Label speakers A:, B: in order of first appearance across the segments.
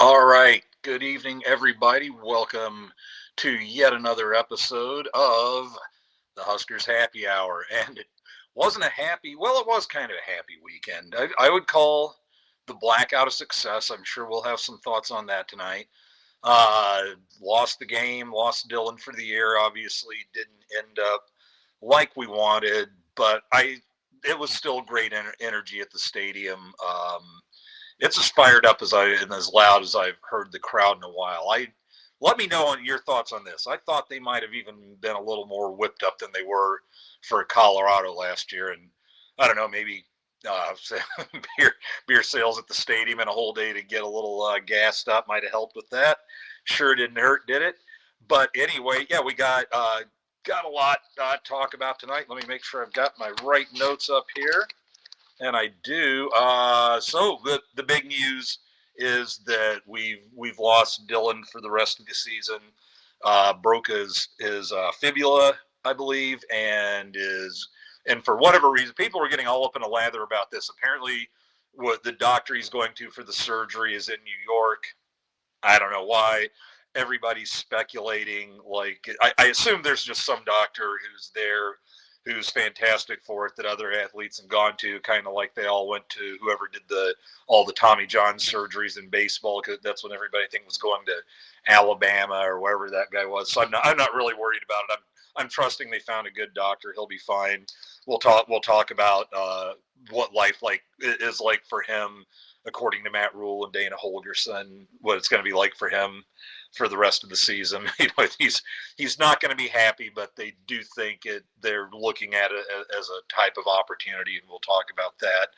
A: All right. Good evening, everybody. Welcome to yet another episode of the Huskers Happy Hour. And it wasn't a happy, well, it was kind of a happy weekend. I would call the Blackout a success. I'm sure we'll have some thoughts on that tonight. Lost the game, lost Dylan for the year. Obviously, didn't end up like we wanted, but it was still great energy at the stadium. It's as fired up and as loud as I've heard the crowd in a while. Let me know on your thoughts on this. I thought they might have even been a little more whipped up than they were for Colorado last year, and I don't know, maybe beer sales at the stadium and a whole day to get a little gassed up might have helped with that. Sure didn't hurt, did it? But anyway, yeah, we got a lot to talk about tonight. Let me make sure I've got my right notes up here. And I do. So the big news is that we've lost Dylan for the rest of the season. Broke his fibula, I believe, and for whatever reason, people were getting all up in a lather about this. Apparently, what the doctor he's going to for the surgery is in New York. I don't know why. Everybody's speculating. Like I assume there's just some doctor who's there, who's fantastic for it, that other athletes have gone to, kind of like they all went to whoever did all the Tommy John surgeries in baseball, because that's when everybody was going to Alabama or wherever that guy was. So I'm not really worried about it. I'm trusting they found a good doctor. He'll be fine. We'll talk about what life is like for him, according to Matt Rule and Dana Holgerson, what it's going to be like for him for the rest of the season. He's not going to be happy, but they do think they're looking at it as a type of opportunity, and we'll talk about that.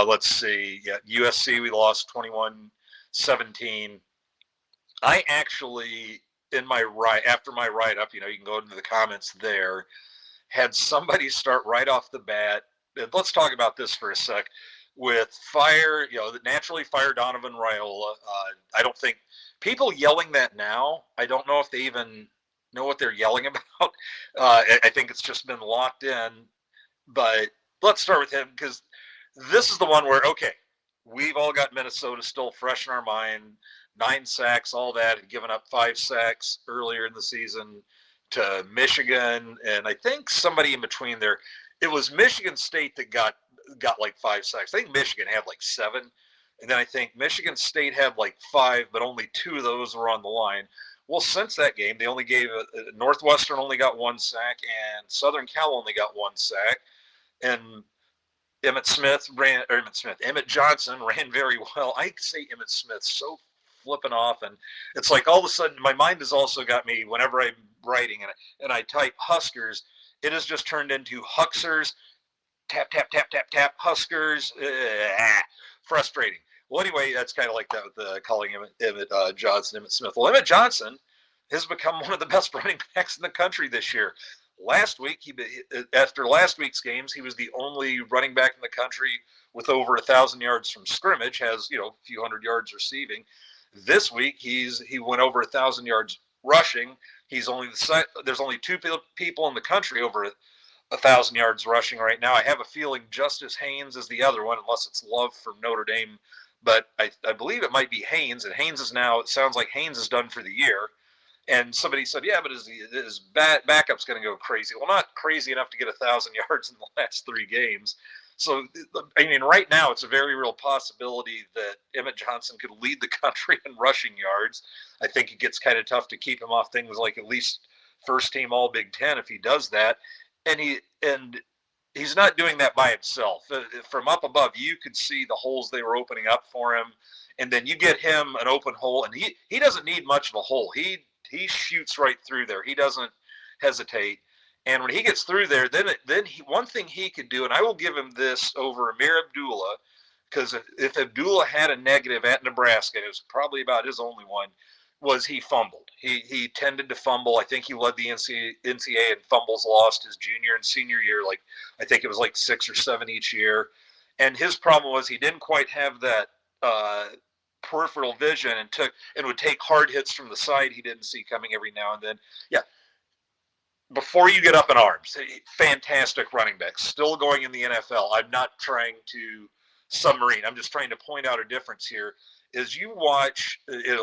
A: Let's see. Yeah, USC, we lost 21-17. I actually, after my write-up, you can go into the comments there, had somebody start right off the bat. Let's talk about this for a sec. With naturally fire Donovan Raiola. I don't think people yelling that now, I don't know if they even know what they're yelling about. I think it's just been locked in. But let's start with him, because this is the one where, okay, we've all got Minnesota still fresh in our mind. 9 sacks, all that, had given up 5 sacks earlier in the season to Michigan. And I think somebody in between there, it was Michigan State that got like 5 sacks. I think Michigan had like 7. And then I think Michigan State had like 5, but only 2 of those were on the line. Well, since that game, they only gave Northwestern only got 1 sack, and Southern Cal only got 1 sack. And Emmett Johnson ran very well. I say Emmett Smith so flipping off, and it's like all of a sudden my mind has also got me whenever I'm writing and I type Huskers, it has just turned into Huskers. Tap, tap, tap, tap, tap, Huskers. Frustrating. Well, anyway, that's kind of like that with calling Emmett Johnson, Emmett Smith. Well, Emmett Johnson has become one of the best running backs in the country this year. Last week, after last week's games, he was the only running back in the country with over 1,000 yards from scrimmage, has a few hundred yards receiving. This week, he went over 1,000 yards rushing. There's only 2 people in the country over 1,000 yards rushing right now. I have a feeling Justice Haynes is the other one, unless it's Love from Notre Dame. But I believe it might be Haynes, and Haynes is now, it sounds like Haynes is done for the year. And somebody said, yeah, but his backup's going to go crazy. Well, not crazy enough to get 1,000 yards in the last 3 games. So, I mean, right now it's a very real possibility that Emmett Johnson could lead the country in rushing yards. I think it gets kind of tough to keep him off things like at least first team All Big Ten if he does that. And he's not doing that by himself. From up above, you could see the holes they were opening up for him. And then you get him an open hole, and he doesn't need much of a hole. He shoots right through there. He doesn't hesitate. And when he gets through there, then one thing he could do, and I will give him this over Amir Abdullah, because if Abdullah had a negative at Nebraska, and it was probably about his only one, was he fumbled. He tended to fumble. I think he led the NCAA in fumbles lost his junior and senior year. Like, I think it was like 6 or 7 each year. And his problem was he didn't quite have that peripheral vision, and would take hard hits from the side he didn't see coming every now and then. Yeah. Before you get up in arms, fantastic running back, still going in the NFL. I'm not trying to submarine. I'm just trying to point out a difference here. is you watch,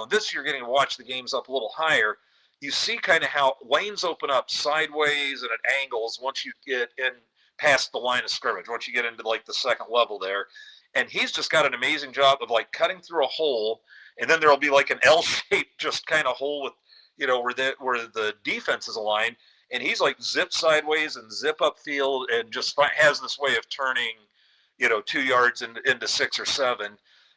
A: this you're getting to watch the games up a little higher. You see kind of how lanes open up sideways and at angles once you get in past the line of scrimmage, once you get into like the second level there. And he's just got an amazing job of like cutting through a hole, and then there'll be like an L-shaped just kind of hole with, where the defense is aligned, and he's like zip sideways and zip upfield and just has this way of turning, 2 yards into 6 or 7.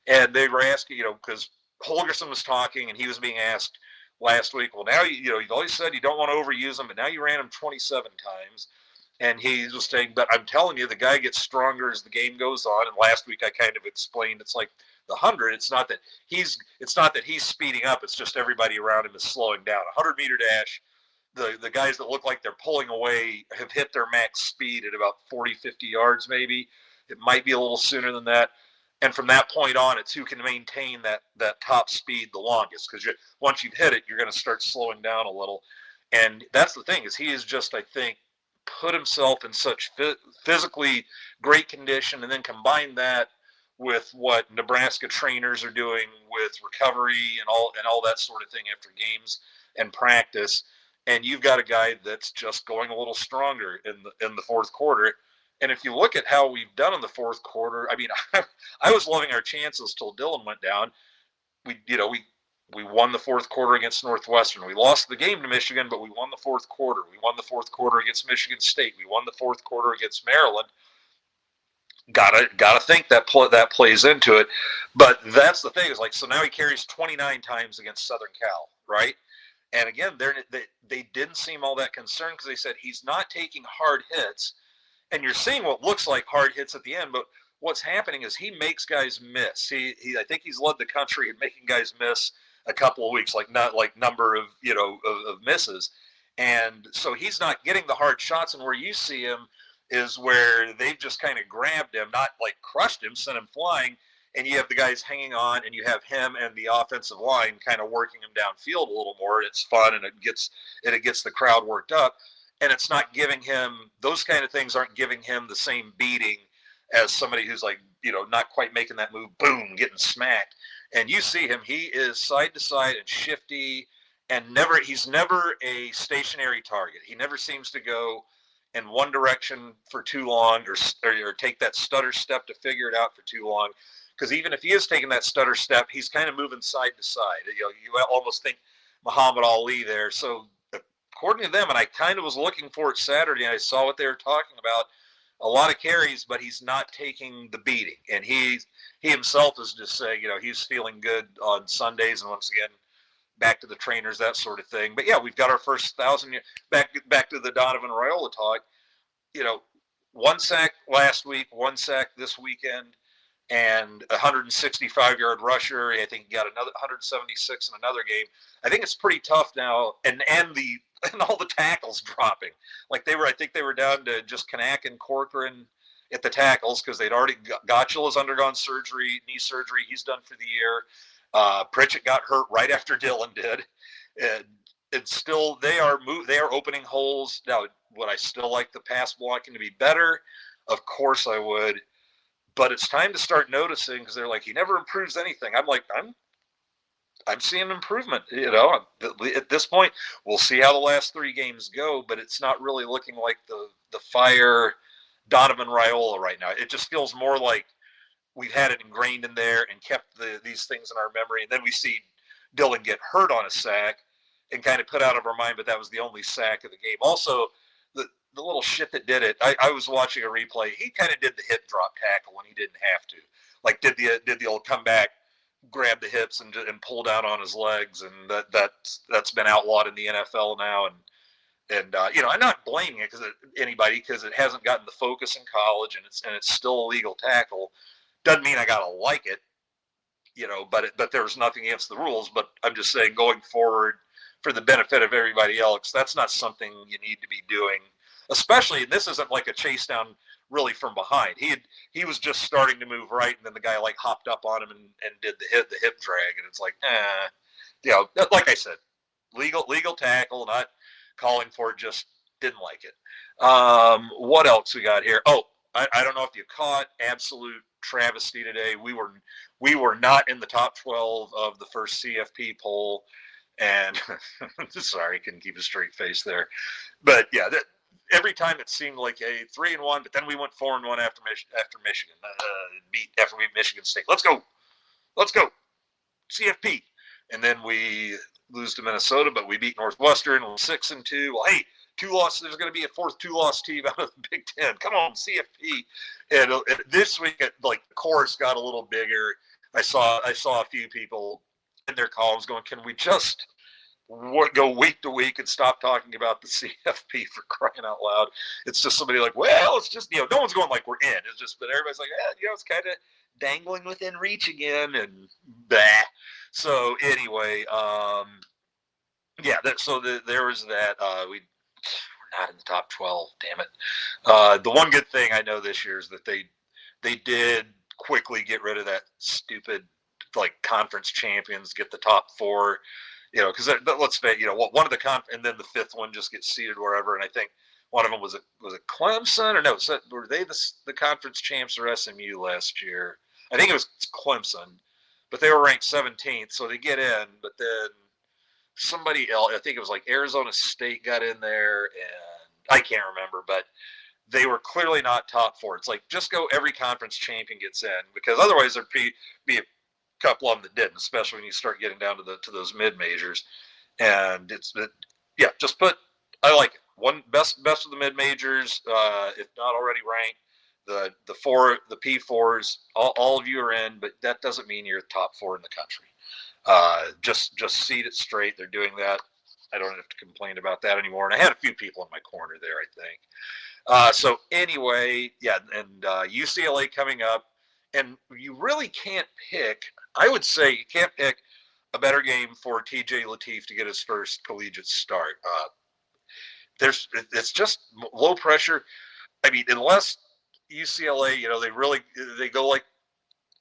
A: And they were asking, because Holgerson was talking and he was being asked last week, well, now, you've always said you don't want to overuse him, but now you ran him 27 times. And he was saying, but I'm telling you, the guy gets stronger as the game goes on. And last week I kind of explained, it's like the 100. It's not that he's speeding up. It's just everybody around him is slowing down. 100-meter dash, the guys that look like they're pulling away have hit their max speed at about 40, 50 yards maybe. It might be a little sooner than that. And from that point on, it's who can maintain that top speed the longest. Because once you've hit it, you're going to start slowing down a little. And that's the thing, is he is just, I think, put himself in such physically great condition, and then combine that with what Nebraska trainers are doing with recovery and all that sort of thing after games and practice, and you've got a guy that's just going a little stronger in the fourth quarter. And if you look at how we've done in the fourth quarter, I mean, I was loving our chances till Dylan went down. We won the fourth quarter against Northwestern. We lost the game to Michigan, but we won the fourth quarter. We won the fourth quarter against Michigan State. We won the fourth quarter against Maryland. Gotta think that plays into it. But that's the thing, is like, so now he carries 29 times against Southern Cal, right? And again, they didn't seem all that concerned, because they said he's not taking hard hits. And you're seeing what looks like hard hits at the end, but what's happening is he makes guys miss. I think he's led the country in making guys miss a couple of weeks, not like number of misses. And so he's not getting the hard shots, and where you see him is where they've just kind of grabbed him, not like crushed him, sent him flying, and you have the guys hanging on, and you have him and the offensive line kind of working him downfield a little more. It's fun, and it gets the crowd worked up, and it's not giving him, those kind of things aren't giving him the same beating as somebody who's like, not quite making that move, boom, getting smacked. And you see him, he is side to side and shifty, and he's never a stationary target. He never seems to go in one direction for too long, or take that stutter step to figure it out for too long. Because even if he is taking that stutter step, he's kind of moving side to side. You almost think Muhammad Ali there. So according to them, and I kind of was looking for it Saturday, and I saw what they were talking about, a lot of carries, but he's not taking the beating. And he himself is just saying, he's feeling good on Sundays, and once again, back to the trainers, that sort of thing. But yeah, we've got our first 1,000, back to the Dylan Raiola talk. 1 sack last week, 1 sack this weekend, and 165-yard rusher. I think he got another 176 in another game. I think it's pretty tough now, and all the tackles dropping. Like I think they were down to just Kanak and Corcoran at the tackles, because they'd already, Gotchel has undergone knee surgery. He's done for the year. Pritchett got hurt right after Dylan did. It's still, they are opening holes. Now, would I still like the pass blocking to be better? Of course I would. But it's time to start noticing, because they're like, he never improves anything. I'm like, I'm seeing improvement. At this point, we'll see how the last 3 games go, but it's not really looking like the fire Dylan Raiola right now. It just feels more like we've had it ingrained in there and kept these things in our memory, and then we see Dylan get hurt on a sack and kind of put out of our mind, but that was the only sack of the game. Also, the little shit that did it, I was watching a replay. He kind of did the hip drop tackle when he didn't have to. Like did the old comeback, grab the hips and pull down on his legs, and that's been outlawed in the NFL now. And I'm not blaming it because it hasn't gotten the focus in college, and it's still a legal tackle. Doesn't mean I gotta like it, but there's nothing against the rules. But I'm just saying, going forward, for the benefit of everybody else, that's not something you need to be doing. Especially, this isn't like a chase down really from behind. He was just starting to move right, and then the guy like hopped up on him and did the hip drag, and it's like, like I said, legal tackle, not calling for it, just didn't like it. What else we got here? Oh, I don't know if you caught absolute travesty today. We were not in the top 12 of the first CFP poll, and sorry, I couldn't keep a straight face there. But yeah, every time it seemed like a 3-1, but then we went 4-1 after Michigan, after we beat Michigan State. Let's go, CFP, and then we lose to Minnesota, but we beat Northwestern 6-2. Well, hey, 2 losses. There's going to be a fourth 2-loss team out of the Big Ten. Come on, CFP. And this week, the chorus got a little bigger. I saw a few people in their columns going, "Can we just go week to week and stop talking about the CFP for crying out loud?" It's just somebody like, well, it's just, no one's going like we're in. It's just, but everybody's like, it's kind of dangling within reach again, and bah. So anyway, there was that. We're not in the top 12. Damn it. The one good thing I know this year is that they did quickly get rid of that stupid conference champions, get the top 4. Because let's say, one of the and then the 5th one just gets seeded wherever. And I think one of them was it Clemson or no? Were they the conference champs or SMU last year? I think it was Clemson, but they were ranked 17th, so they get in. But then somebody else, I think it was Arizona State, got in there, and I can't remember, but they were clearly not top 4. It's just go every conference champion gets in, because otherwise there'd be a couple of them that didn't, especially when you start getting down to those mid majors. And just put, I like it. One best of the mid majors, if not already ranked. The P4s, all of you are in, but that doesn't mean you're top 4 in the country. Just seed it straight. They're doing that. I don't have to complain about that anymore. And I had a few people in my corner there, I think. So anyway, and UCLA coming up, and you really can't pick. I would say you can't pick a better game for TJ Lateef to get his first collegiate start. It's just low pressure. I mean, unless UCLA, they go like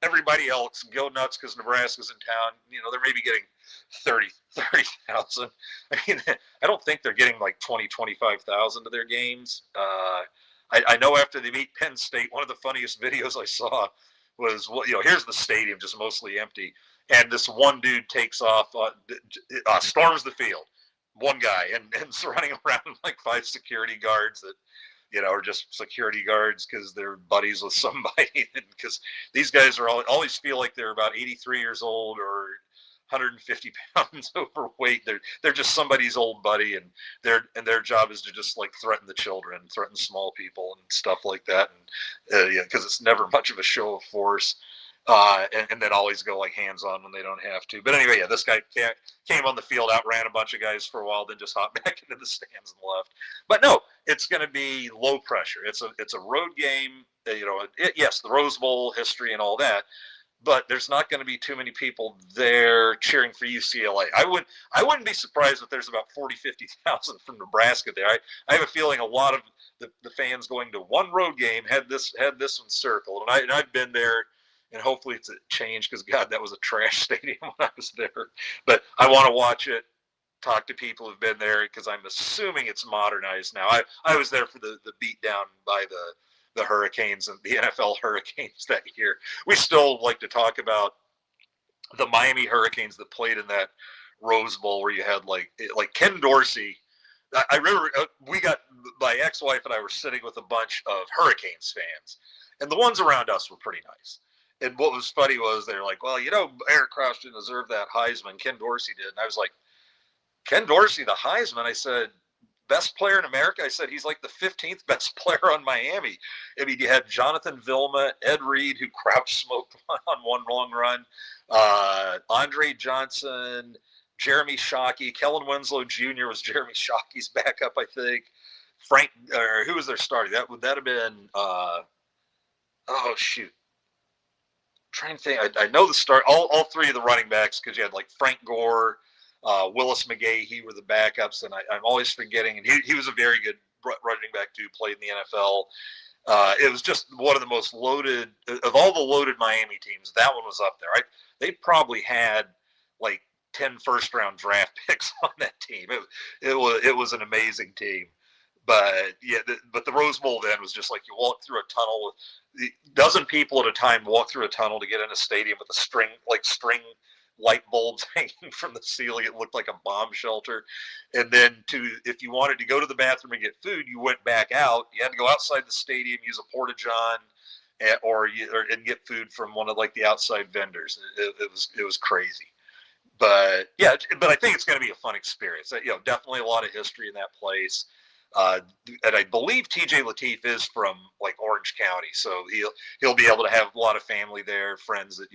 A: everybody else, go nuts because Nebraska's in town. They're maybe getting 30,000. I mean, I don't think they're getting 25,000 to their games. I know after they beat Penn State, one of the funniest videos I saw was, here's the stadium just mostly empty, and this one dude takes off, storms the field, one guy, and is running around 5 security guards that, are just security guards because they're buddies with somebody, and because these guys are always feel like they're about 83 years old or 150 pounds overweight. They're just somebody's old buddy, and their job is to just threaten the children, threaten small people, and stuff like that. And because it's never much of a show of force, and then always go hands on when they don't have to. But anyway, this guy came on the field, outran a bunch of guys for a while, then just hopped back into the stands and left. But no, it's going to be low pressure. It's a road game. Yes, the Rose Bowl history and all that, but there's not going to be too many people there cheering for UCLA. I wouldn't be surprised if there's about 50,000 from Nebraska there. I have a feeling a lot of the fans going to one road game had this one circled, and I've been there. And hopefully it's a change, because God, that was a trash stadium when I was there. But I want to watch it, talk to people who've been there, because I'm assuming it's modernized now. I was there for the beatdown by the Hurricanes and the NFL Hurricanes that year. We still like to talk about the Miami Hurricanes that played in that Rose Bowl, where you had Ken Dorsey. I remember my ex-wife and I were sitting with a bunch of Hurricanes fans, and the ones around us were pretty nice. And what was funny was they're like, well, Eric Crouch didn't deserve that Heisman. Ken Dorsey did. And I was like, Ken Dorsey, the Heisman? I said, best player in America? I said, he's the 15th best player on Miami. I mean, you had Jonathan Vilma, Ed Reed, who Crouch smoked on one long run, Andre Johnson, Jeremy Shockey, Kellen Winslow Jr. was Jeremy Shockey's backup, I think. Frank, or who was their starting? Would that have been, oh, shoot. Trying to think, I know the start. All 3 of the running backs, because you had Frank Gore, Willis McGahee were the backups, and I'm always forgetting. And he was a very good running back too. Played in the NFL. It was just one of the most loaded of all the loaded Miami teams. That one was up there. They probably had 10 first-round draft picks on that team. It was an amazing team. But yeah, but the Rose Bowl then was just like you walk through a tunnel with a dozen people at a time walk through a tunnel to get in a stadium with a string light bulbs hanging from the ceiling. It looked like a bomb shelter. And then if you wanted to go to the bathroom and get food, you went back out. You had to go outside the stadium, use a porta john, and get food from one of like the outside vendors. It was crazy. But yeah, but I think it's going to be a fun experience. Definitely a lot of history in that place. And I believe TJ Lateef is from like Orange County, so he'll be able to have a lot of family there, friends that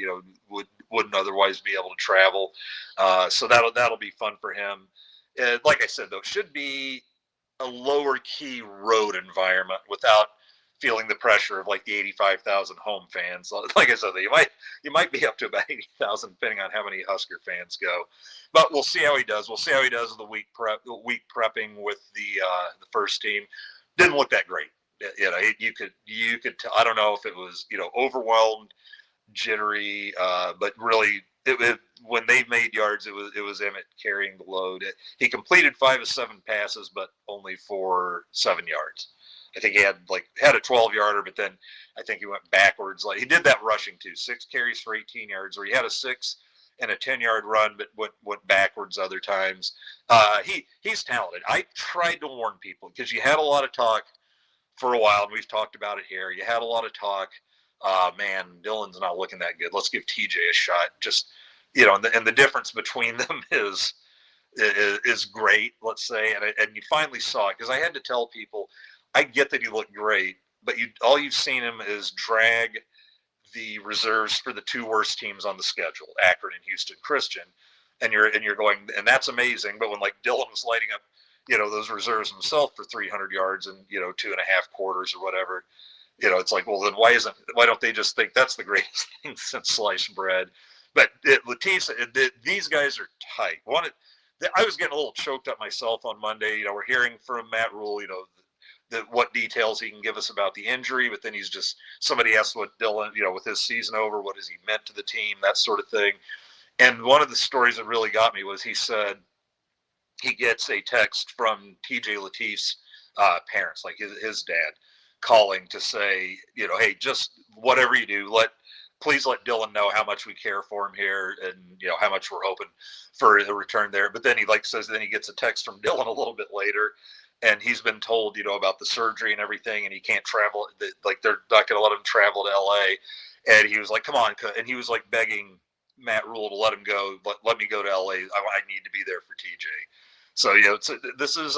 A: wouldn't otherwise be able to travel. So that'll be fun for him. Like I said, though, it should be a lower key road environment without feeling the pressure of like the 85,000 home fans. Like I said, you might be up to about 80,000 depending on how many Husker fans go. But we'll see how he does. We'll see how he does the week prepping with the first team. Didn't look that great. You could tell. I don't know if it was overwhelmed, jittery, but really when they made yards, it was Emmett carrying the load. He completed 5 of 7 passes, but only for 7 yards. I think he had a 12-yarder, but then I think he went backwards. Like he did that rushing too, 6 carries for 18 yards, where he had a 6 and a 10-yard run, but went backwards other times. He's talented. I tried to warn people because you had a lot of talk for a while, and we've talked about it here. You had a lot of talk. Man, Dylan's not looking that good. Let's give TJ a shot. Just and the difference between them is great. Let's say, and you finally saw it because I had to tell people. I get that he looked great, but all you've seen him is drag the reserves for the 2 worst teams on the schedule, Akron and Houston Christian, and you're going, and that's amazing. But when like Dylan was lighting up, those reserves himself for 300 yards in 2.5 quarters or whatever, it's like, well, then why don't they just think that's the greatest thing since sliced bread? But Lateef, these guys are tight. I was getting a little choked up myself on Monday. We're hearing from Matt Rule, what details he can give us about the injury, but then somebody asked what Dylan, with his season over, what has he meant to the team, that sort of thing. And one of the stories that really got me was he said he gets a text from TJ Lateef's parents, like his dad, calling to say, hey, just whatever you do, please let Dylan know how much we care for him here and, how much we're hoping for the return there. But then he then he gets a text from Dylan a little bit later, and he's been told, about the surgery and everything, and he can't travel. Like they're not going to let him travel to LA. And he was like, come on. And he was like begging Matt Rule to let him go. Let me go to LA. I need to be there for TJ. So, this is,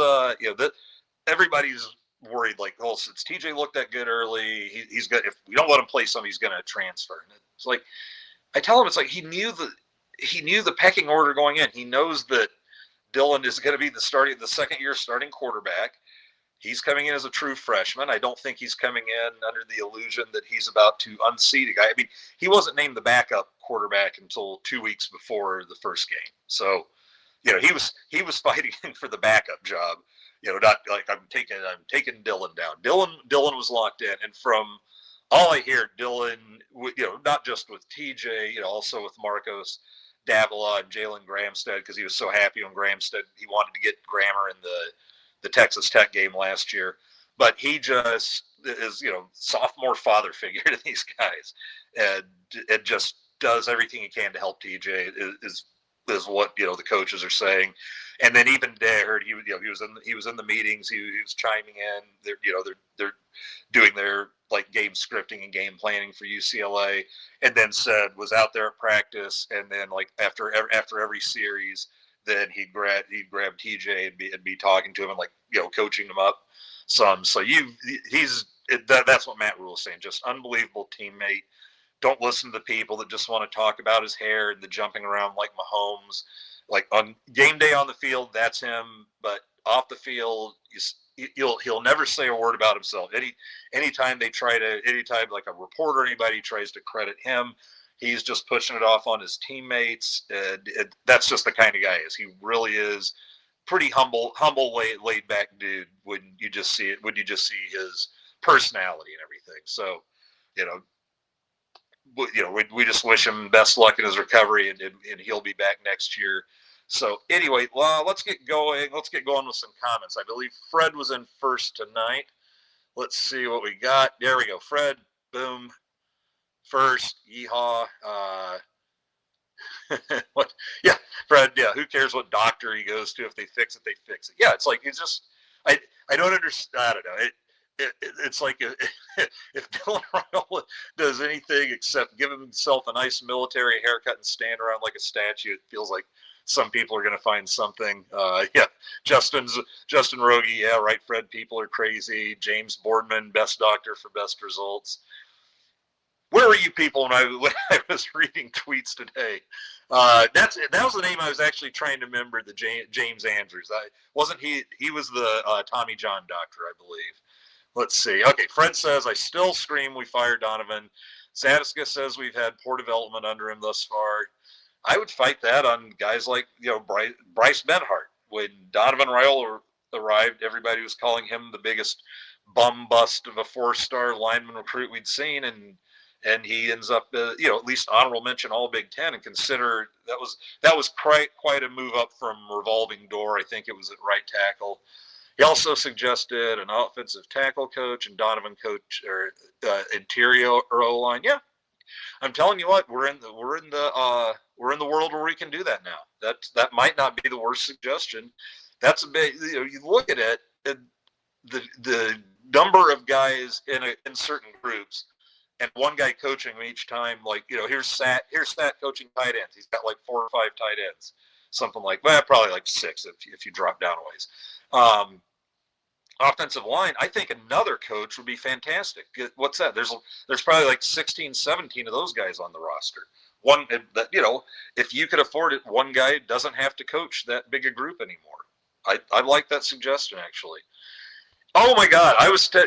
A: everybody's worried like, oh, since TJ looked that good early, he's got, if we don't let him play some, he's going to transfer. And it's like, I tell him, it's like, he knew the pecking order going in. He knows that Dylan is going to be the second-year starting quarterback. He's coming in as a true freshman. I don't think he's coming in under the illusion that he's about to unseat a guy. I mean, he wasn't named the backup quarterback until 2 weeks before the first game. So, he was fighting for the backup job. Not like I'm taking Dylan down. Dylan was locked in, and from all I hear, Dylan, not just with TJ, also with Marcos Davila and Jalen Gramstead, because he was so happy when he wanted to get Grammer in the Texas Tech game last year. But he just is, sophomore father figure to these guys, and it just does everything he can to help TJ. Is what the coaches are saying. And then even today, I heard he was in the meetings. He was chiming in. They're doing their like game scripting and game planning for UCLA, and then was out there at practice, and then like after every series, then he'd grab TJ and be talking to him and like coaching him up some. So that's what Matt Rule is saying. Just unbelievable teammate. Don't listen to the people that just want to talk about his hair and the jumping around like Mahomes. Like on game day on the field, that's him. But off the field, he'll never say a word about himself. Anytime like a reporter or anybody tries to credit him, he's just pushing it off on his teammates. That's just the kind of guy he is. He really is pretty humble, laid back dude. When you just see his personality and everything. So, we just wish him best luck in his recovery, and he'll be back next year So anyway, well, let's get going. Let's get going with some comments. I believe Fred was in first tonight. Let's see what we got. There we go. Fred, boom, first. Yeehaw. What? Yeah, Fred. Yeah, who cares what doctor he goes to? If they fix it, they fix it. Yeah, it's like it's just I don't understand. I don't know. It's like if Dylan Raiola does anything except give himself a nice military haircut and stand around like a statue, it feels like some people are going to find something. Yeah, Justin Rogie. Yeah, right. Fred, people are crazy. James Boardman, best doctor for best results. Where were you people when I was reading tweets today? That was the name I was actually trying to remember. The James Andrews. Wasn't he? He was the Tommy John doctor, I believe. Let's see. Okay, Fred says I still scream we fired Donovan. Zadiska says we've had poor development under him thus far. I would fight that on guys like Bryce Benhart. When Donovan Raiola arrived, everybody was calling him the biggest bum bust of a 4-star lineman recruit we'd seen, and he ends up, at least honorable mention All Big Ten, and consider that was quite a move up from revolving door. I think it was at right tackle. He also suggested an offensive tackle coach and Donovan coach or interior O-line. Yeah, I'm telling you what, we're in the world where we can do that now. That might not be the worst suggestion. That's a big. You look at it, the number of guys in certain groups. And one guy coaching them each time, like, here's Sat coaching tight ends. He's got like 4 or 5 tight ends, something like, probably like 6 if you drop down a ways. Offensive line, I think another coach would be fantastic. What's that? There's probably like 16, 17 of those guys on the roster. One that, if you could afford it, one guy doesn't have to coach that big a group anymore. I like that suggestion, actually. Oh my God!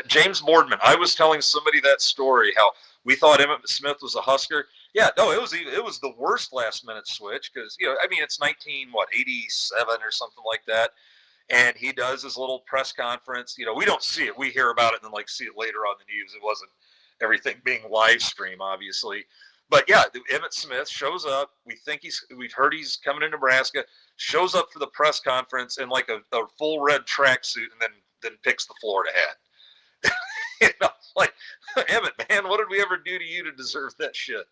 A: James Boardman. I was telling somebody that story how we thought Emmett Smith was a Husker. Yeah, no, it was the worst last minute switch because it's 1987 or something like that, and he does his little press conference. We don't see it; we hear about it and then see it later on the news. It wasn't everything being live stream, obviously, but yeah, Emmett Smith shows up. We've heard he's coming to Nebraska. Shows up for the press conference in like a full red tracksuit, and then picks the Florida hat. Emmett, man, what did we ever do to you to deserve that shit?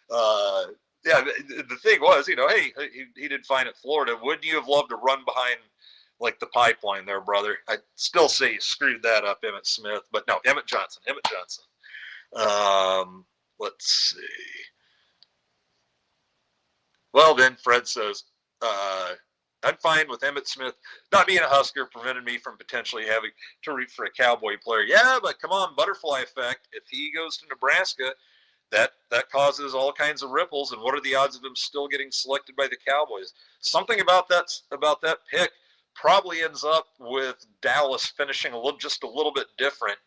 A: Yeah, the thing was, hey, he did fine at Florida. Wouldn't you have loved to run behind the pipeline there, brother? I still say you screwed that up, Emmett Smith, but no, Emmett Johnson. Let's see. Well, then Fred says, I'm fine with Emmett Smith not being a Husker prevented me from potentially having to root for a Cowboy player. Yeah, but come on, butterfly effect. If he goes to Nebraska, that causes all kinds of ripples. And what are the odds of him still getting selected by the Cowboys? Something about that pick probably ends up with Dallas finishing just a little bit different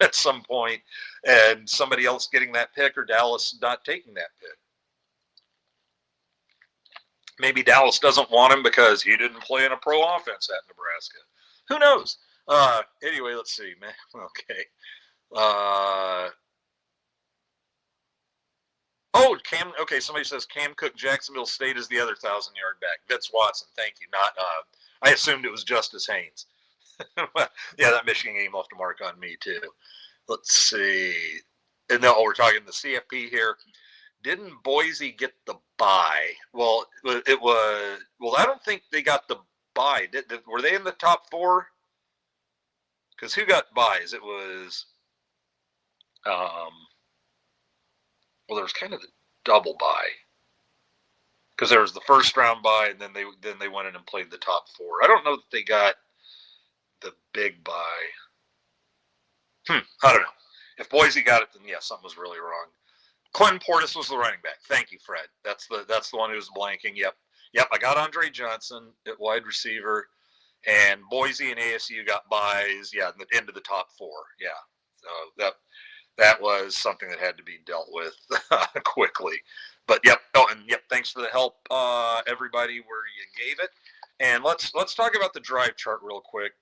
A: at some point, and somebody else getting that pick or Dallas not taking that pick. Maybe Dallas doesn't want him because he didn't play in a pro offense at Nebraska. Who knows? Anyway, let's see, man. Okay. Cam. Okay, somebody says Cam Cook, Jacksonville State is the other 1,000-yard back. Vince Watson. Thank you. Not. I assumed it was Justice Haynes. Yeah, that Michigan game left a mark on me too. Let's see. And no, we're talking the CFP here. Didn't Boise get the bye? Well, it was. Well, I don't think they got the bye. Were they in the top 4? Because who got byes? It was. Well, there was kind of the double bye. Because there was the first round bye, and then they went in and played the top 4. I don't know that they got the big bye. I don't know. If Boise got it, then yeah, something was really wrong. Quentin Portis was the running back. Thank you, Fred. That's the one who was blanking. Yep. I got Andre Johnson at wide receiver, and Boise and ASU got byes. Yeah, into the top 4. Yeah, so that was something that had to be dealt with quickly. But yep. Oh, and yep. Thanks for the help, everybody, where you gave it. And let's talk about the drive chart real quick.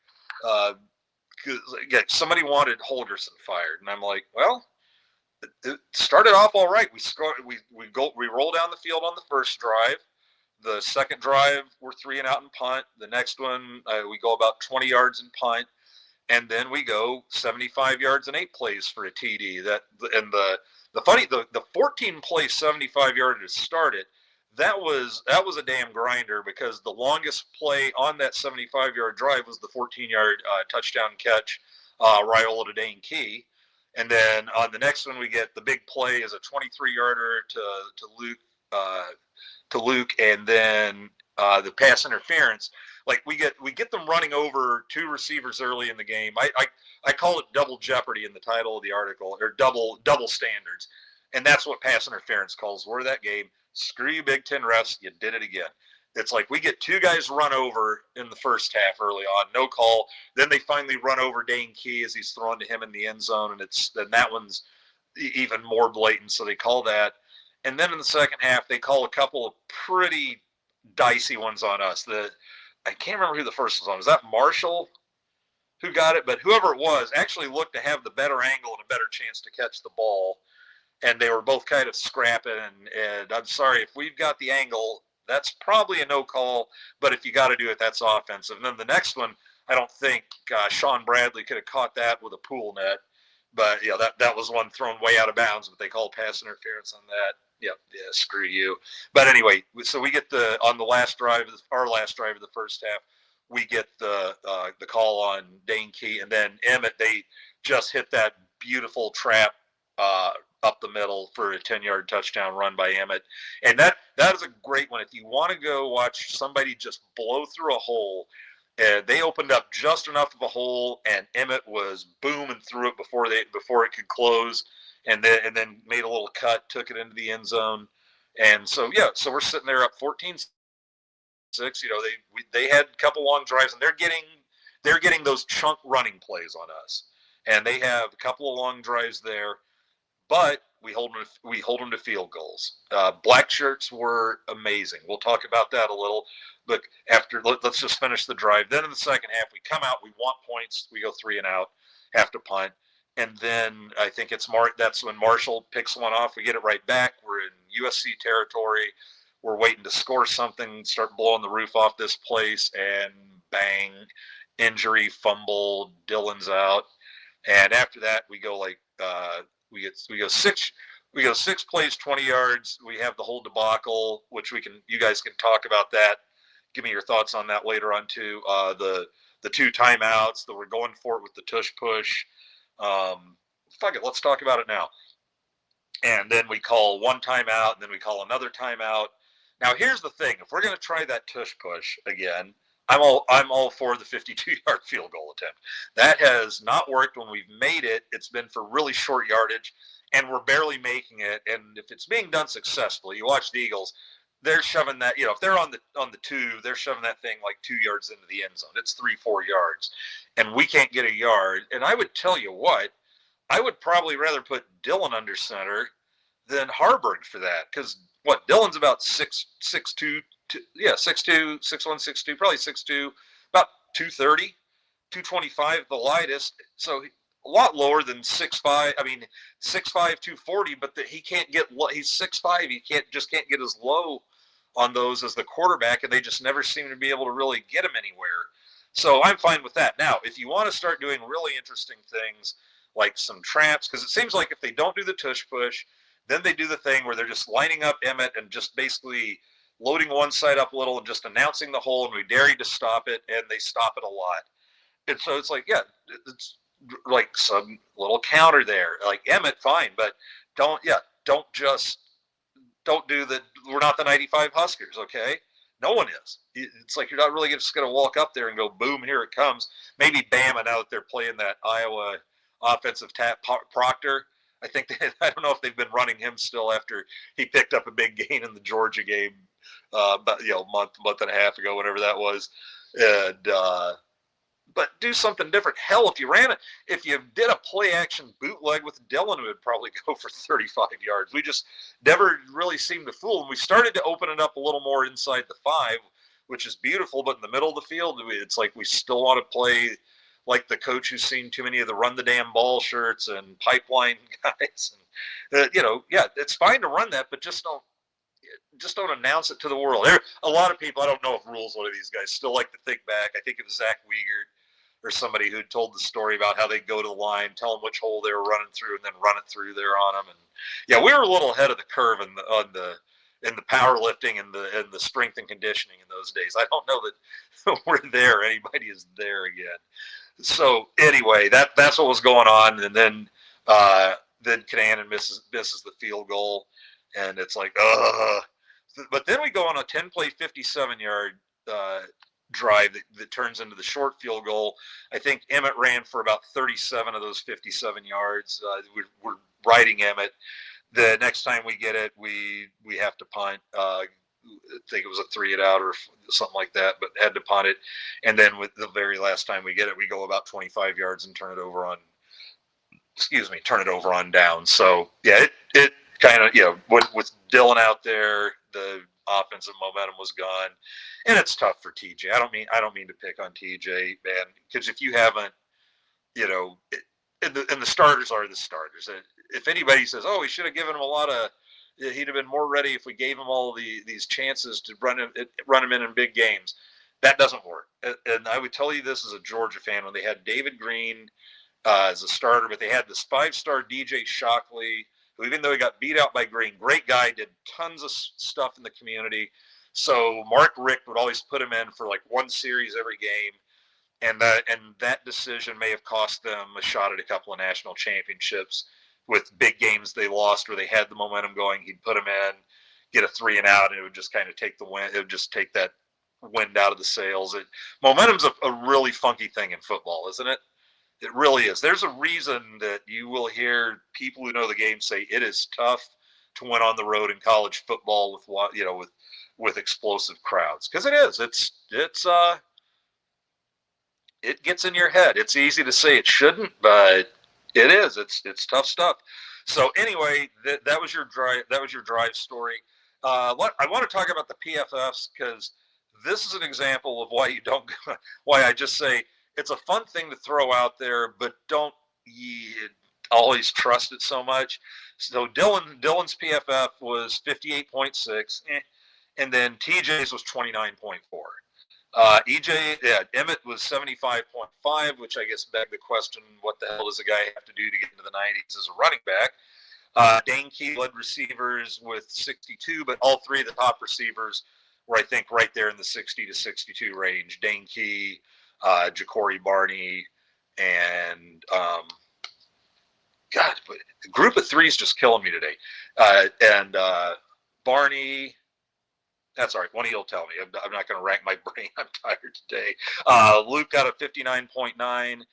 A: Somebody wanted Holgerson fired, and I'm like, well. It started off all right. We roll down the field on the first drive. the second drive, we're 3 and out and punt. The next one, we go about 20 yards and punt. And then we go 75 yards and 8 plays for a TD. The 14 play 75 yard to start it, that was a damn grinder, because the longest play on that 75-yard drive was the 14-yard touchdown catch, Raiola to Dane Key. And then on the next one, we get the big play is a 23-yarder to Luke, and then the pass interference. Like we get them running over 2 receivers early in the game. I call it double jeopardy in the title of the article, or double standards, and that's what pass interference calls were that game. Screw you, Big Ten refs, you did it again. It's like we get 2 guys run over in the first half early on, no call. Then they finally run over Dane Key as he's thrown to him in the end zone, and then that one's even more blatant, so they call that. And then in the second half, they call a couple of pretty dicey ones on us. I can't remember who the first was on. Was that Marshall who got it? But whoever it was actually looked to have the better angle and a better chance to catch the ball. And they were both kind of scrapping. And I'm sorry, if we've got the angle, that's probably a no call. But if you got to do it, that's offensive. And then the next one, I don't think Sean Bradley could have caught that with a pool net. But, that was one thrown way out of bounds, but they called pass interference on that. Yeah, screw you. But anyway, so we get on the last drive, our last drive of the first half, we get the call on Dane Key, and then Emmett, they just hit that beautiful trap up the middle for a 10-yard touchdown run by Emmett. And that is a great one. If you want to go watch somebody just blow through a hole, they opened up just enough of a hole, and Emmett was booming through it before it could close. And then made a little cut, took it into the end zone. And so we're sitting there up 14-6. They had a couple long drives, and they're getting those chunk running plays on us. And they have a couple of long drives there, but we hold them to field goals. Black shirts were amazing. We'll talk about that a little. Look, let's just finish the drive. Then in the second half, we come out, we want points, we go 3 and out, have to punt. And then I think that's when Marshall picks one off. We get it right back. We're in USC territory. We're waiting to score something, start blowing the roof off this place, and bang, injury, fumble, Dylan's out. And after that, we go we go 6 plays, 20 yards. We have the whole debacle, which you guys can talk about that. Give me your thoughts on that later on too. The 2 timeouts that we're going for it with the tush push. Fuck it, let's talk about it now. And then we call 1 timeout, and then we call another timeout. Now here's the thing: if we're going to try that tush push again, I'm all for the 52-yard field goal attempt. That has not worked when we've made it. It's been for really short yardage, and we're barely making it. And if it's being done successfully, you watch the Eagles, they're shoving that. If they're on the 2, they're shoving that thing like 2 yards into the end zone. It's 3-4 yards. And we can't get a yard. And I would tell you what, I would probably rather put Dylan under center than Harburg for that. Because Dylan's about 6'2", 6'2", 6'1", 6'2", probably 6'2", about 230, 225 the lightest. So a lot lower than 6'5". I mean, 6'5", 240, but he can't get. He's 6'5". He can't get as low on those as the quarterback, and they just never seem to be able to really get him anywhere. So I'm fine with that. Now, if you want to start doing really interesting things like some traps, because it seems like if they don't do the tush push, then they do the thing where they're just lining up Emmett and just basically loading one side up a little and just announcing the hole, and we dare you to stop it, and they stop it a lot. And so it's like, it's like some little counter there. Like Emmett, fine, but don't do the, we're not the 95 Huskers, okay? No one is. It's like you're not really just going to walk up there and go, boom, here it comes. Maybe Bama, now that they're playing that Iowa offensive tap, Proctor. I don't know if they've been running him still after he picked up a big gain in the Georgia game, month and a half ago, whatever that was. And but do something different. Hell, if you did a play action bootleg with Dylan, it would probably go for 35 yards. We just never really seemed to fool him. We started to open it up a little more inside the 5, which is beautiful, but in the middle of the field, it's like we still want to play like the coach who's seen too many of the run the damn ball shirts and pipeline guys. And, it's fine to run that, but just don't. just don't announce it to the world. A lot of people, I don't know if Rule's one of these guys, still like to think back. I think it was Zach Wiegert or somebody who told the story about how they'd go to the line, tell them which hole they were running through, and then run it through there on them. And yeah, we were a little ahead of the curve in the powerlifting and the strength and conditioning in those days. I don't know that we're there. Anybody is there again. So anyway, that's what was going on, and then Canaan misses the field goal, and it's like, ugh. But then we go on a 10-play, 57-yard drive that turns into the short field goal. I think Emmett ran for about 37 of those 57 yards. We're riding Emmett. The next time we get it, we have to punt. I think it was a 3-and-out or something like that, but had to punt it. And then with the very last time we get it, we go about 25 yards and turn it over on down. So yeah, it kind of, with Dylan out there, the offensive momentum was gone, and it's tough for TJ. I don't mean to pick on TJ, man, because if you haven't, and the starters are the starters. If anybody says, oh, we should have given him he'd have been more ready if we gave him all these chances to run him in big games, that doesn't work. And I would tell you this as a Georgia fan, when they had David Green as a starter, but they had this 5-star DJ Shockley, who, even though he got beat out by Green, great guy, did tons of stuff in the community. So Mark Richt would always put him in for like one series every game. And that decision may have cost them a shot at a couple of national championships with big games they lost where they had the momentum going. He'd put them in, get a 3-and-out, and it would just kind of take the wind. It would just take that wind out of the sails. Momentum's a really funky thing in football, isn't it? It really is. There's a reason that you will hear people who know the game say it is tough to win on the road in college football with explosive crowds, because it is. It gets in your head. It's easy to say it shouldn't, but it is. It's tough stuff. So anyway, that was your drive. That was your drive story. I want to talk about the PFFs, because this is an example of why I just say it's a fun thing to throw out there, but don't always trust it so much. So Dylan's PFF was 58.6, and then TJ's was 29.4. Emmett was 75.5, which I guess begged the question, what the hell does a guy have to do to get into the 90s as a running back? Dane Key led receivers with 62, but all three of the top receivers were, I think, right there in the 60 to 62 range. Dane Key, Ja'Cory Barney, and the group of three is just killing me today. And Barney, that's all right. One of you'll tell me. I'm not going to rack my brain. I'm tired today. Luke got a 59.9.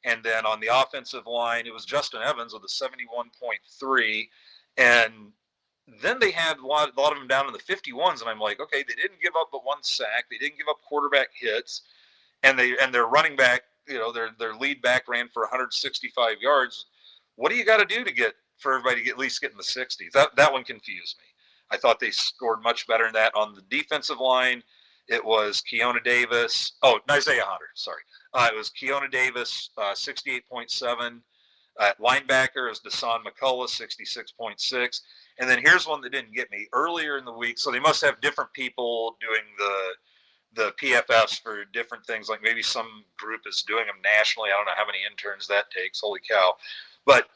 A: And then on the offensive line, it was Justin Evans with a 71.3. And then they had a lot of them down in the 51s. And I'm like, okay, they didn't give up but one sack. They didn't give up quarterback hits. And their running back, their lead back ran for 165 yards. What do you got to do for everybody to at least get in the 60s? That one confused me. I thought they scored much better than that. On the defensive line, it was Keona Davis. Oh, Isaiah Hunter, sorry. It was Keona Davis, 68.7. At linebacker is Dasan McCullough, 66.6. And then here's one that didn't get me. Earlier in the week, so they must have different people doing the PFFs for different things. Like maybe some group is doing them nationally. I don't know how many interns that takes. Holy cow. But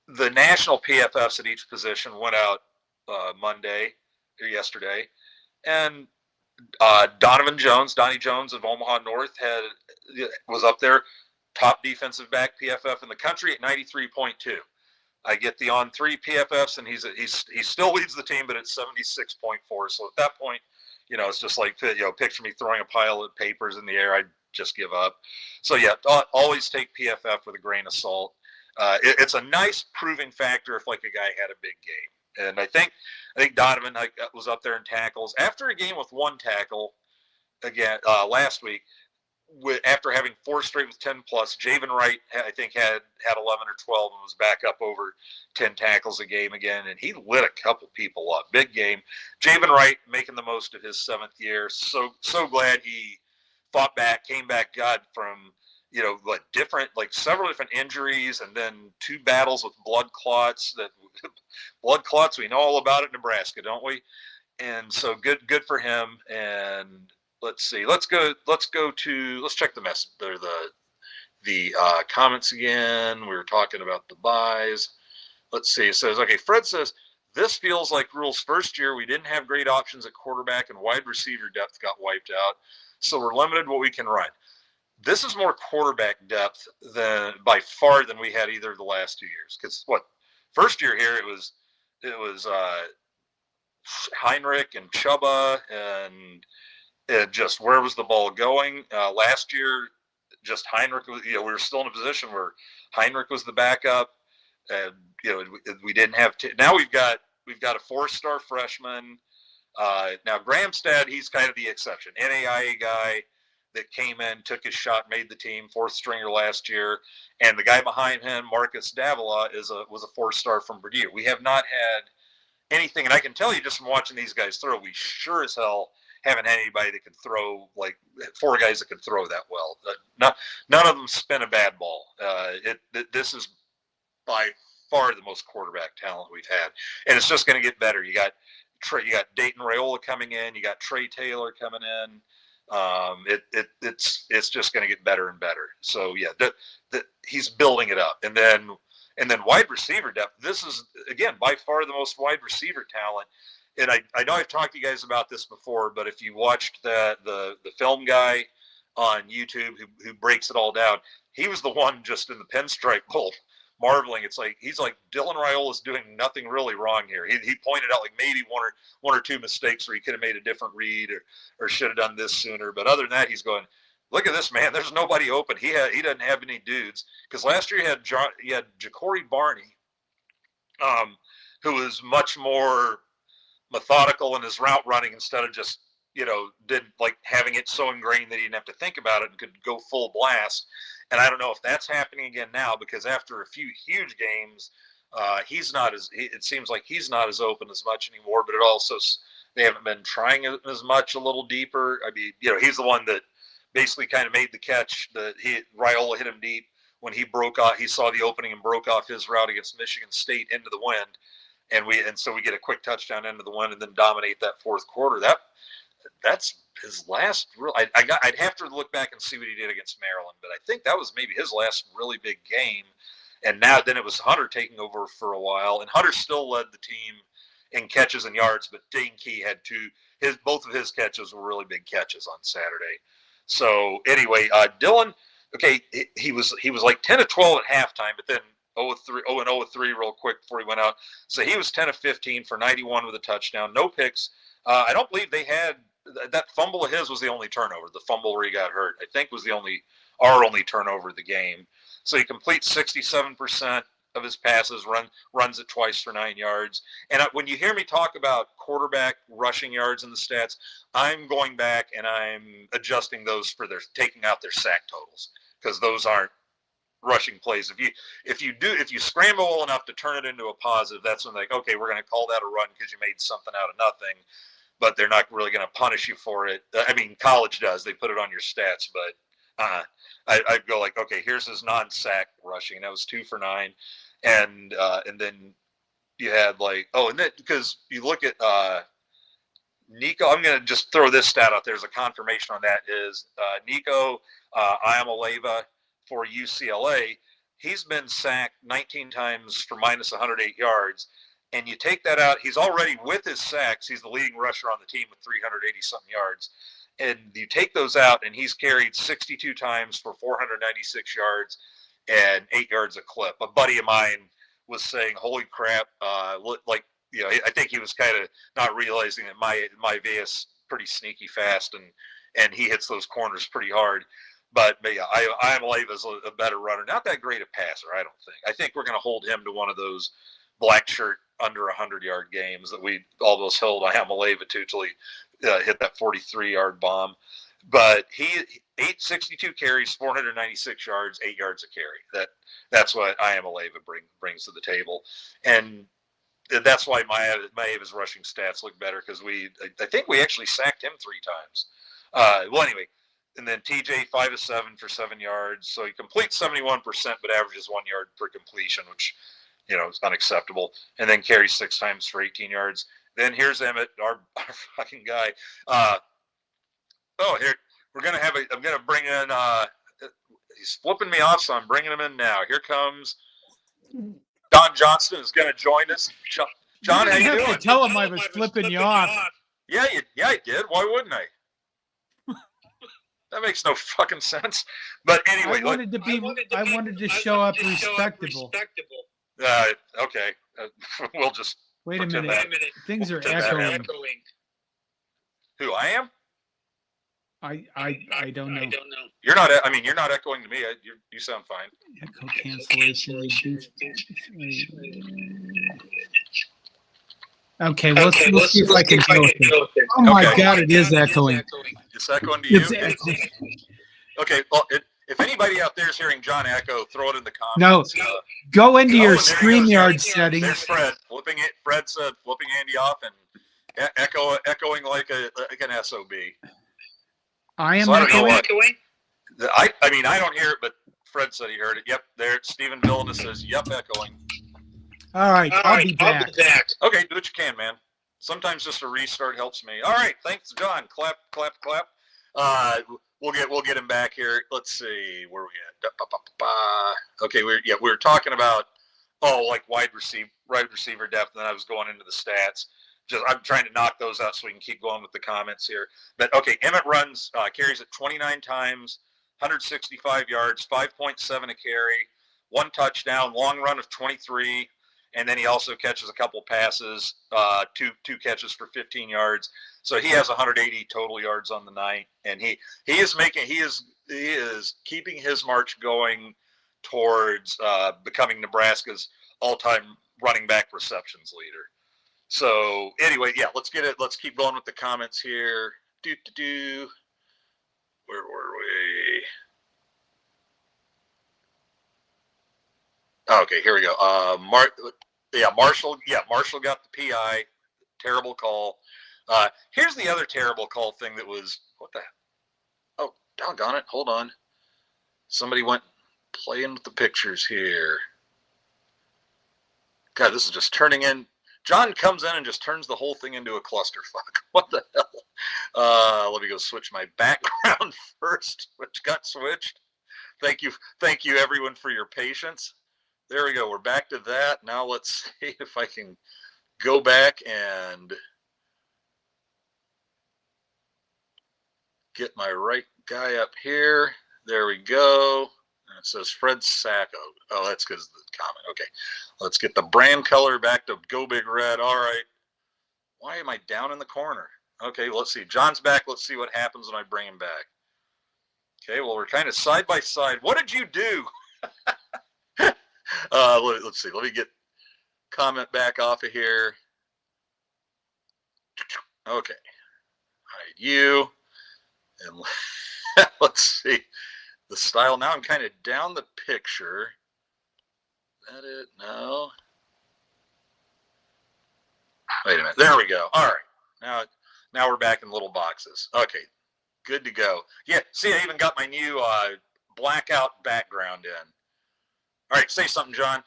A: the national PFFs at each position went out Monday or yesterday, and Donnie Jones of Omaha North was up there, top defensive back PFF in the country at 93.2. I get the on 3 PFFs, and he still leads the team, but it's 76.4. So at that point, it's just like, picture me throwing a pile of papers in the air. I'd just give up. So yeah, always take PFF with a grain of salt. It's a nice proving factor if like a guy had a big game. And I think Donovan was up there in tackles. After a game with one tackle, again, last week, after having 4 straight with 10+, Javen Wright, I think, had 11 or 12 and was back up over 10 tackles a game again. And he lit a couple people up. Big game. Javen Wright making the most of his 7th year. So glad he fought back, came back, from several different injuries, and then 2 battles with blood clots. Blood clots, we know all about it in Nebraska, don't we? And so good for him. And let's see, let's check the message there, the comments again. We were talking about the buys. Let's see. It says, okay, Fred says, this feels like Rule's first year. We didn't have great options at quarterback, and wide receiver depth got wiped out. So we're limited what we can run. This is more quarterback depth than by far than we had either of the last 2 years. Because first year here it was Heinrich and Chuba, and it just where was the ball going? Last year, just Heinrich was, we were still in a position where Heinrich was the backup, and we didn't have now we've got a 4-star freshman. Now Gramstad, he's kind of the exception, NAIA guy that came in, took his shot, made the team, 4th stringer last year, and the guy behind him, Marcus Davila, was a 4-star from Purdue. We have not had anything, and I can tell you just from watching these guys throw, we sure as hell haven't had anybody that could throw, like 4 guys that could throw that well. None of them spin a bad ball. This is by far the most quarterback talent we've had, and it's just going to get better. You got Dylan Raiola coming in, you got Trey Taylor coming in. It's just going to get better and better. So yeah, he's building it up, and then wide receiver depth. This is again by far the most wide receiver talent. And I know I've talked to you guys about this before, but if you watched the film guy on YouTube who breaks it all down, he was the one just in the pinstripe bowl marveling. It's like he's like, Dylan Raiola is doing nothing really wrong here. He pointed out like maybe one or two mistakes where he could have made a different read or should have done this sooner. But other than that, he's going, look at this, man. There's nobody open. He doesn't have any dudes, because last year he had Ja'Cory Barney, who was much more methodical in his route running instead of just didn't like having it so ingrained that he didn't have to think about it and could go full blast. And I don't know if that's happening again now, because after a few huge games, it seems like he's not as open as much anymore. But it also, they haven't been trying as much a little deeper. I mean, he's the one that basically kind of made the catch that Raiola hit him deep when he broke off. He saw the opening and broke off his route against Michigan State into the wind. And so we get a quick touchdown into the wind and then dominate that fourth quarter. That's his last real. I'd have to look back and see what he did against Maryland, but I think that was maybe his last really big game. And then it was Hunter taking over for a while, and Hunter still led the team in catches and yards, but Dane Key had both of his catches were really big catches on Saturday. So anyway, Dylan, okay, he was like 10 of 12 at halftime, but then 0-3 real quick before he went out. So he was 10 of 15 for 91 with a touchdown, no picks. I don't believe they had that fumble of his was the only turnover. The fumble where he got hurt, I think, was our only turnover of the game. So he completes 67% of his passes, runs it twice for 9 yards. And when you hear me talk about quarterback rushing yards in the stats, I'm going back and I'm adjusting those for taking out their sack totals, because those aren't rushing plays. If you scramble well enough to turn it into a positive, that's when okay, we're going to call that a run because you made something out of nothing, but they're not really going to punish you for it. I mean, college does. They put it on your stats, but I'd go like, okay, here's his non-sack rushing. That was 2 for 9. And then you had because you look at Nico, I'm going to just throw this stat out there as a confirmation on that, is Nico Iamaleava for UCLA. He's been sacked 19 times for minus 108 yards. And you take that out, he's already, with his sacks, he's the leading rusher on the team with 380-something yards. And you take those out, and he's carried 62 times for 496 yards and 8 yards a clip. A buddy of mine was saying, holy crap, I think he was kind of not realizing that my Vea's pretty sneaky fast, and he hits those corners pretty hard. But yeah, Iamaleava's a better runner. Not that great a passer, I don't think. I think we're going to hold him to one of those black shirt under 100-yard games that we almost held Iamaleava to till he hit that 43-yard bomb. But he 862 carries, 496 yards, 8 yards a carry. That's what Iamaleava brings to the table, and that's why Maeva's rushing stats look better, because I think we actually sacked him 3 times. Well, anyway. And then TJ 5 of 7 for 7 yards. So he completes 71%, but averages 1 yard per completion, which, is unacceptable. And then carries 6 times for 18 yards. then here's Emmett, our fucking guy. Here I'm gonna bring in. He's flipping me off, so I'm bringing him in now. Here comes Don Johnston is gonna join us. John, how you doing?
B: Tell him I was flipping you off.
A: Yeah, I did. Why wouldn't I? That makes no fucking sense. But anyway,
B: I wanted to show up respectable.
A: Okay. We'll just
B: wait a minute. Things are echoing.
A: Who I am?
B: I don't know.
A: You're not. I mean, you're not echoing to me. You sound fine.
B: Echo cancellation. Okay, let's see if I can do it. Oh my God, it is echoing.
A: It's echoing to you.
B: It's echoing.
A: Okay, well, if anybody out there is hearing John echo, throw it in the comments.
B: No, go into your StreamYard settings.
A: There's Fred flipping it. Fred said flipping Andy off and echoing like an SOB.
B: I am echoing.
A: I mean, I don't hear it, but Fred said he heard it. Yep, there. Stephen Villain says, "Yep, echoing."
B: All right, I'll be back.
A: Okay, do what you can, man. Sometimes just a restart helps me. All right, thanks, John. Clap, clap, clap. We'll get him back here. Let's see where we at. Okay, we were talking about like wide receiver depth, and then I was going into the stats. I'm trying to knock those out so we can keep going with the comments here. But okay, Emmett carries it 29 times, 165 yards, 5.7 a carry, 1 touchdown, long run of 23. And then he also catches a couple passes, two catches for 15 yards. So he has 180 total yards on the night, and he is keeping his march going towards becoming Nebraska's all-time running back receptions leader. So anyway, yeah, let's get it. Let's keep going with the comments here. Where were we? Okay, here we go. Marshall got the PI. Terrible call. Here's the other terrible call thing that was, what the, oh, doggone it. Hold on. Somebody went playing with the pictures here. God, this is just turning in. John comes in and just turns the whole thing into a clusterfuck. What the hell? Let me go switch my background first, which got switched. Thank you everyone for your patience. There we go. We're back to that. Now let's see if I can go back and get my right guy up here. There we go. And it says Fred Sacco. Oh, that's because of the comment. Okay. Let's get the brand color back to Go Big Red. All right. Why am I down in the corner? Okay, let's see. John's back. Let's see what happens when I bring him back. Okay, well, we're kind of side by side. What did you do? Let's see. Let me get comment back off of here. Okay. Hide you. And let's see. The style. Now I'm kind of down the picture. Is that it? No. Wait a minute. There we go. All right. Now we're back in little boxes. Okay. Good to go. Yeah. See, I even got my new blackout background in. All right. Say something, John.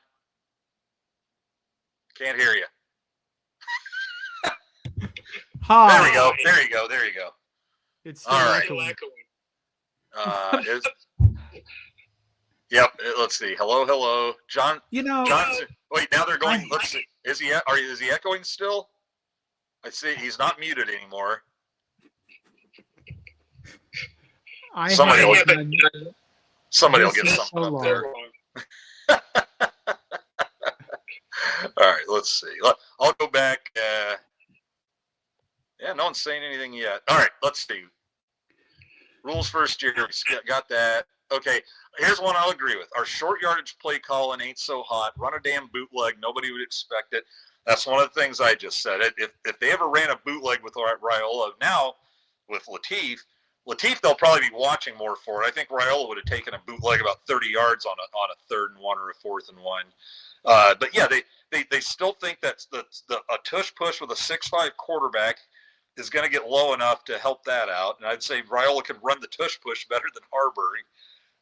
A: Can't hear you.
B: Hi.
A: There we go. There you go. There you go.
B: It's
A: all right. Yep. Let's see. Hello. John. Johnson. Wait, now they're going. Let's see. Is he echoing still? I see he's not muted anymore. Somebody will get something up there. All right, let's see. I'll go back. Yeah, no one's saying anything yet. All right, let's see. Rules first year. Got that. Okay, here's one I'll agree with. Our short yardage play calling ain't so hot. Run a damn bootleg. Nobody would expect it. That's one of the things I just said. If they ever ran a bootleg with Raiola, now with Lateef, they'll probably be watching more for it. I think Raiola would have taken a bootleg about 30 yards on a 3rd and 1 or a 4th and 1. But yeah, they still think that a tush push with a 6'5" quarterback is going to get low enough to help that out. And I'd say Raiola can run the tush push better than Harbury.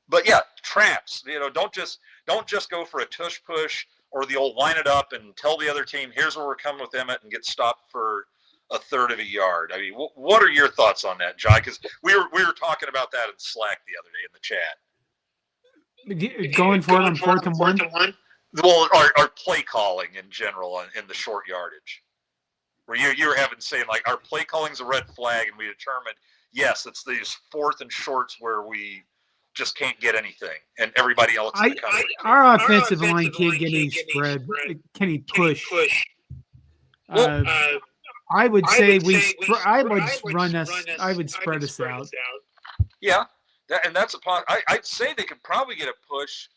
A: But yeah, traps. Don't just go for a tush push or the old line it up and tell the other team, here's where we're coming with Emmett, and get stopped for a third of a yard. I mean, what are your thoughts on that, John? Because we were talking about that in Slack the other day in the chat.
B: Going for it on 4th and 1?
A: Well, our play calling in general in the short yardage, where you were having saying like our play calling's a red flag, and we determined yes, it's these 4th and shorts where we just can't get anything, and everybody else.
B: Our offensive line can't get any spread. Can he push?
A: Well,
B: I would say I would spread us out.
A: Yeah, and that's I'd say they could probably get a push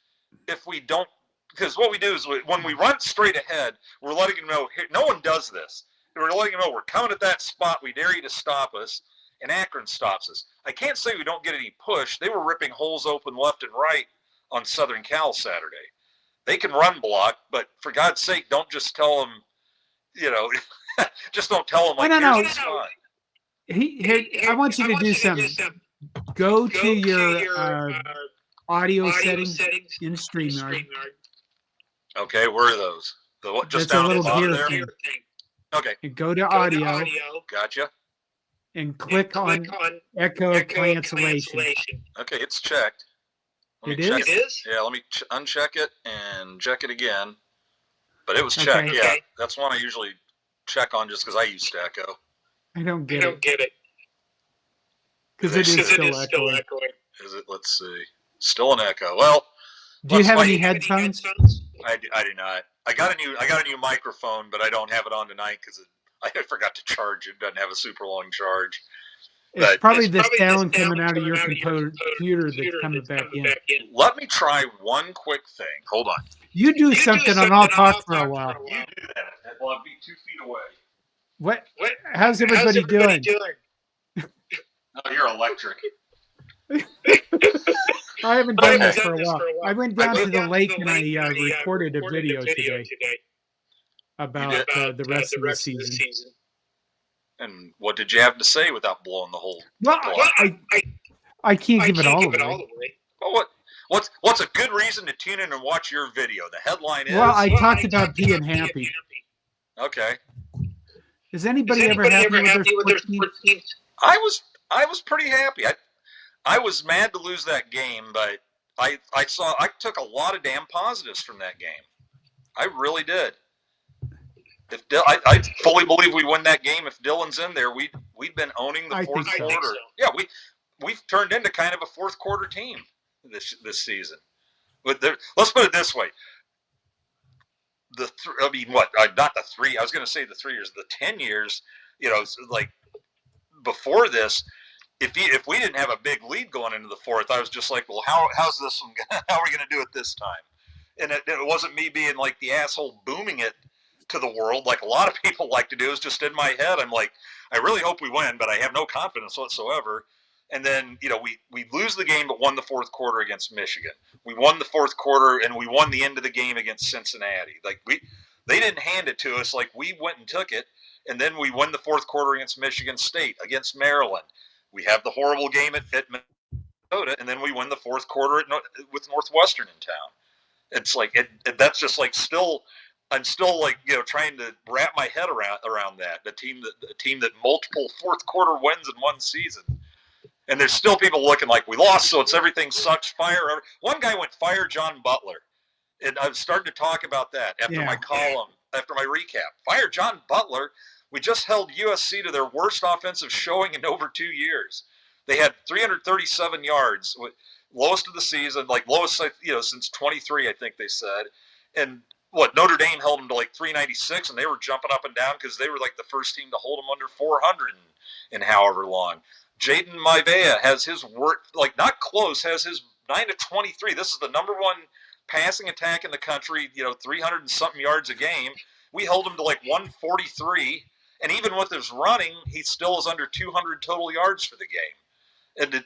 A: if we don't, because what we do is when we run straight ahead, we're letting them know no one does this. We're letting them know we're coming at that spot. We dare you to stop us, and Akron stops us. I can't say we don't get any push. They were ripping holes open left and right on Southern Cal Saturday. They can run block, but for God's sake, don't just tell them, just don't tell them like, here's the spot.
B: I want you to do something. Go to your audio settings in StreamYard.
A: Okay, where are those? Just
B: down
A: a
B: little
A: the
B: gear
A: there?
B: thing.
A: Okay.
B: And go to audio.
A: Gotcha.
B: And click on echo cancellation.
A: Okay, it's checked.
B: It is?
A: Yeah, let me uncheck it and check it again. But it was checked, okay. Yeah. That's one I usually check on just because I used to echo.
B: I don't get it. Because it is still echoing.
A: Is it? Let's see. Still an echo. Well,
B: do you have any headphones?
A: I do not. I got a new microphone, but I don't have it on tonight because I forgot to charge it. It doesn't have a super long charge.
B: It's probably the sound coming out of your computer that's coming back in.
A: Let me try one quick thing. Hold on.
B: You do something and I'll talk for a while.
A: You do that. Well, I'll be 2 feet away.
B: What? How's everybody doing?
A: Oh, you're electric.
B: I haven't done this for a while. I went down to the lake and I recorded a video today about the rest of the season.
A: And what did you have to say without blowing the whole?
B: Well, I can't give it all away.
A: Well, what's a good reason to tune in and watch your video? The headline is.
B: Well, I talked about being happy.
A: Okay.
B: Is anybody ever happy with their sports teams?
A: I was pretty happy. I was mad to lose that game, but I took a lot of damn positives from that game. I really did. I fully believe we win that game if Dylan's in there. We've been owning the fourth quarter. So. Yeah, we've turned into kind of a fourth quarter team this season. But let's put it this way: not the 3. I was going to say the 3 years, the 10 years. Like before this. If we didn't have a big lead going into the fourth, I was just like, well, how's this one? How are we going to do it this time? And it wasn't me being like the asshole booming it to the world like a lot of people like to do. It's just in my head. I'm like, I really hope we win, but I have no confidence whatsoever. And then we lose the game, but won the fourth quarter against Michigan. We won the fourth quarter, and we won the end of the game against Cincinnati. Like they didn't hand it to us. Like we went and took it, and then we won the fourth quarter against Michigan State, against Maryland. We have the horrible game at Minnesota, and then we win the fourth quarter with Northwestern in town. It's like that's just like I'm still like trying to wrap my head around that. A team that multiple fourth quarter wins in one season, and there's still people looking like we lost, so it's everything sucks. Fire. One guy went fire John Butler, and I was starting to talk about that after my column, after my recap. Fire John Butler. We just held USC to their worst offensive showing in over 2 years. They had 337 yards, lowest of the season, like lowest since 23, I think they said. And Notre Dame held them to like 396, and they were jumping up and down because they were like the first team to hold them under 400 in however long. Jaden Maivea has his work, like not close, has his 9 to 23. This is the number one passing attack in the country, 300 and something yards a game. We held him to like 143. And even with his running, he still is under 200 total yards for the game.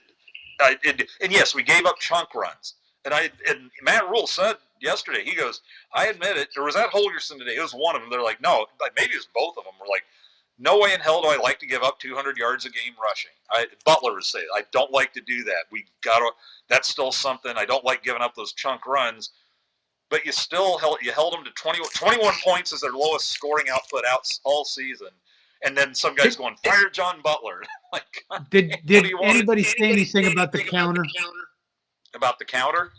A: And yes, we gave up chunk runs. And Matt Rule said yesterday, he goes, I admit it. Or was that Holgerson today? It was one of them. They're like, no, maybe it was both of them. We're like, no way in hell do I like to give up 200 yards a game rushing. Butler would say, I don't like to do that. That's still something. I don't like giving up those chunk runs. but you still held them to 21 points as their lowest scoring output all season. And then some guys going, fire John Butler. Like,
B: did anybody say anything about the counter?
A: About the counter?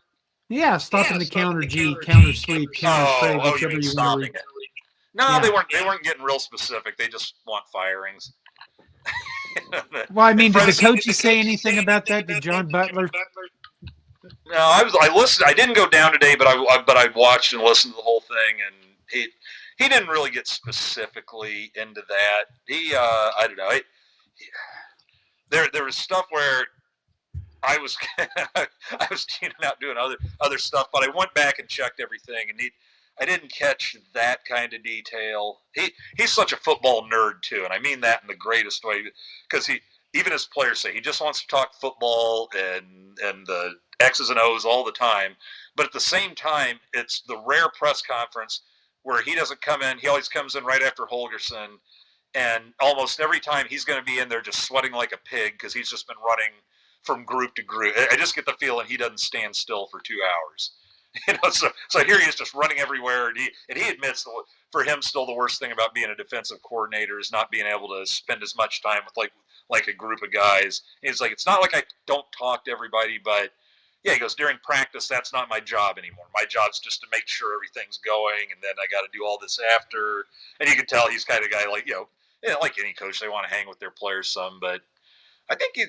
B: Yeah, stopping the counter G, counter sweep, counter trade,
A: you
B: whichever
A: mean
B: you
A: stopping
B: want to read.
A: it. No, they weren't getting real specific. They just want firings.
B: Well, I mean, did the coaches say anything about that? Did John Butler?
A: No, I listened. I didn't go down today, but I watched and listened to the whole thing, and he didn't really get specifically into that. I don't know. There was stuff where I was I was tuning out doing other stuff, but I went back and checked everything, and I didn't catch that kind of detail. He's such a football nerd too, and I mean that in the greatest way, because even his players say he just wants to talk football and the X's and O's all the time. But at the same time, it's the rare press conference where he doesn't come in. He always comes in right after Holgerson, and almost every time he's going to be in there just sweating like a pig because he's just been running from group to group. I just get the feeling he doesn't stand still for 2 hours. So here he is just running everywhere, and he admits that for him still the worst thing about being a defensive coordinator is not being able to spend as much time with like a group of guys. And he's like, it's not like I don't talk to everybody, but yeah, he goes, during practice, that's not my job anymore. My job's just to make sure everything's going, and then I got to do all this after. And you can tell he's kind of guy like, like any coach, they want to hang with their players some, but I think we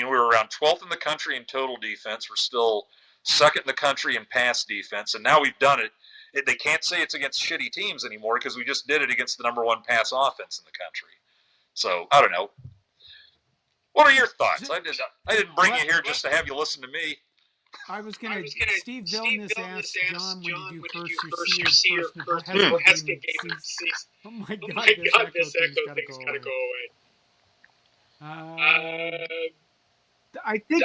A: were around 12th in the country in total defense. We're still second in the country in pass defense, and now we've done it. They can't say it's against shitty teams anymore because we just did it against the number one pass offense in the country. So I don't know. What are your thoughts? I didn't bring you here just to have you listen to me.
B: I was going to. Steve Vilnius asked John, when did you first see your first Nebraska game of the season? Oh my God, this echo thing's got to go away. I think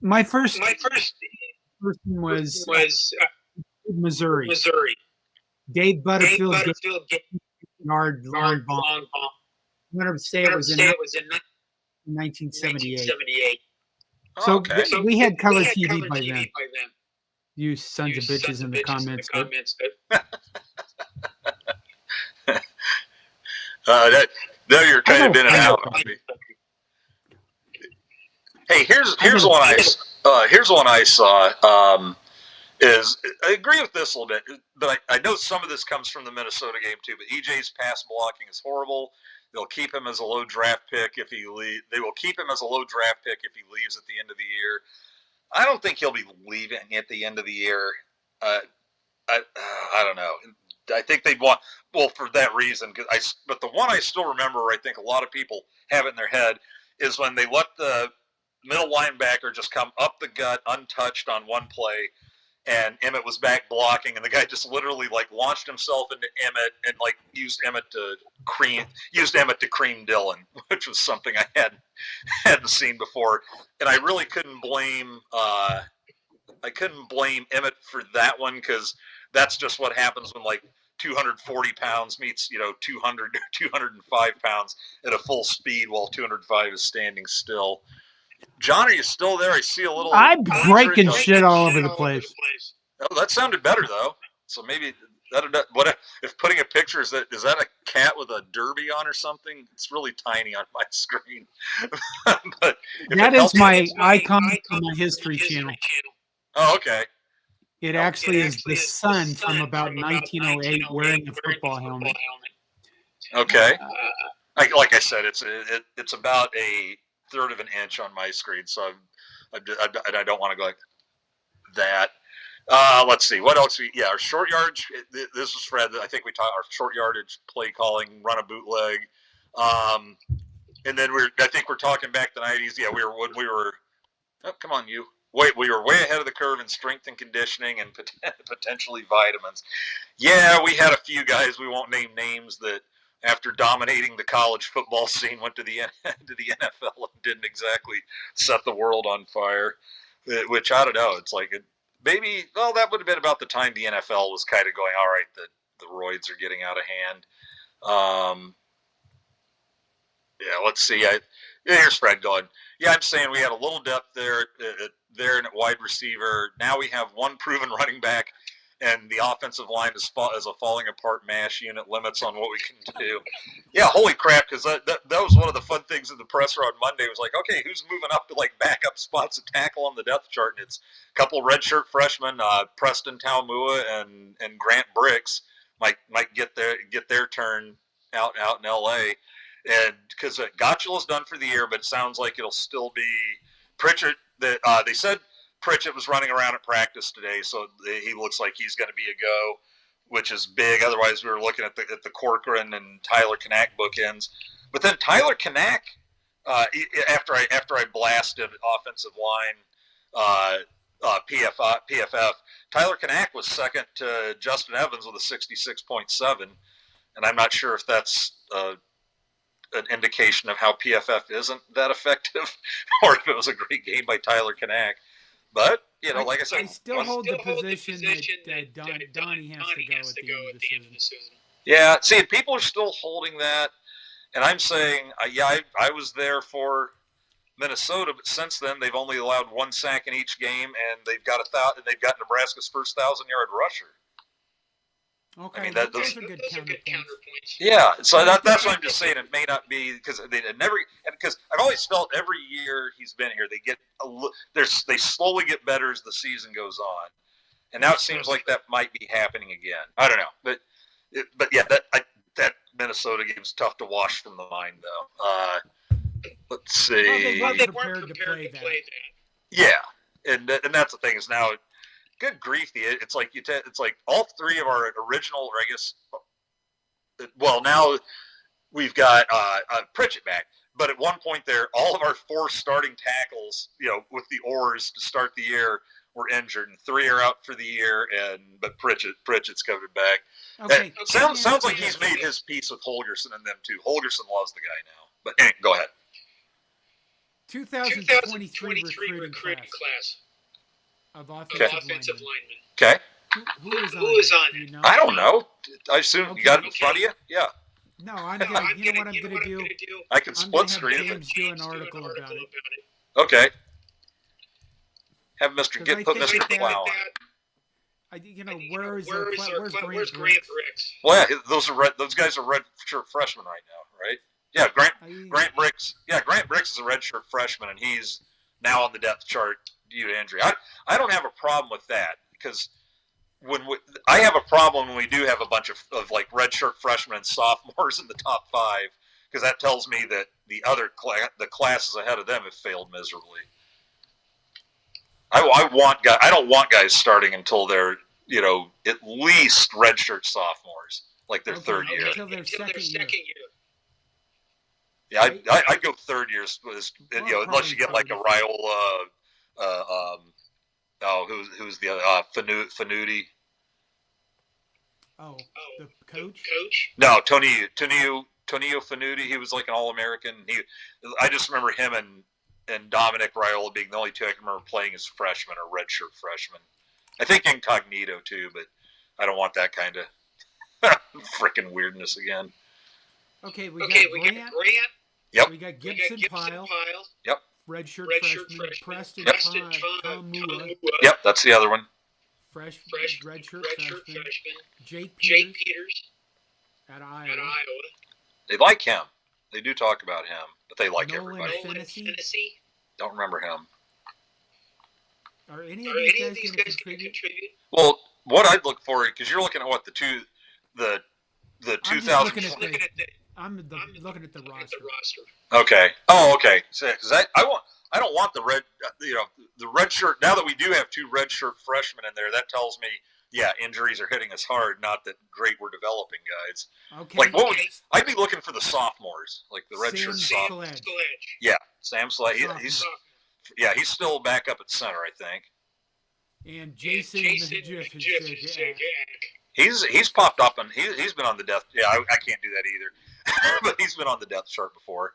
B: my first person was Missouri. Dave Butterfield yard long bomb. I'm going to say it was in 1978. So we had color TV by then. You sons of bitches in the comments.
A: No, you're kind of in and out. Hey, here's one I saw. Is I agree with this a little bit, but I know some of this comes from the Minnesota game too. But EJ's pass blocking is horrible. They'll keep him as a low draft pick if he leaves. They will keep him as a low draft pick if he leaves at the end of the year. I don't think he'll be leaving at the end of the year. I don't know. I think they'd want, for that reason. But the one I still remember, I think a lot of people have it in their head, is when they let the middle linebacker just come up the gut untouched on one play, and Emmett was back blocking, and the guy just literally launched himself into Emmett and used Emmett to cream Dylan, which was something I hadn't seen before, and I really couldn't blame Emmett for that one, because that's just what happens when 240 pounds meets 200 or 205 pounds at a full speed while 205 is standing still. John, are you still there? I see a little.
B: I'm breaking shit all over the place.
A: Oh, that sounded better though. So maybe what if putting a picture is that a cat with a derby on or something? It's really tiny on my screen. But
B: that is my icon on my history channel.
A: Oh, okay.
B: It actually is the sun from about 1908 wearing a football helmet.
A: Okay. Like I said, it's about a third of an inch on my screen, so I don't want to go like that. Let's see what else. Our short yardage. This is Fred. I think we taught our short yardage play calling, run a bootleg, and then I think we're talking back to the 90s. Yeah, we were. Oh, come on, you. We were way ahead of the curve in strength and conditioning and potentially vitamins. Yeah, we had a few guys, we won't name names, that after dominating the college football scene went to the NFL and didn't exactly set the world on fire, which I don't know. It's that would have been about the time the NFL was kind of going, all right, the roids are getting out of hand. Let's see. Here's Fred going, yeah, I'm saying we had a little depth there at there and at wide receiver. Now we have one proven running back, and the offensive line is a falling apart mash unit. Limits on what we can do. Yeah, holy crap! Because that was one of the fun things in the presser on Monday. Was like, okay, who's moving up to like backup spots to tackle on the depth chart? And it's a couple redshirt freshmen, Preston Taumua and Grant Bricks might get their turn out in L.A. And because Gotchula's done for the year, but it sounds like it'll still be Pritchett. They said Pritchett was running around at practice today, so he looks like he's going to be a go, which is big. Otherwise, we were looking at the Corcoran and Tyler Knack bookends. But then Tyler Knack, after I blasted offensive line PFF, Tyler Knack was second to Justin Evans with a 66.7, and I'm not sure if that's an indication of how PFF isn't that effective, or if it was a great game by Tyler Knack. But, like I said,
B: I still hold the position that Donnie has to go at the end of the season.
A: Yeah, see, people are still holding that, and I'm saying, I was there for Minnesota, but since then they've only allowed one sack in each game, and they've got Nebraska's first 1,000-yard rusher.
B: Okay,
A: I mean,
B: those are good counterpoints.
A: Yeah, so that's what I'm just saying. It may not be because because I've always felt every year he's been here, they slowly get better as the season goes on, and now it seems like that might be happening again. I don't know, but yeah, that Minnesota game's tough to wash from the mind though. Let's see.
B: Well, they weren't prepared to play that.
A: Yeah, and that's the thing is now. Good grief! It's like it's like all three of our original, or I guess, well, now we've got Pritchett back, but at one point there, all of our four starting tackles, with the oars to start the year, were injured, and three are out for the year. But Pritchett's coming back.
B: Okay.
A: Sounds like he's made his peace with Holgerson and them too. Holgerson loves the guy now. But go ahead.
B: 2023 recruiting class. Of offensive linemen.
A: Okay.
B: Who is on it?
A: I don't know. I assume you got it in front of you? Yeah.
B: No, I'm gonna. You know what I'm gonna do?
A: I can split screen it.
B: James do an article about it.
A: Okay. Have Mr. Put Mr. Plow on.
B: Where's Grant Bricks?
A: Well, yeah, those guys are redshirt freshmen right now, right? Yeah, Grant Bricks. Yeah, Grant Bricks is a redshirt freshman, and he's now on the depth chart due to injury. I don't have a problem with that because I have a problem when we do have a bunch of like redshirt freshmen and sophomores in the top five, because that tells me that the classes ahead of them have failed miserably. I don't want guys starting until they're at least redshirt sophomores, like their third year.
B: Until their second year.
A: Yeah, I'd go third years, unless you get like a Raiola. Who's the other? Fanuti.
B: Oh, the coach?
A: No, Tonio Fanuti. He was like an All-American. I just remember him and Dominic Raiola being the only two I can remember playing as freshmen or redshirt freshmen. I think incognito too, but I don't want that kind of freaking weirdness again.
B: Okay, we got Grant.
A: Yep.
B: We got Gibson Pyle.
A: Yep.
B: Redshirt freshman. Preston Taumua.
A: Yep, that's the other one.
B: Fresh redshirt freshman. Jake Peters at Iowa.
A: They like him. They do talk about him, but they like everybody.
B: Finney.
A: Don't remember him.
B: Are any of these guys going to contribute?
A: Well, what I'd look for, because you're looking at what the 2000.
B: I'm looking at the roster.
A: Okay. Oh, okay. Because I don't want the red shirt. Now that we do have two red shirt freshmen in there, that tells me, yeah, injuries are hitting us hard. Not that great we're developing guys.
B: Okay.
A: Like I'd be looking for the sophomores, like the red shirt sophomores. Yeah, Sam Sledge. He's still back up at center, I think.
B: And Jason
A: He's popped up and he's been on the depth. Yeah, I can't do that either. But he's been on the depth chart before.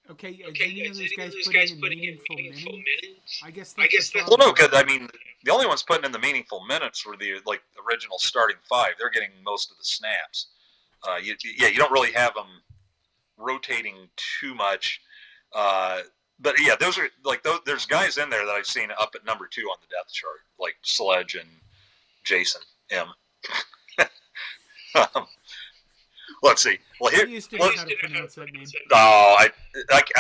B: Okay, is any of those guys putting in meaningful minutes? I guess that's
A: well, no, because I mean, the only ones putting in the meaningful minutes were the original starting five. They're getting most of the snaps. You don't really have them rotating too much. But yeah, those are like those. There's guys in there that I've seen up at number 2 on the depth chart, like Sledge and Jason M. Let's see. Well, here.
B: I used to know how to pronounce that name.
A: Oh, I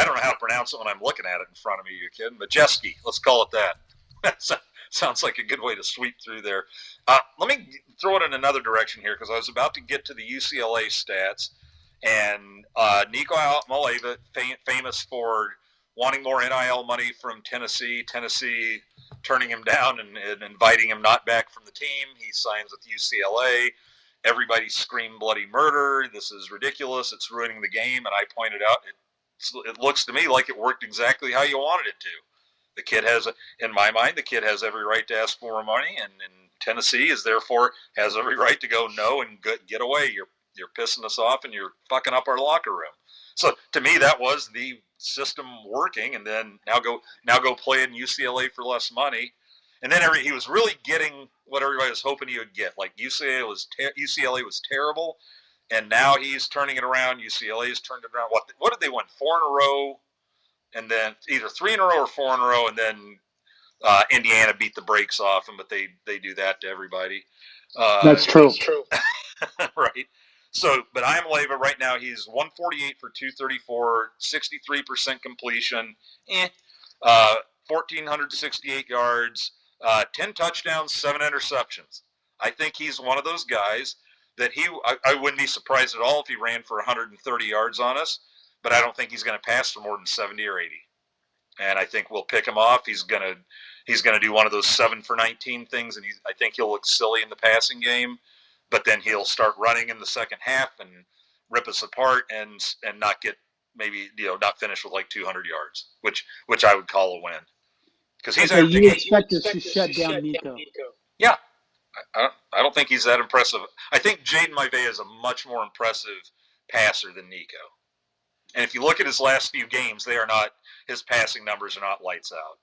A: don't know how to pronounce it when I'm looking at it in front of me. You kidding? Majeski. Let's call it that. Sounds like a good way to sweep through there. Let me throw it in another direction here because I was about to get to the UCLA stats. And Nico Maleva, famous for wanting more NIL money from Tennessee turning him down and inviting him not back from the team. He signs with UCLA. Everybody screamed bloody murder. This is ridiculous. It's ruining the game. And I pointed out, it looks to me like it worked exactly how you wanted it to. The kid has, in my mind, the kid has every right to ask for more money, and Tennessee is therefore has every right to go no and get away. You're pissing us off and you're fucking up our locker room. So to me, that was the system working. And then now go play in UCLA for less money. And then he was really getting what everybody was hoping he would get. Like UCLA was terrible, and now he's turning it around. UCLA has turned it around. What did they win? 4 in a row, and then either 3 in a row or 4 in a row, and then Indiana beat the brakes off him. But they do that to everybody.
C: That's true.
A: Right. So, but Iamaleava right now, he's 148 for 234, 63% completion, 1,468 yards, 10 touchdowns, 7 interceptions. I think he's one of those guys that I wouldn't be surprised at all if he ran for 130 yards on us, but I don't think he's going to pass for more than 70 or 80. And I think we'll pick him off. He's going to do one of those 7 for 19 things, and I think he'll look silly in the passing game. But then he'll start running in the second half and rip us apart and not get not finish with like 200 yards, which I would call a win. Because he's
C: you expect us to shut down Nico.
A: Yeah, I don't think he's that impressive. I think Jaden Maivea is a much more impressive passer than Nico. And if you look at his last few games, his passing numbers are not lights out.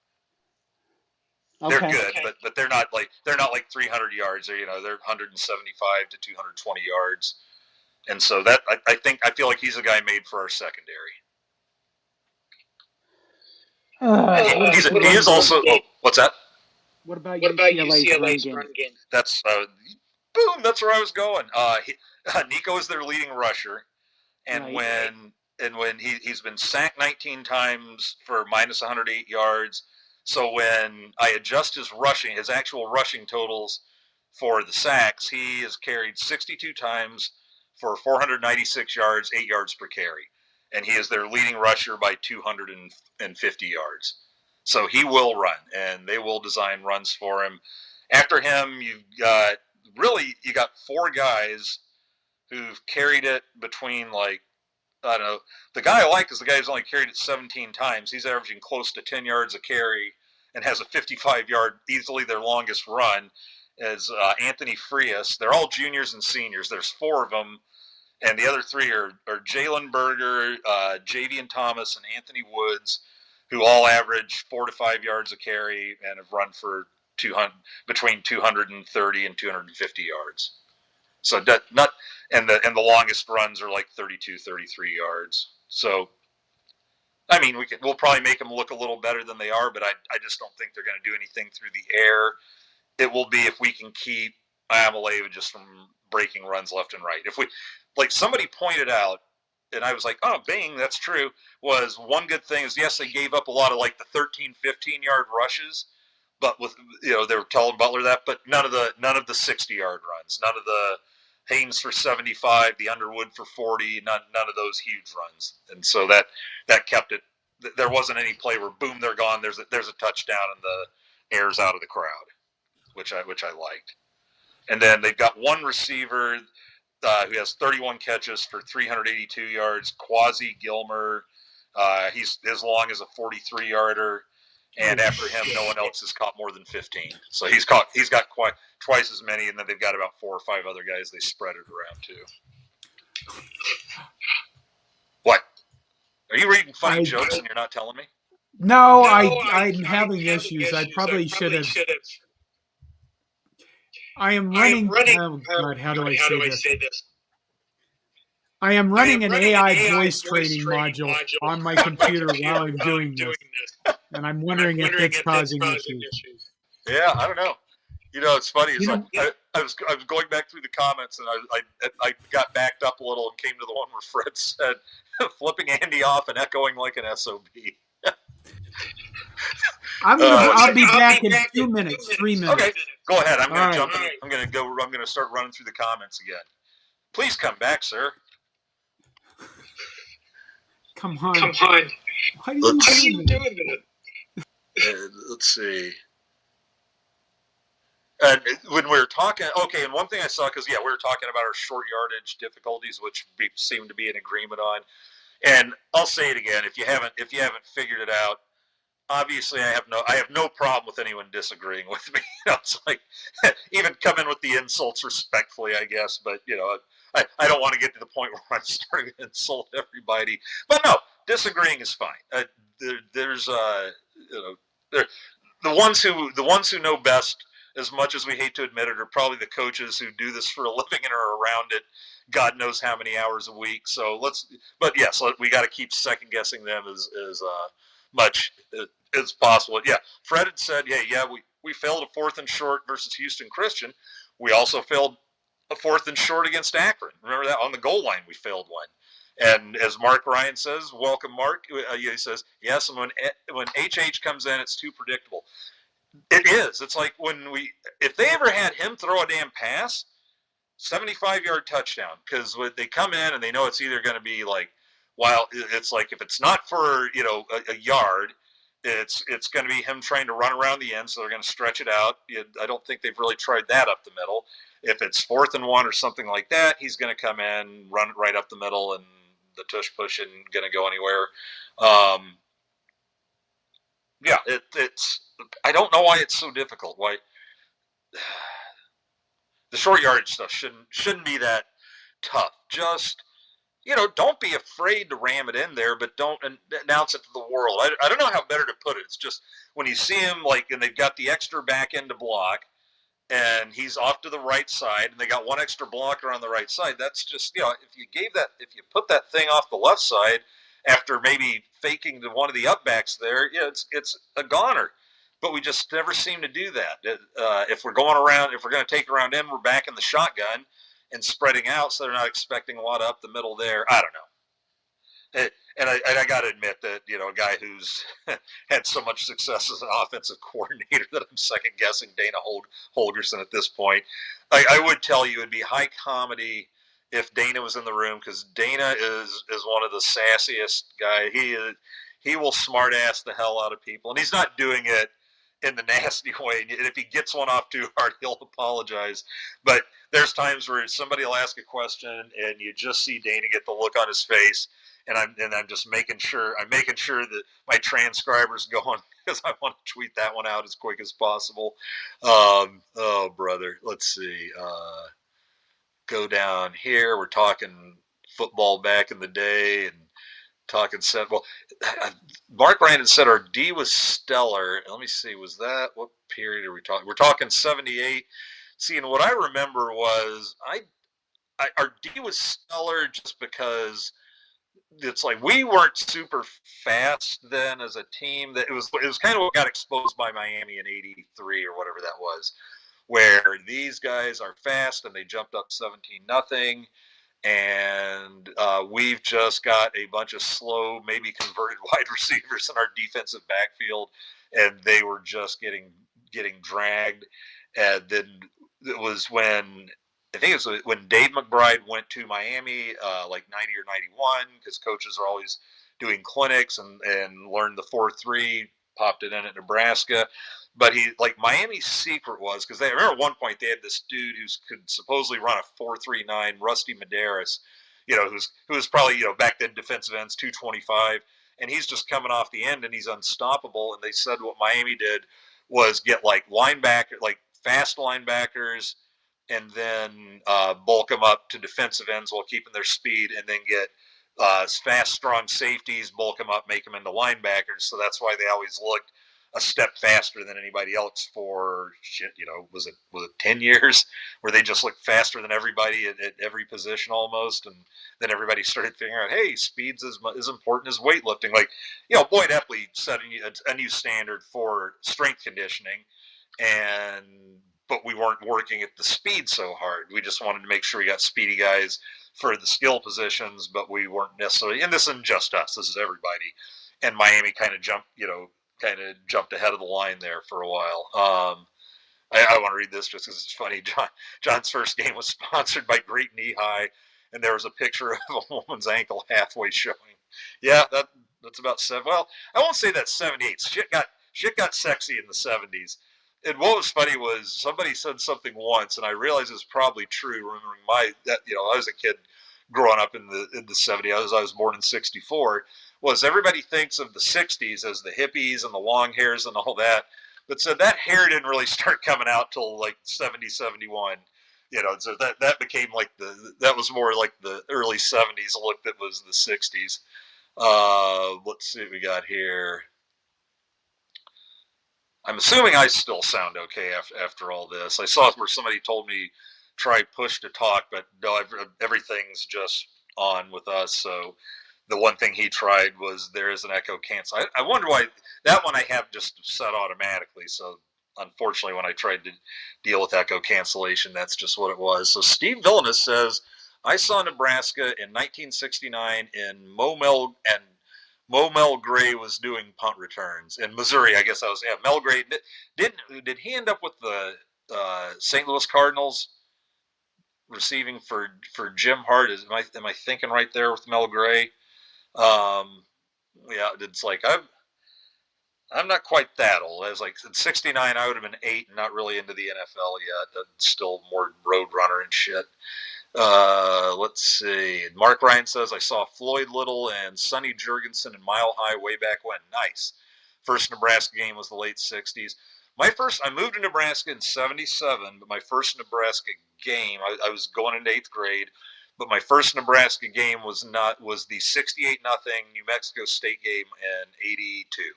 A: They're good, but they're not like 300 yards or they're 175 to 220 yards, and so that I feel like he's a guy made for our secondary. He is also. What's that?
C: What about UCLA's run game?
A: That's boom. That's where I was going. Nico is their leading rusher, and when he's been sacked 19 times for minus 108 yards. So when I adjust his actual rushing totals for the sacks, he is carried 62 times for 496 yards, 8 yards per carry. And he is their leading rusher by 250 yards. So he will run, and they will design runs for him. After him, you got 4 guys who've carried it between I don't know. The guy I like is the guy who's only carried it 17 times. He's averaging close to 10 yards a carry and has a 55-yard, easily their longest run, is Anthony Frias. They're all juniors and seniors. There's 4 of them, and the other 3 are Jalen Berger, Javian Thomas, and Anthony Woods, who all average 4 to 5 yards a carry and have run for between 230 and 250 yards. So the longest runs are like 32, 33 yards. So, I mean, we'll probably make them look a little better than they are, but I just don't think they're going to do anything through the air. It will be if we can keep Iamaleava just from breaking runs left and right. If we, like somebody pointed out, and I was like, oh, bang, that's true, was one good thing is, yes, they gave up a lot of like the 13, 15-yard rushes, but with, they were telling Butler that, but none of the 60-yard runs, none of the Haynes for 75, the Underwood for 40, none of those huge runs. And so that kept it. There wasn't any play where boom, they're gone. There's a touchdown and the air's out of the crowd, which I liked. And then they've got one receiver who has 31 catches for 382 yards, Quasi Gilmer. He's as long as a 43-yarder. And after him, no one else has caught more than 15. So he's got quite twice as many, and then they've got about 4 or 5 other guys they spread it around too. What? Are you reading funny jokes and you're not telling me?
B: No, I'm having issues. I probably should have. I am running. Oh God, how do I say this? I am running an AI voice training module on my computer while I'm doing this, and I'm wondering if it's causing issues.
A: Yeah, I don't know. It's funny. It's
B: You
A: like
B: know-
A: I was going back through the comments, and I got backed up a little and came to the one where Fred said, "Flipping Andy off and echoing like an SOB."
B: I'll be back in 2 minutes, 3 minutes.
A: Okay, go ahead. I'm going to
B: All
A: jump in. I'm going to start running through the comments again. Please come back, sir.
B: Come on. Why are you doing that?
A: Let's see. And when we were talking, okay, and one thing I saw, because we were talking about our short yardage difficulties, which we seem to be in agreement on. And I'll say it again: if you haven't figured it out, obviously I have no problem with anyone disagreeing with me. It's like even come in with the insults respectfully, I guess. But I don't want to get to the point where I'm starting to insult everybody. But no, disagreeing is fine. There's the ones who know best. As much as we hate to admit it, are probably the coaches who do this for a living and are around it, God knows how many hours a week. So we got to keep second guessing them as much as possible. Yeah, Fred had said, we failed a 4th and short versus Houston Christian. We also failed a 4th and short against Akron. Remember that on the goal line we failed one. And as Mark Ryan says, welcome Mark. He says yes, and when HH comes in, it's too predictable. It is. It's like if they ever had him throw a damn pass, 75-yard touchdown, because they come in and they know it's either going to be like, it's like if it's not for a yard, it's going to be him trying to run around the end, so they're going to stretch it out. I don't think they've really tried that up the middle. If it's 4th and 1 or something like that, he's going to come in, run it right up the middle, and the tush push isn't going to go anywhere. It's. I don't know why it's so difficult. Why the short yardage stuff shouldn't be that tough. Just don't be afraid to ram it in there, but don't announce it to the world. I don't know how better to put it. It's just when you see him and they've got the extra back end to block, and he's off to the right side, and they got one extra blocker on the right side. That's just if you put that thing off the left side after maybe faking to one of the upbacks there, it's a goner. But we just never seem to do that. If we're going to take around in, we're back in the shotgun and spreading out, so they're not expecting a lot up the middle there. I don't know. And I got to admit that, a guy who's had so much success as an offensive coordinator that I'm second guessing Dana Holgerson at this point. I would tell you it'd be high comedy if Dana was in the room, because Dana is one of the sassiest guy. He will smart ass the hell out of people, and he's not doing it in the nasty way. And if he gets one off too hard, he'll apologize. But there's times where somebody will ask a question, and you just see Dana get the look on his face, and I'm just making sure that my transcriber's going, because I want to tweet that one out as quick as possible. Oh brother, let's see. Go down here. We're talking football back in the day, and talking set. Well, Mark Ryan said our D was stellar. Let me see. Was that what period are we talking? We're talking 78. See, and what I remember was our D was stellar just because it's like we weren't super fast then as a team. That it was kind of what got exposed by Miami in '83 or whatever that was, where these guys are fast and they jumped up 17-0. And we've just got a bunch of slow, maybe converted wide receivers in our defensive backfield, and they were just getting dragged. And then it was when Dave McBride went to Miami, like 90 or 91, because coaches are always doing clinics and learned the 4-3, popped it in at Nebraska. But Miami's secret was, because I remember at one point they had this dude who could supposedly run a 4.39, Rusty Medeiros, who was probably, back then defensive ends 225, and he's just coming off the end and he's unstoppable. And they said what Miami did was get fast linebackers, and then bulk them up to defensive ends while keeping their speed, and then get fast, strong safeties, bulk them up, make them into linebackers. So that's why they always looked a step faster than anybody else for was it 10 years where they just looked faster than everybody at every position almost, and then everybody started figuring out, hey, speed's as important as weightlifting. Like, Boyd Epley set a new standard for strength conditioning, but we weren't working at the speed so hard. We just wanted to make sure we got speedy guys for the skill positions, but we weren't necessarily, and this isn't just us, this is everybody. And Miami kind of jumped ahead of the line there for a while. I want to read this just because it's funny. John's first game was sponsored by Great Knee High, and there was a picture of a woman's ankle halfway showing. Yeah, that's about 7. Well, I won't say that's 78. Shit got sexy in the 70s. And what was funny was somebody said something once, and I realized it's probably true. Remembering I was a kid growing up in the 70s. I was born in '64. Was everybody thinks of the 60s as the hippies and the long hairs and all that, but so that hair didn't really start coming out till like 70, 71. So that became like that was more like the early 70s look that was the 60s. Let's see what we got here. I'm assuming I still sound okay after all this. I saw where somebody told me try push to talk, but no, everything's just on with us. So the one thing he tried was there is an echo cancel. I wonder why that one I have just set automatically. So unfortunately, when I tried to deal with echo cancellation, that's just what it was. So Steve Villainous says, I saw Nebraska in 1969 in Mel Gray was doing punt returns in Missouri. I guess Mel Gray did he end up with the St. Louis Cardinals receiving for Jim Hart? Am I thinking right there with Mel Gray? Yeah, it's like I'm not quite that old. I was like in '69, I would have been 8 and not really into the NFL yet. Still more Roadrunner and shit. Let's see. Mark Ryan says, I saw Floyd Little and Sonny Jurgensen in Mile High way back when. Nice. First Nebraska game was the late 60s. I moved to Nebraska in '77, but my first Nebraska game, I was going into 8th grade, but my first Nebraska game was the 68-0 New Mexico State game in '82.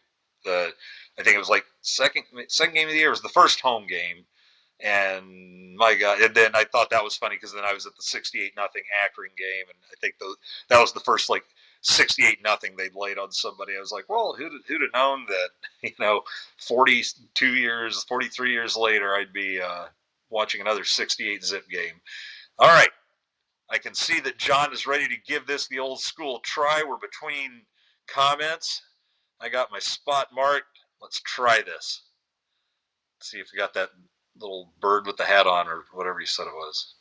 A: I think it was like second game of the year. It was the first home game. And my God, and then I thought that was funny because then I was at the 68-0 Akron game, and I think that was the first like 68-0 they'd laid on somebody. I was like, well, who'd have known that 43 years later I'd be watching another 68-zip game. All right, I can see that John is ready to give this the old school try. We're between comments. I got my spot marked. Let's try this. Let's see if we got that little bird with the hat on or whatever you said it was.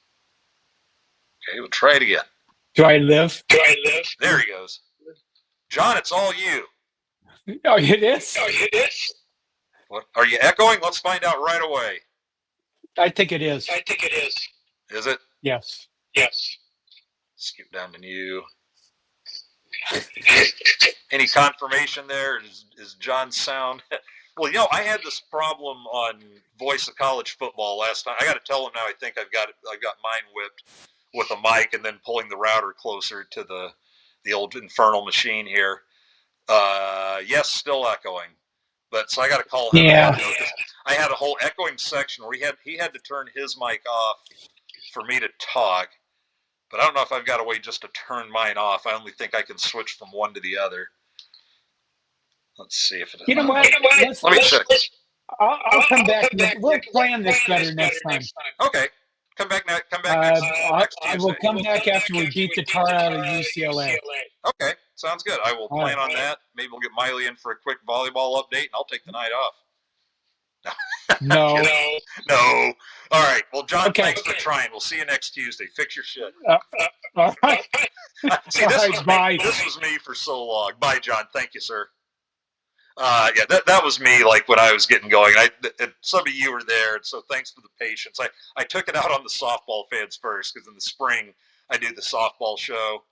A: Okay, we'll try it again.
D: Do I live?
A: There he goes. John, it's all you.
D: Oh, it is?
A: What? Are you echoing? Let's find out right away.
D: I think it is.
A: Is it?
D: Yes.
A: Skip down to you. Any confirmation there? Is John's sound? Well, I had this problem on Voice of College Football last time. I got to tell him now. I think I've got mine whipped with a mic and then pulling the router closer to the old infernal machine here. Yes, still echoing. But so I got to call him.
D: Yeah.
A: I had a whole echoing section where he had to turn his mic off for me to talk. But I don't know if I've got a way just to turn mine off. I only think I can switch from one to the other. Let's see if it.
D: You know what?
A: Let me check.
D: I'll come back. We'll plan this better next time.
A: Okay. Come back next
D: I will come back after we beat the tar out of UCLA.
A: Okay. Sounds good. I will plan on that. Maybe we'll get Miley in for a quick volleyball update, and I'll take the night off.
D: No.
A: All right. Well, John, thanks for trying. We'll see you next Tuesday. Fix your shit.
D: All right.
A: See, this was me for so long. Bye, John. Thank you, sir. Yeah, that was me, like, when I was getting going. Some of you were there, and so thanks for the patience. I took it out on the softball fans first, because in the spring, I do the softball show.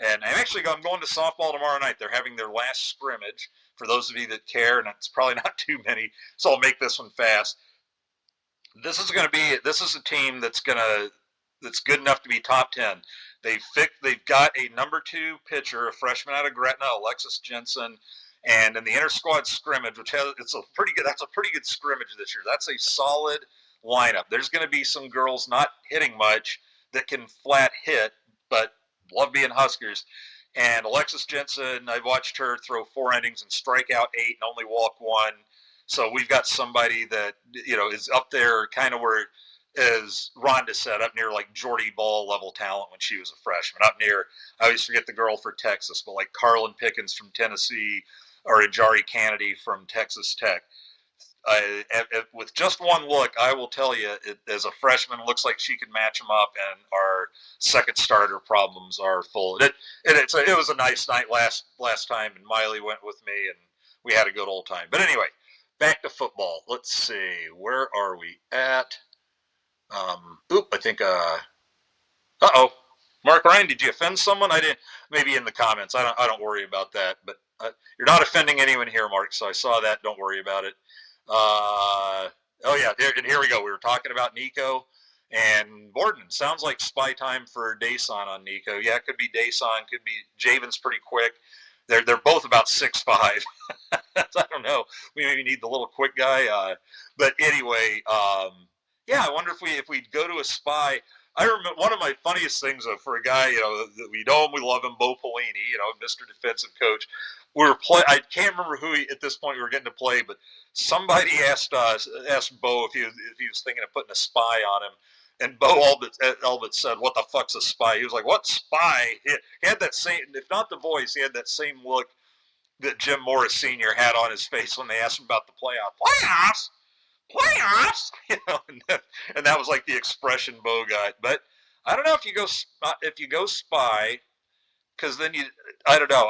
A: And I'm going to softball tomorrow night. They're having their last scrimmage, for those of you that care, and it's probably not too many, so I'll make this one fast. This is a team that's good enough to be top 10. They've got a number 2 pitcher, a freshman out of Gretna, Alexis Jensen, And in the inter-squad scrimmage, that's a pretty good scrimmage this year. That's a solid lineup. There's going to be some girls not hitting much that can flat hit, but love being Huskers. And Alexis Jensen, I watched her throw 4 innings and strike out 8 and only walk 1. So we've got somebody that, is up there kind of where, as Rhonda said, up near like Jordy Ball level talent when she was a freshman. Up near, I always forget the girl for Texas, but like Carlin Pickens from Tennessee or Ajari Kennedy from Texas Tech. With just one look, I will tell you, as a freshman, it looks like she can match them up, and our second starter problems are full. It was a nice night last time, and Miley went with me, and we had a good old time. But anyway, back to football. Let's see, where are we at? I think. Mark Ryan, did you offend someone? I didn't. Maybe in the comments. I don't worry about that. But you're not offending anyone here, Mark. So I saw that. Don't worry about it. Here we go. We were talking about Nico and Borden. Sounds like spy time for Dason on Nico. Yeah, it could be Dason. Could be Javen's pretty quick. They're both about 6'5". I don't know. We maybe need the little quick guy. But anyway, I wonder if we go to a spy. I remember one of my funniest things for a guy, that we know him, we love him, Bo Pelini, Mr. Defensive Coach. I can't remember who at this point we were getting to play, but somebody asked Bo if he was thinking of putting a spy on him, and Bo Albert said, "What the fuck's a spy?" He was like, "What spy?" He had that same, if not the voice, he had that same look that Jim Morris Sr. had on his face when they asked him about the playoffs. And that was like the expression Bo got. But I don't know if you go spy, because then I don't know.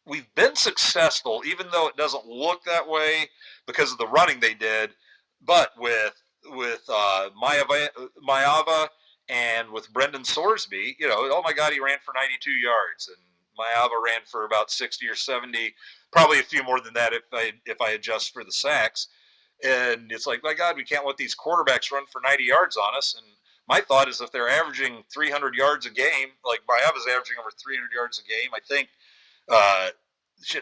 A: We've been successful, even though it doesn't look that way because of the running they did. But with Mayava and with Brendan Sorsby, oh my God, he ran for 92 yards, and Mayava ran for about 60 or 70, probably a few more than that if I adjust for the sacks. And it's like, my God, we can't let these quarterbacks run for 90 yards on us. And my thought is if they're averaging 300 yards a game, like Mayava's averaging over 300 yards a game, I think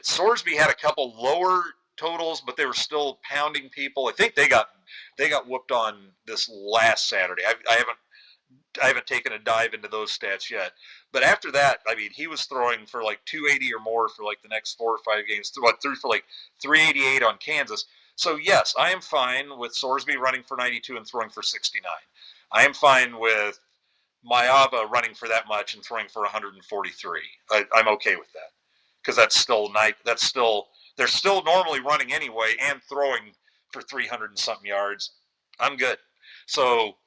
A: Sorsby had a couple lower totals, but they were still pounding people. I think they got whooped on this last Saturday. I haven't taken a dive into those stats yet. But after that, I mean, he was throwing for like 280 or more for like the next 4 or 5 games. Threw for like 388 on Kansas. So yes, I am fine with Sorsby running for 92 and throwing for 69. I am fine with Mayava running for that much and throwing for 143. I'm okay with that, because that's still night. They're still normally running anyway and throwing for 300 and something yards. I'm good. So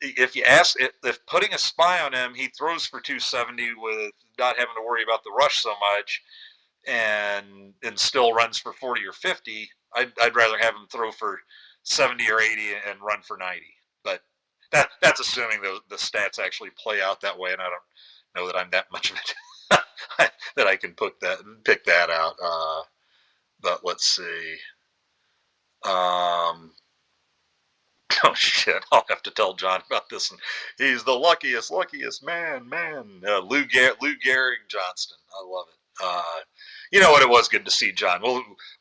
A: if you ask, if putting a spy on him, he throws for 270 with not having to worry about the rush so much, and still runs for 40 or 50. I'd rather have him throw for 70 or 80 and run for 90. But that's assuming the stats actually play out that way, and I don't know that I'm that much of it that I can pick that out. But let's see. Oh shit! I'll have to tell John about this. And he's the luckiest man. Lou Gehrig Johnston. I love it. You know what? It was good to see John.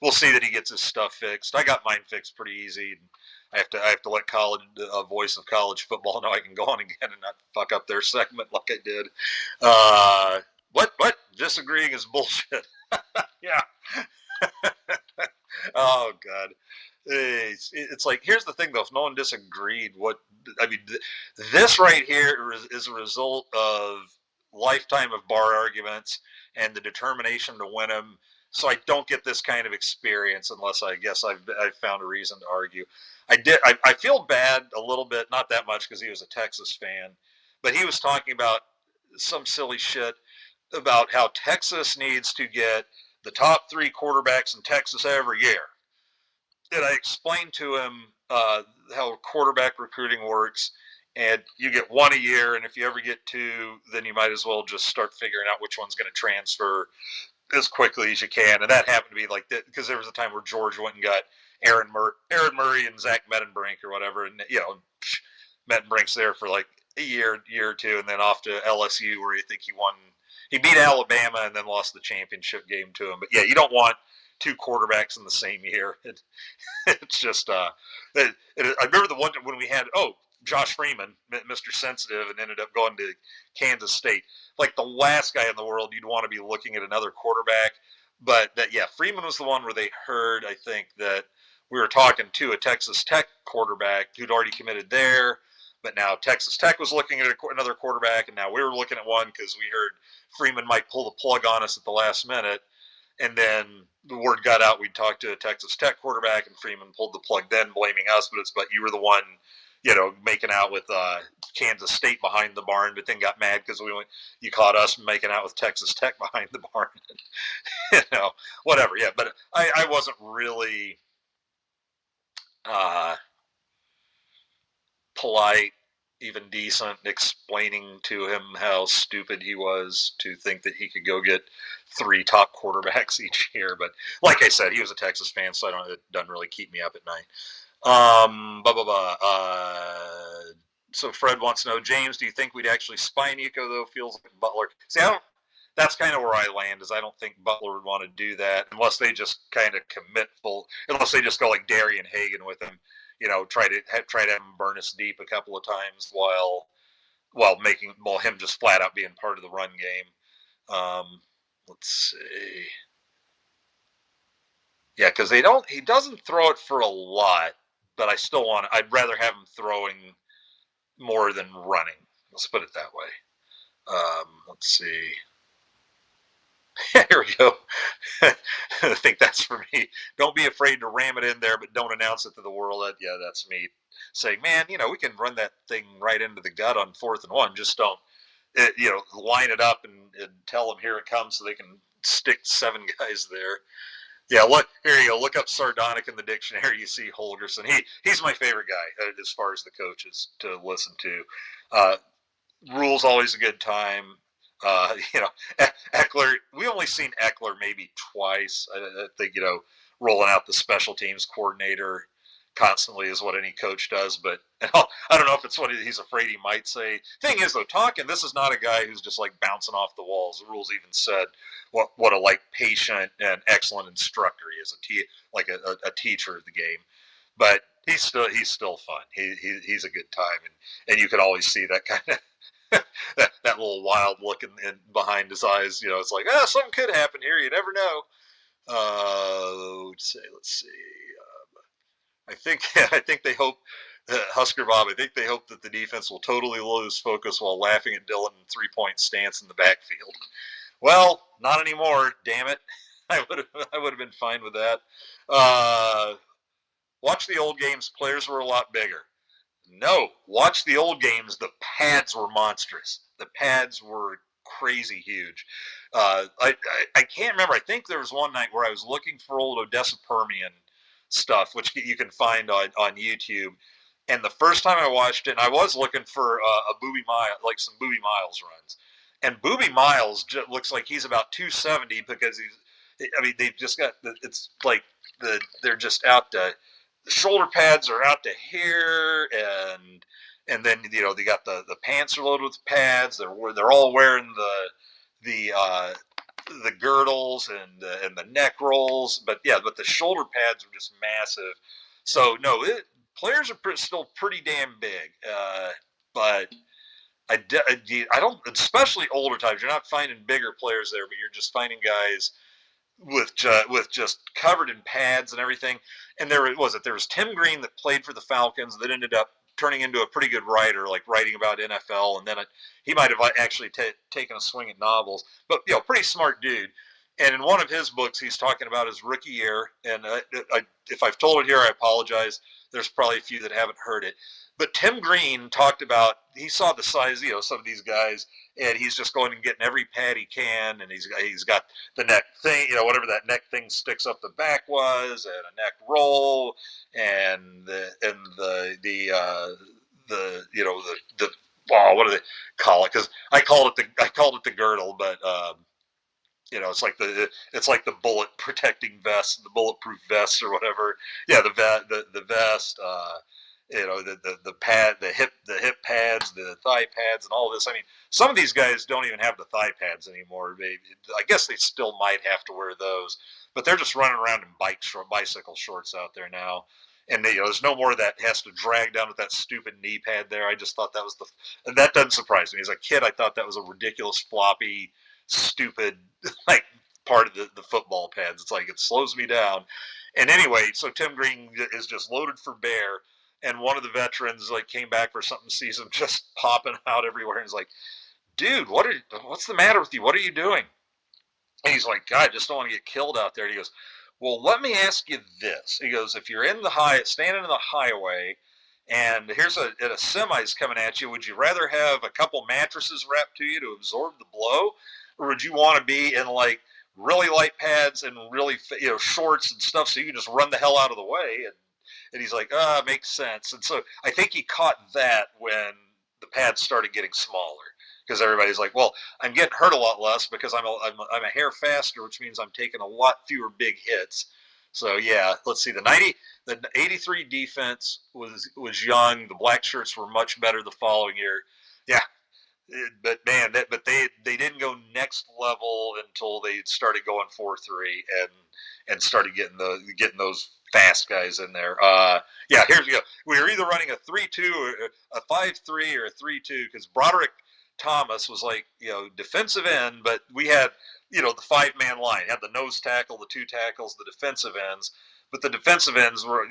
A: We'll see that he gets his stuff fixed. I got mine fixed pretty easy. I have to let voice of college football know I can go on again and not fuck up their segment like I did. What? Disagreeing is bullshit. Yeah. Oh God. It's like, here's the thing though. If no one disagreed, this right here is a result of lifetime of bar arguments and the determination to win them. So I don't get this kind of experience unless I guess I've found a reason to argue. I feel bad a little bit, not that much because he was a Texas fan, but he was talking about some silly shit about how Texas needs to get the top 3 quarterbacks in Texas every year. And I explained to him how quarterback recruiting works, and you get 1 a year, and if you ever get 2, then you might as well just start figuring out which one's going to transfer as quickly as you can. And that happened to be like that because there was a time where George went and got Aaron Murray and Zach Mettenbrink or whatever, and Mettenbrink's there for like a year or two, and then off to LSU where I think he won he beat Alabama and then lost the championship game to him. But yeah, you don't want two quarterbacks in the same year. It's just I remember the one when we had Josh Freeman, Mr. Sensitive, and ended up going to Kansas State. Like the last guy in the world you'd want to be looking at another quarterback. But Freeman was the one where they heard, I think, that we were talking to a Texas Tech quarterback who'd already committed there. But now Texas Tech was looking at another quarterback, and now we were looking at one because we heard Freeman might pull the plug on us at the last minute. And then the word got out we'd talked to a Texas Tech quarterback, and Freeman pulled the plug then, blaming us. But you were the one, making out with Kansas State behind the barn, but then got mad because you caught us making out with Texas Tech behind the barn. Whatever. Yeah, but I wasn't really polite, even decent, explaining to him how stupid he was to think that he could go get 3 top quarterbacks each year. But like I said, he was a Texas fan, so it doesn't really keep me up at night. So Fred wants to know, James, do you think we'd actually spy Nico, though? Feels like Butler. See, that's kind of where I land, is I don't think Butler would want to do that unless they just kind of commit unless they just go like Darian Hagan with him, try to have him burn us deep a couple of times while him just flat out being part of the run game. Let's see. Yeah, because he doesn't throw it for a lot, but I'd rather have him throwing more than running. Let's put it that way. Let's see. Here we go. I think that's for me. Don't be afraid to ram it in there, but don't announce it to the world. Yeah, that's me saying, man, we can run that thing right into the gut on 4th and 1. Just don't, line it up and tell them here it comes so they can stick 7 guys there. Yeah, here you go. Look up sardonic in the dictionary. You see Holgerson. He's my favorite guy as far as the coaches to listen to. Rule's always a good time. Eckler. We only seen Eckler maybe twice. I think rolling out the special teams coordinator constantly is what any coach does. But I don't know if it's what he's afraid he might say. Thing is, though, this is not a guy who's just like bouncing off the walls. The rules even said what a patient and excellent instructor he is, a teacher of the game. But he's still fun. He's a good time, and you can always see that kind of that little wild look in behind his eyes. It's like, something could happen here. You never know. Let's see. I think they hope, Husker Bob, I think they hope that the defense will totally lose focus while laughing at Dylan in 3-point stance in the backfield. Well, not anymore, damn it. I would have been fine with that. Watch the old games, players were a lot bigger. No, watch the old games, the pads were monstrous. The pads were crazy huge. I can't remember. I think there was one night where I was looking for old Odessa Permian stuff, which you can find on YouTube. And the first time I watched it, I was looking for some Booby Miles runs. And Booby Miles looks like he's about 270 because they've just got, it's like they're just out to, the shoulder pads are out to here, and then they got the pants are loaded with pads. They're all wearing the girdles and the neck rolls, but the shoulder pads are just massive. So no, players are still pretty damn big, but I don't, especially older times. You're not finding bigger players there, but you're just finding guys with just covered in pads and everything. And there was Tim Green that played for the Falcons that ended up turning into a pretty good writer, like writing about NFL, and then he might have actually taken a swing at novels. But pretty smart dude. And in one of his books, he's talking about his rookie year. And if I've told it here, I apologize. There's probably a few that haven't heard it. But Tim Green talked about, he saw the size, some of these guys, and he's just going and getting every pad he can, and he's got the neck thing, whatever that neck thing sticks up the back was, and a neck roll, and the what do they call it? Because I called it the girdle, but it's like the bullet protecting vest, the bulletproof vest or whatever. Yeah, the vest. the pad, the hip pads, the thigh pads, and all this. I mean, some of these guys don't even have the thigh pads anymore. I guess they still might have to wear those, but they're just running around in bicycle shorts out there now. And there's no more of that has to drag down with that stupid knee pad there. I just thought that was and that doesn't surprise me. As a kid, I thought that was a ridiculous, floppy, stupid, like part of the football pads. It's like it slows me down. And anyway, so Tim Green is just loaded for bear. And one of the veterans came back for something, sees him just popping out everywhere, and he's like, "Dude, what's the matter with you? What are you doing?" And he's like, "God, I just don't want to get killed out there." And he goes, "Well, let me ask you this." He goes, "If you're standing in the highway, and here's a semi's coming at you, would you rather have a couple mattresses wrapped to you to absorb the blow, or would you want to be in really light pads and really shorts and stuff so you can just run the hell out of the way?" And he's like, makes sense. And so I think he caught that when the pads started getting smaller, because everybody's like, well, I'm getting hurt a lot less because I'm a hair faster, which means I'm taking a lot fewer big hits. So yeah, let's see. The 83 defense was young. The black shirts were much better the following year. Yeah. But man, they didn't go next level until they started going 4-3 and started getting those fast guys in there. Yeah, here we go. We were either running a 3-2 or a 5-3 or a 3-2, because Broderick Thomas was defensive end, but we had the 5-man line. Had the nose tackle, the 2 tackles, the defensive ends. But the defensive ends were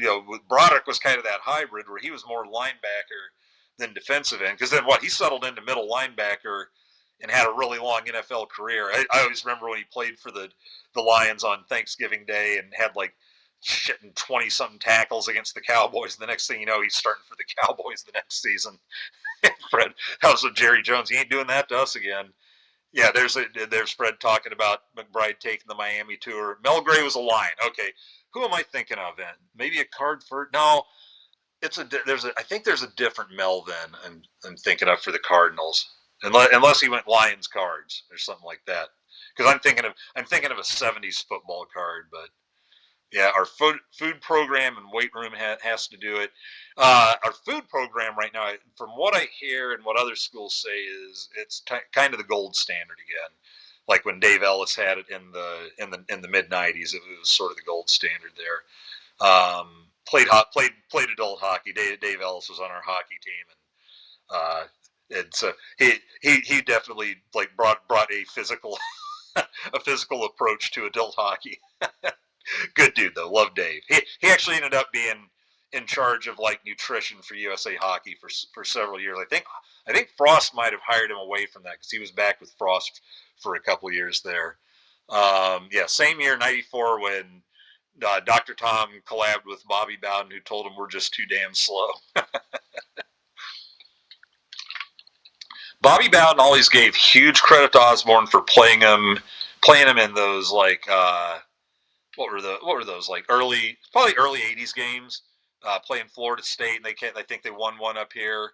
A: Broderick was kind of that hybrid where he was more linebacker than defensive end, because then he settled into middle linebacker and had a really long NFL career. I always remember when he played for the Lions on Thanksgiving Day and had 20-something tackles against the Cowboys. The next thing you know, he's starting for the Cowboys the next season. Fred, that was with Jerry Jones. He ain't doing that to us again. Yeah, there's Fred talking about McBride taking the Miami tour. Mel Gray was a line. Okay, who am I thinking of then? Maybe a card for no. I think there's a different Mel then I'm thinking of for the Cardinals, unless he went Lions cards or something like that. Because I'm thinking of a 70s football card, but yeah, our food program and weight room has to do it. Our food program right now, from what I hear and what other schools say, is it's kind of the gold standard again. Like when Dave Ellis had it in the mid '90s, it was sort of the gold standard there. Played adult hockey. Dave Ellis was on our hockey team, and so he definitely brought a physical approach to adult hockey. Good dude though, love Dave. He actually ended up being in charge of nutrition for USA Hockey for several years. I think Frost might have hired him away from that because he was back with Frost for a couple years there. Yeah, same year, '94, when Dr. Tom collabed with Bobby Bowden, who told him we're just too damn slow. Bobby Bowden always gave huge credit to Osborne for playing him in those what were those probably early '80s games, playing Florida State, and I think they won one up here,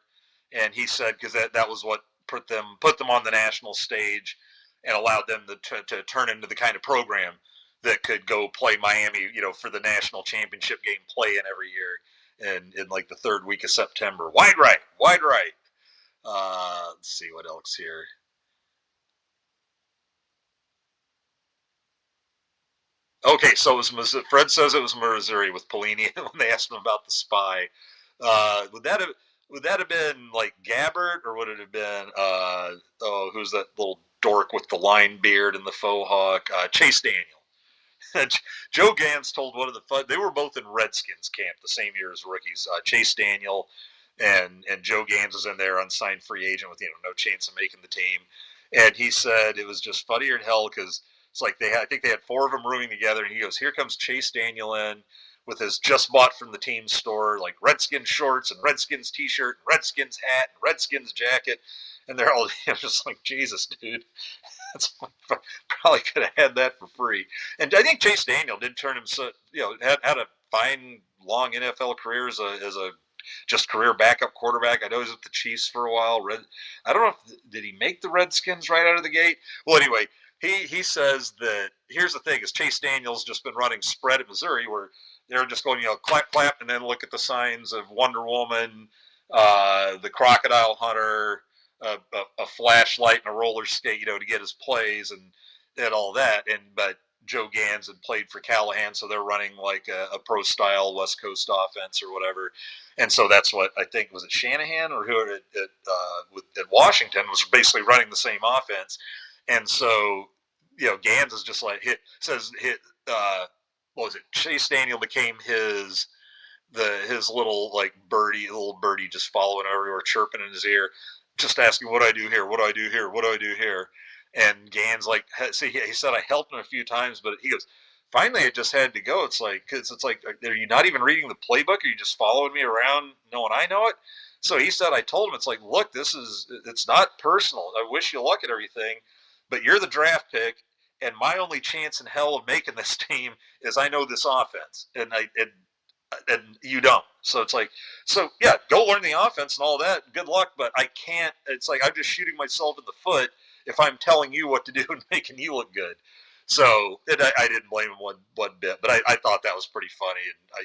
A: and he said because that was what put them on the national stage and allowed them to turn into the kind of program that could go play Miami, for the national championship game play-in every year, and in the third week of September. Wide right. Let's see what else here. Okay, so it was Missouri. Fred says it was Missouri with Pelini when they asked him about the spy. Would that have been Gabbert, or would it have been who's that little dork with the line beard and the faux hawk? Chase Daniel. Joe Gans told one of they were both in Redskins camp the same year as rookies. Chase Daniel and Joe Gans was in there unsigned free agent with no chance of making the team, and he said it was just funnier than hell because it's I think they had 4 of them rooming together, and he goes, here comes Chase Daniel in with his just bought from the team store Redskins shorts and Redskins t-shirt and Redskins hat and Redskins jacket, and they're all just Jesus, dude. That's probably could have had that for free. And I think Chase Daniel did turn him had a fine long NFL career as a just career backup quarterback. I know he was with the Chiefs for a while. I don't know did he make the Redskins right out of the gate? Well, anyway, he says that here's the thing: is Chase Daniel's just been running spread at Missouri, where They were just going, clap, clap, and then look at the signs of Wonder Woman, the Crocodile Hunter, a flashlight and a roller skate, to get his plays and all that. But Joe Gans had played for Callahan, so they're running like a pro style West Coast offense or whatever. And so that's what I think, was it Shanahan or who at Washington was basically running the same offense. And so, Gans is just like what was it? Chase Daniel became his little birdie just following everywhere, chirping in his ear, just asking, what do I do here? What do I do here? What do I do here? And Gans he said, I helped him a few times, but he goes, finally it just had to go. It's like, are you not even reading the playbook? Are you just following me around knowing I know it? So he said, I told him, it's like, look, it's not personal. I wish you luck at everything, but you're the draft pick. And my only chance in hell of making this team is I know this offense, and you don't. So it's like, yeah, go learn the offense and all that. Good luck, but I can't. It's like I'm just shooting myself in the foot if I'm telling you what to do and making you look good. So I didn't blame him one bit, but I thought that was pretty funny, and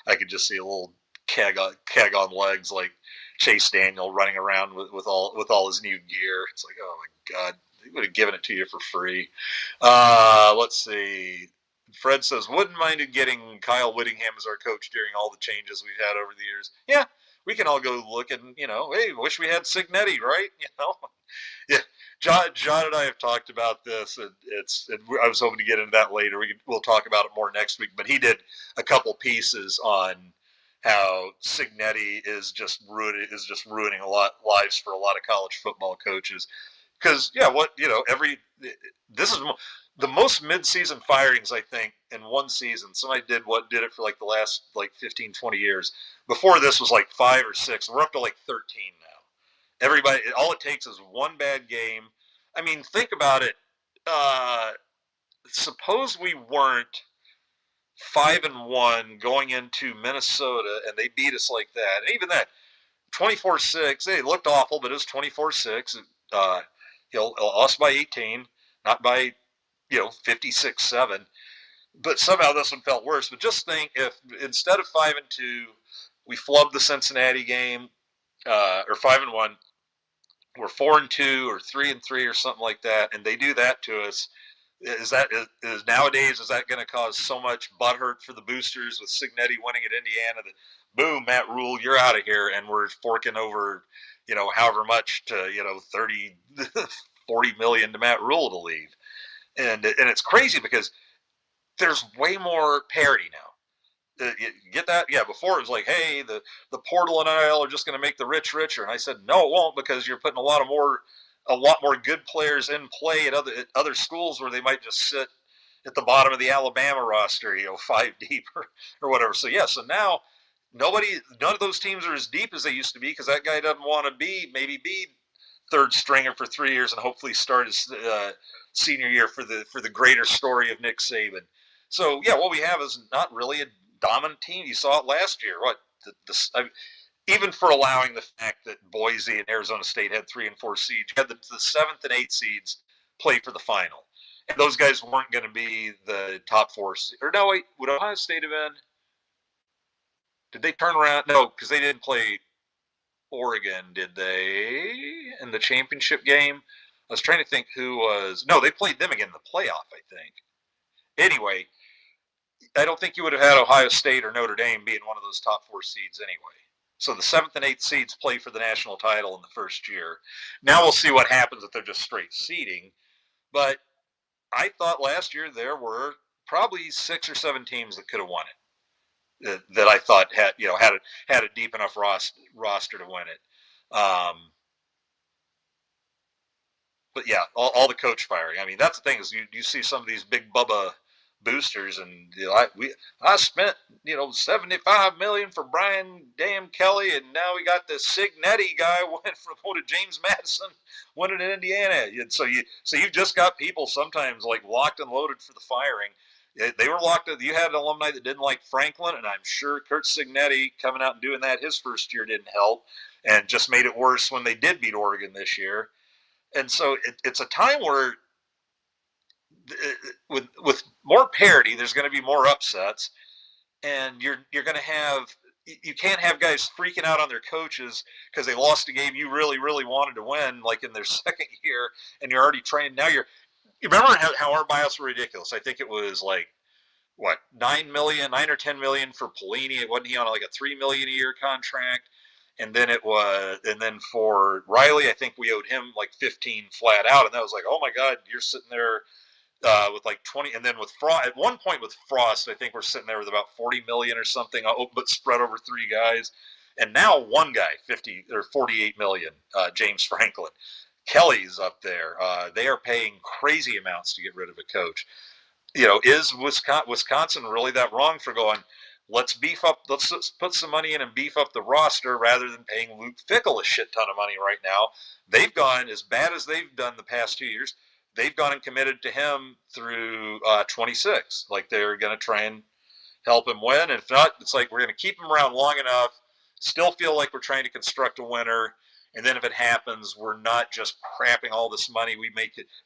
A: I could just see a little keg on legs like Chase Daniel running around with all his new gear. It's like, oh my God. He would have given it to you for free. Let's see. Fred says, wouldn't mind getting Kyle Whittingham as our coach during all the changes we've had over the years. Yeah, we can all go look and, hey, wish we had Cignetti, right? Yeah. John and I have talked about this, and I was hoping to get into that later. We'll talk about it more next week, but he did a couple pieces on how Cignetti is just ruining lives for a lot of college football coaches. Because, this is the most mid-season firings, I think, in one season. Somebody did it for like the last 15, 20 years. Before this was like 5 or 6. We're up to like 13 now. Everybody, all it takes is one bad game. I mean, think about it. Suppose we weren't 5-1 going into Minnesota and they beat us like that. And even that, 24-6, they looked awful, but it was 24-6. Lost by 18, not by 56-7. But somehow this one felt worse. But just think, if instead of 5-2, we flubbed the Cincinnati game, or 5-1, we're 4-2 or 3-3 or something like that, and they do that to us. Nowadays, is that going to cause so much butthurt for the boosters with Cignetti winning at Indiana that boom, Matt Rule, you're out of here, and we're forking over, however much to 30, 40 million to Matt Rule to leave, and it's crazy because there's way more parity now. You get that? Yeah. Before it was like, hey, the portal and NIL are just going to make the rich richer, and I said no, it won't, because you're putting a lot more good players in play at other schools where they might just sit at the bottom of the Alabama roster, 5 deep or whatever. So yeah, so now none of those teams are as deep as they used to be, because that guy doesn't want to maybe be third stringer for 3 years and hopefully start his senior year for the greater story of Nick Saban. So yeah, what we have is not really a dominant team. You saw it last year. Even for allowing the fact that Boise and Arizona State had 3 and 4 seeds, you had the 7th and 8th seeds play for the final. And those guys weren't going to be the top 4. Or no, wait, would Ohio State have been? Did they turn around? No, because they didn't play Oregon, did they, in the championship game? I was trying to think who was. No, they played them again in the playoff, I think. Anyway, I don't think you would have had Ohio State or Notre Dame being one of those top 4 seeds anyway. So the 7th and 8th seeds play for the national title in the first year. Now we'll see what happens if they're just straight seeding. But I thought last year there were probably 6 or 7 teams that could have won it. That I thought had a deep enough roster to win it. But yeah, all the coach firing. I mean, that's the thing, is you see some of these big Bubba boosters, and I spent $75 million for Brian damn Kelly, and now we got this Cignetti guy went from James Madison winning in Indiana. And so you've just got people sometimes like locked and loaded for the firing. They were locked. You had an alumni that didn't like Franklin, and I'm sure Kurt Cignetti coming out and doing that his first year didn't help, and just made it worse when they did beat Oregon this year. And so it's a time where with more parity, there's going to be more upsets. and you're going to have. You can't have guys freaking out on their coaches because they lost a game you really, really wanted to win, like in their second year, and you're already trained. Now you remember how our buyouts were ridiculous. I think it was like, what, 9 or 10 million for Pelini. It wasn't he on like a 3 million a year contract? And then for Riley, I think we owed him like 15 flat out. And that was like, oh my God, you're sitting there with like 20, and then with Frost, at one point with Frost, I think we're sitting there with about 40 million or something, but spread over 3 guys. And now one guy, 50 or 48 million, James Franklin. Kelly's up there. They are paying crazy amounts to get rid of a coach. Is Wisconsin really that wrong for going, let's put some money in and beef up the roster rather than paying Luke Fickell a shit ton of money right now? They've gone, as bad as they've done the past 2 years, they've gone and committed to him through 26. Like they're going to try and help him win. And if not, it's like we're going to keep him around long enough, still feel like we're trying to construct a winner. And then if it happens, we're not just crapping all this money we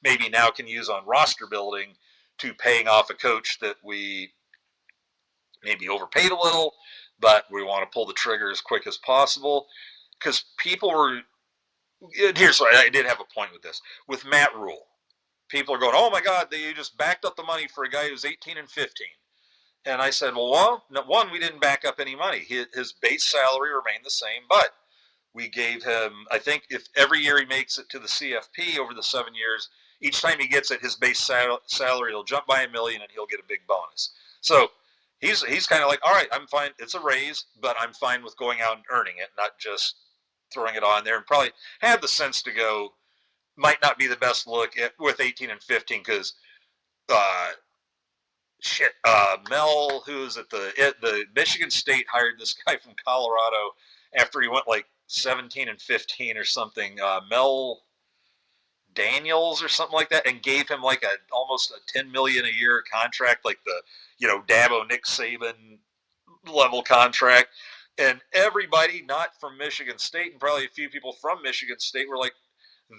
A: maybe now can use on roster building to paying off a coach that we maybe overpaid a little, but we want to pull the trigger as quick as possible. Because people were, I did have a point with this. With Matt Rule, people are going, oh my God, you just backed up the money for a guy who's 18 and 15. And I said, well, one, we didn't back up any money. His base salary remained the same, but we gave him, I think if every year he makes it to the CFP over the 7 years, each time he gets it, his base salary will jump by $1 million and he'll get a big bonus. So he's kind of like, all right, I'm fine. It's a raise, but I'm fine with going out and earning it, not just throwing it on there. And probably had the sense to go, might not be the best look with 18 and 15 because Mel, who's at the Michigan State, hired this guy from Colorado after he went like 17 and 15 or something. Mel Daniels or something like that, and gave him like almost a 10 million a year contract, like the Dabo Nick Saban level contract. And everybody not from Michigan State, and probably a few people from Michigan State, were like,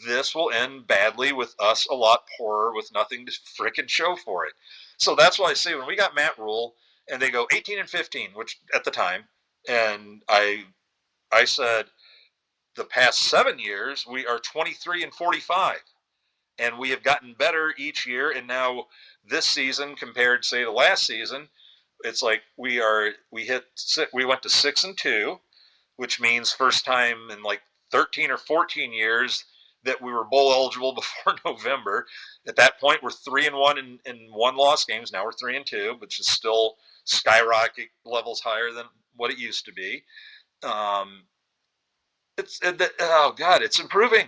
A: this will end badly with us a lot poorer with nothing to frickin' show for it. So that's why I say when we got Matt Rule and they go 18 and 15, which at the time, and I said the past 7 years we are 23 and 45, and we have gotten better each year. And now this season compared, say, to last season, it's like we went to 6 and 2, which means first time in like 13 or 14 years that we were bowl eligible before November. At that point, we're 3 and 1 in 1-loss games. Now we're 3 and 2, which is still skyrocket levels higher than what it used to be. It's improving.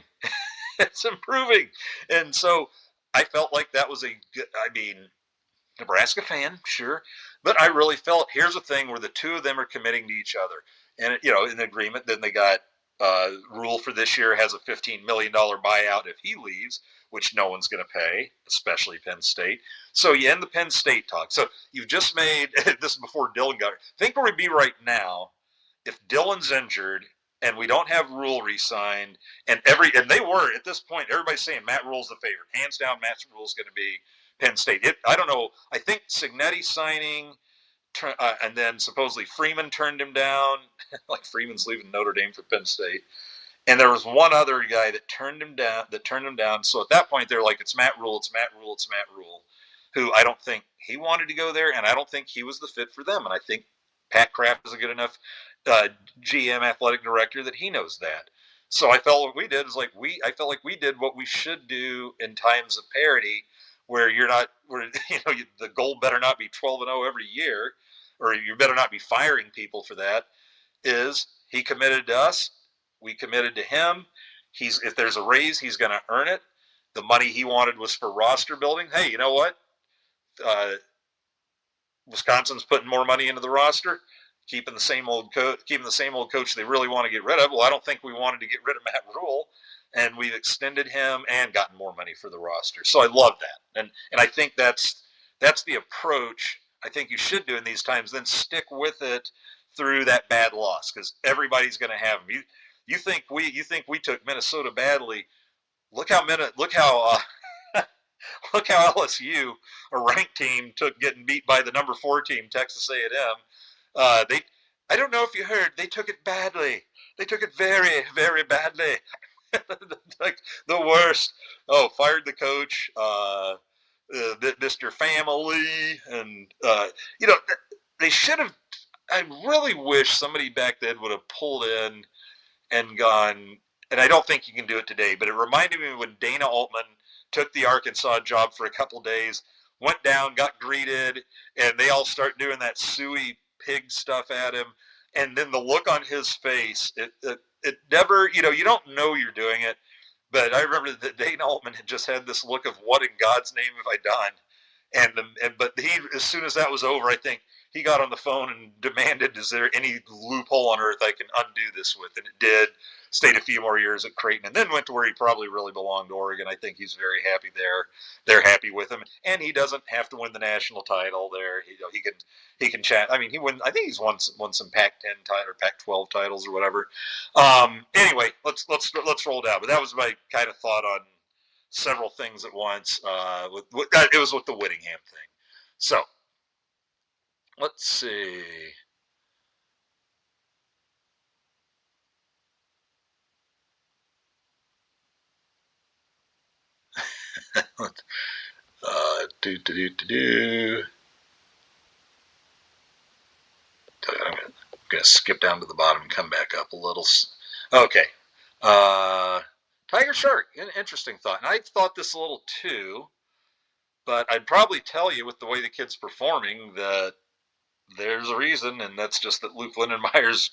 A: It's improving. And so I felt like that was Nebraska fan, sure, but I really felt, here's a thing where the two of them are committing to each other, and in agreement. Then they got Rule for this year has a $15 million buyout if he leaves, which no one's going to pay, especially Penn State. So you end the Penn State talk. So you've just made this before Dylan got. Think where we'd be right now if Dylan's injured and we don't have Rule re-signed, and they were at this point. Everybody's saying Matt Rule's the favorite, hands down. Matt Rule's going to be Penn State. I don't know. I think Cignetti signing, and then supposedly Freeman turned him down. Like Freeman's leaving Notre Dame for Penn State, and there was one other guy that turned him down. So at that point, they're like, it's Matt Rule, it's Matt Rule, it's Matt Rule, who I don't think he wanted to go there, and I don't think he was the fit for them. And I think Pat Kraft is a good enough GM athletic director that he knows that. So I felt what we did is I felt like we did what we should do in times of parity, where the goal better not be 12-0 every year, or you better not be firing people for that. Is he committed to us? We committed to him. If there's a raise, he's going to earn it. The money he wanted was for roster building. Hey, you know what? Wisconsin's putting more money into the roster, keeping the same old coach they really want to get rid of. Well, I don't think we wanted to get rid of Matt Rule, and we've extended him and gotten more money for the roster. So I love that, and I think that's the approach I think you should do in these times. Then stick with it through that bad loss, because everybody's going to have them. You think we took Minnesota badly? Look how LSU, a ranked team, took getting beat by the number 4 team, Texas A&M. They, I don't know if you heard, they took it badly. They took it very, very badly. Like the worst. Oh, fired the coach, Mr. Family, and they should have. I really wish somebody back then would have pulled in and gone. And I don't think you can do it today, but it reminded me when Dana Altman took the Arkansas job for a couple days, went down, got greeted, and they all start doing that suey pig stuff at him, and then the look on his face, it never, you don't know you're doing it, but I remember that Dana Altman had just had this look of what in God's name have I done? But he, as soon as that was over, I think he got on the phone and demanded, is there any loophole on earth I can undo this with? And it did. Stayed a few more years at Creighton, and then went to where he probably really belonged, to Oregon. I think he's very happy there. They're happy with him, and he doesn't have to win the national title there. He can chat. I mean, I think he's won some Pac-10 title or Pac-12 titles or whatever. Anyway, let's roll down. But that was my kind of thought on several things at once. It was with the Whittingham thing. So let's see. I'm gonna skip down to the bottom and come back up a little. Okay. Tiger Shark, an interesting thought. And I thought this a little too, but I'd probably tell you with the way the kid's performing that there's a reason, and that's just that Luke Lindenmeyer's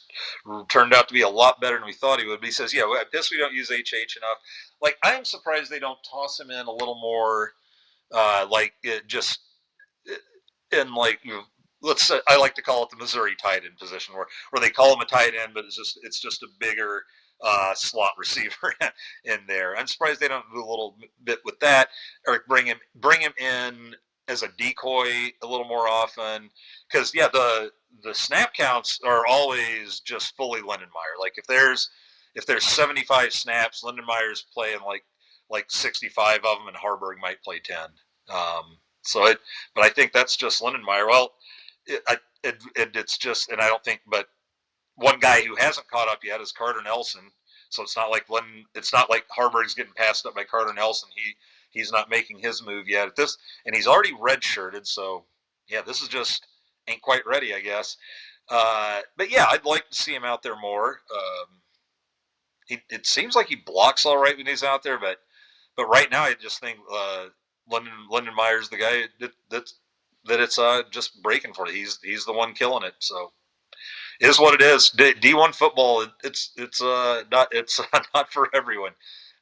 A: turned out to be a lot better than we thought he would be. He says, yeah, I guess we don't use HH enough. Like, I'm surprised they don't toss him in a little more, let's say, I like to call it the Missouri tight end position, where they call him a tight end, but it's just a bigger slot receiver in there. I'm surprised they don't do a little bit with that, or bring him in as a decoy a little more often, because the snap counts are always just fully Lindenmeyer. Like if there's 75 snaps, Lindenmeyer's playing like 65 of them, and Harburg might play 10. But I think that's just Lindenmeyer. Well, it's just, and I don't think, but one guy who hasn't caught up yet is Carter Nelson. So it's not like Harburg's getting passed up by Carter Nelson. He's not making his move yet at this, and he's already redshirted. So yeah, this is just ain't quite ready, I guess. But yeah, I'd like to see him out there more. It seems like he blocks all right when he's out there, but right now I just think Lindenmeyer's the guy that it's just breaking for. He's the one killing it. So it is what it is. D1 football, it's not for everyone.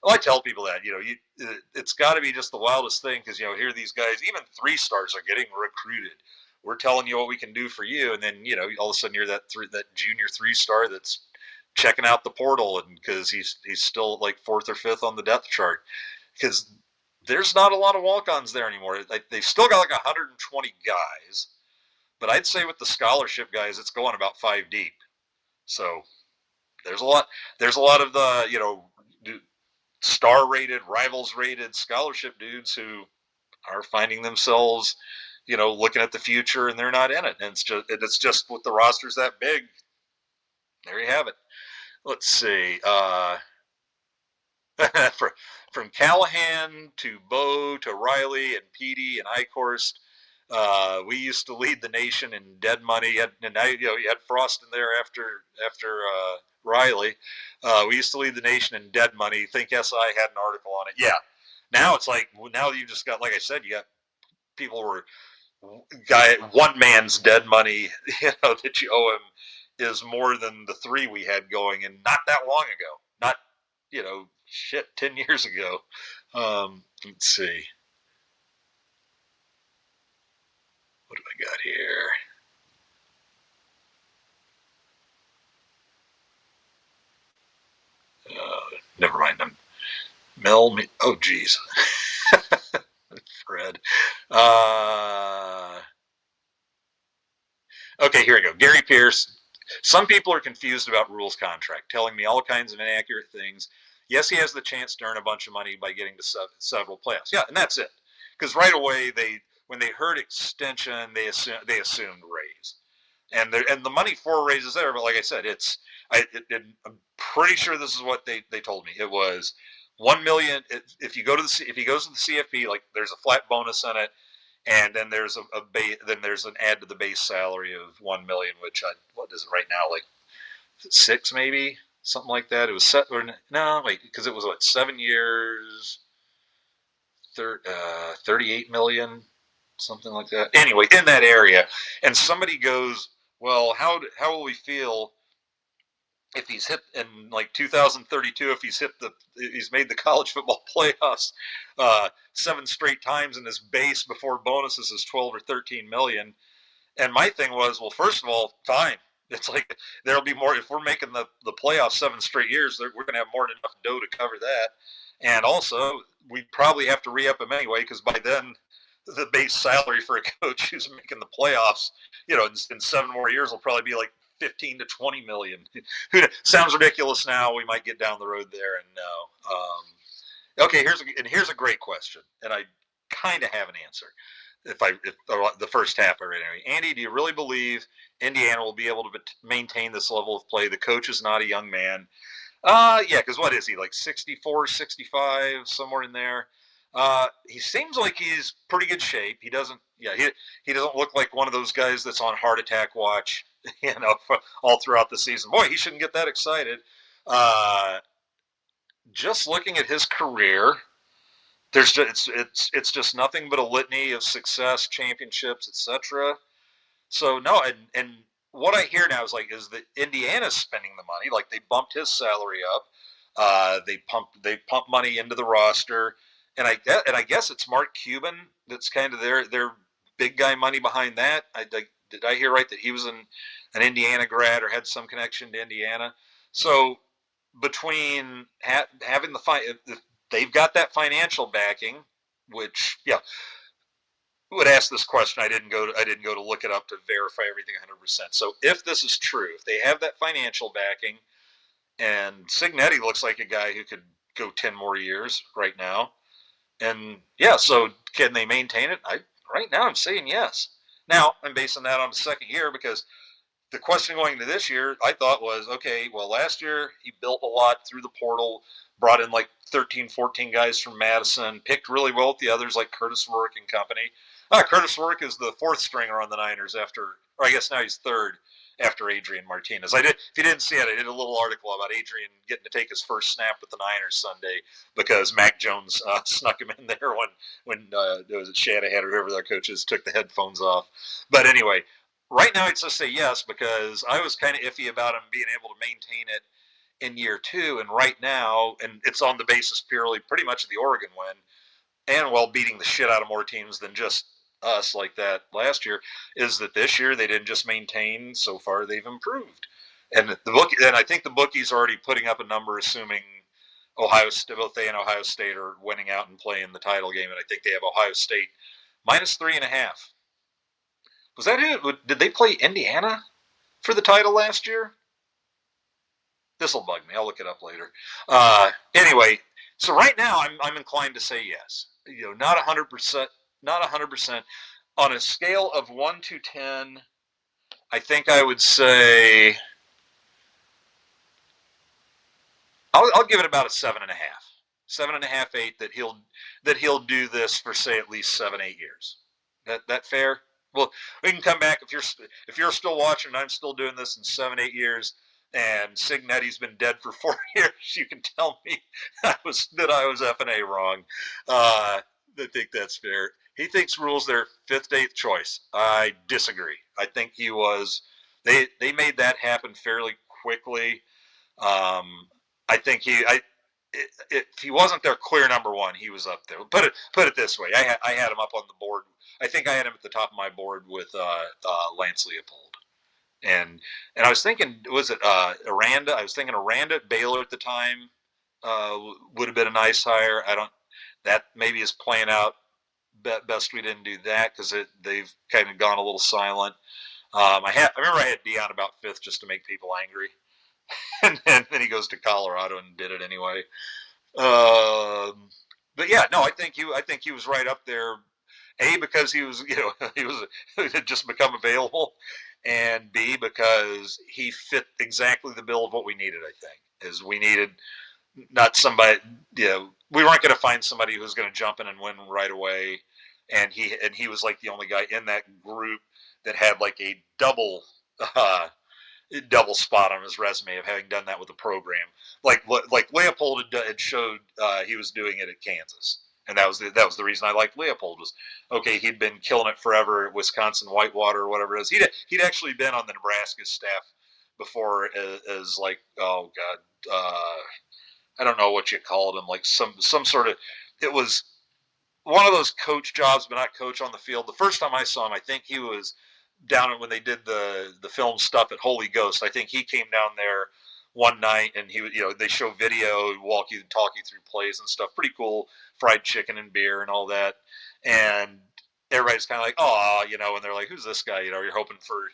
A: Well, I tell people that it's got to be just the wildest thing, because here these guys, even 3-stars, are getting recruited. We're telling you what we can do for you, and then all of a sudden you're that junior 3-star that's checking out the portal, and because he's still like 4th or 5th on the depth chart, because there's not a lot of walk-ons there anymore. They've still got like 120 guys, but I'd say with the scholarship guys, it's going about 5 deep. So there's a lot of the star-rated, rivals-rated scholarship dudes who are finding themselves, looking at the future, and they're not in it. And it's just with the rosters that big. There you have it. Let's see. From Callahan to Bo to Riley and Petey and Eichhorst, we used to lead the nation in dead money. And now you had Frost in there after Riley. We used to lead the nation in dead money. Think SI had an article on it. Yeah. Now it's like, now you just got, like I said, you got people who are one man's dead money, that you owe him is more than the 3 we had going, and not that long ago. Not, 10 years ago. Let's see. What do I got here? Never mind. Oh, geez. Fred. Okay, here we go. Gary Pierce. Some people are confused about Rule's contract, telling me all kinds of inaccurate things. Yes, he has the chance to earn a bunch of money by getting to several playoffs. Yeah, and that's it. Because right away, when they heard extension, they assumed raise. and the money for raises there. But like I said, I'm pretty sure this is what they told me. It was 1 million if he goes to the CFP. Like there's a flat bonus in it, and then there's then there's an add to the base salary of 1 million, which what is it right now, like 6 maybe, something like that. It was set or no wait, because it was what 7 years, 38 million, something like that. Anyway, in that area, and somebody goes, well, how will we feel if he's hit in like 2032, if he's made the college football playoffs 7 straight times, and his base before bonuses is 12 or 13 million. And my thing was, well, first of all, fine. It's like there'll be more if we're making the playoffs 7 straight years. We're going to have more than enough dough to cover that. And also, we probably have to re-up him anyway, because by then the base salary for a coach who's making the playoffs, in 7 more years will probably be like 15 to 20 million. Sounds ridiculous now. We might get down the road there, and no. Okay, here's a great question, and I kind of have an answer. If the first half already. Andy, do you really believe Indiana will be able to maintain this level of play? The coach is not a young man. Yeah, because what is he, like 64, 65, somewhere in there? He seems like he's pretty good shape. He doesn't look like one of those guys that's on heart attack watch, all throughout the season. Boy, he shouldn't get that excited. Just looking at his career, it's just nothing but a litany of success, championships, etc. So no, and what I hear now is that Indiana's spending the money. Like they bumped his salary up. They pump money into the roster, and I guess it's Mark Cuban that's kind of their big guy money behind that. Did I hear right that he was an Indiana grad or had some connection to Indiana? So between having they've got that financial backing, which would ask this question. I didn't go to look it up to verify everything 100%. So if this is true, if they have that financial backing, and Cignetti looks like a guy who could go 10 more years right now, and so can they maintain it? Right now I'm saying yes. Now I'm basing that on the second year, because the question going into this year, I thought was, okay, well, last year he built a lot through the portal, brought in like 13, 14 guys from Madison, picked really well with the others like Curtis Work and company. Curtis Work is the 4th stringer on the Niners or I guess now he's 3rd after Adrian Martinez. If you didn't see it, I did a little article about Adrian getting to take his first snap with the Niners Sunday because Mac Jones snuck him in there when it was Shanahan or whoever their coaches took the headphones off. But anyway, right now I'd just say yes, because I was kind of iffy about him being able to maintain it in year 2, and right now, and it's on the basis purely pretty much of the Oregon win, and while beating the shit out of more teams than just us like that last year, is that this year they didn't just maintain. So far they've improved, and I think the bookies are already putting up a number assuming both they and Ohio State are winning out and playing the title game, and I think they have Ohio State -3.5. Was that it? Did they play Indiana for the title last year? This will bug me. I'll look it up later. Anyway, so right now I'm inclined to say yes. Not 100%. Not 100%. On a scale of 1 to 10, I think I would say I'll give it about a 7.5, 7.5, 8. That he'll do this for say at least 7, 8 years. That fair? Well, we can come back if you're still watching and I'm still doing this in 7, 8 years, and Cignetti's been dead for 4 years. You can tell me that I was F&A wrong. I think that's fair. He thinks Rule's their 5th, 8th choice. I disagree. I think he was. They made that happen fairly quickly. I think if he wasn't their clear number 1, he was up there. Put it this way. I had him up on the board. I think I had him at the top of my board with Lance Leopold. And I was thinking, was it Aranda? I was thinking Aranda at Baylor at the time would have been a nice hire. That maybe is playing out. Best we didn't do that because they've kind of gone a little silent. I remember I had Dion about 5th just to make people angry, and then he goes to Colorado and did it anyway. But yeah, no, I think he was right up there. Because he was he had just become available, and B, because he fit exactly the bill of what we needed. I think is we needed not somebody, we weren't going to find somebody who was going to jump in and win right away, and he was like the only guy in that group that had like a double spot on his resume of having done that with the program. Like Leopold had showed he was doing it at Kansas, and that was the reason I liked Leopold. Was okay, he'd been killing it forever at Wisconsin Whitewater or whatever it is. He'd actually been on the Nebraska staff before as like, oh god, I don't know what you called him, like some sort of, it was one of those coach jobs, but not coach on the field. The first time I saw him, I think he was down when they did the film stuff at Holy Ghost. I think he came down there one night, and he, they show video, talk you through plays and stuff. Pretty cool, fried chicken and beer and all that. And everybody's kind of like, oh, and they're like, who's this guy? You're hoping for,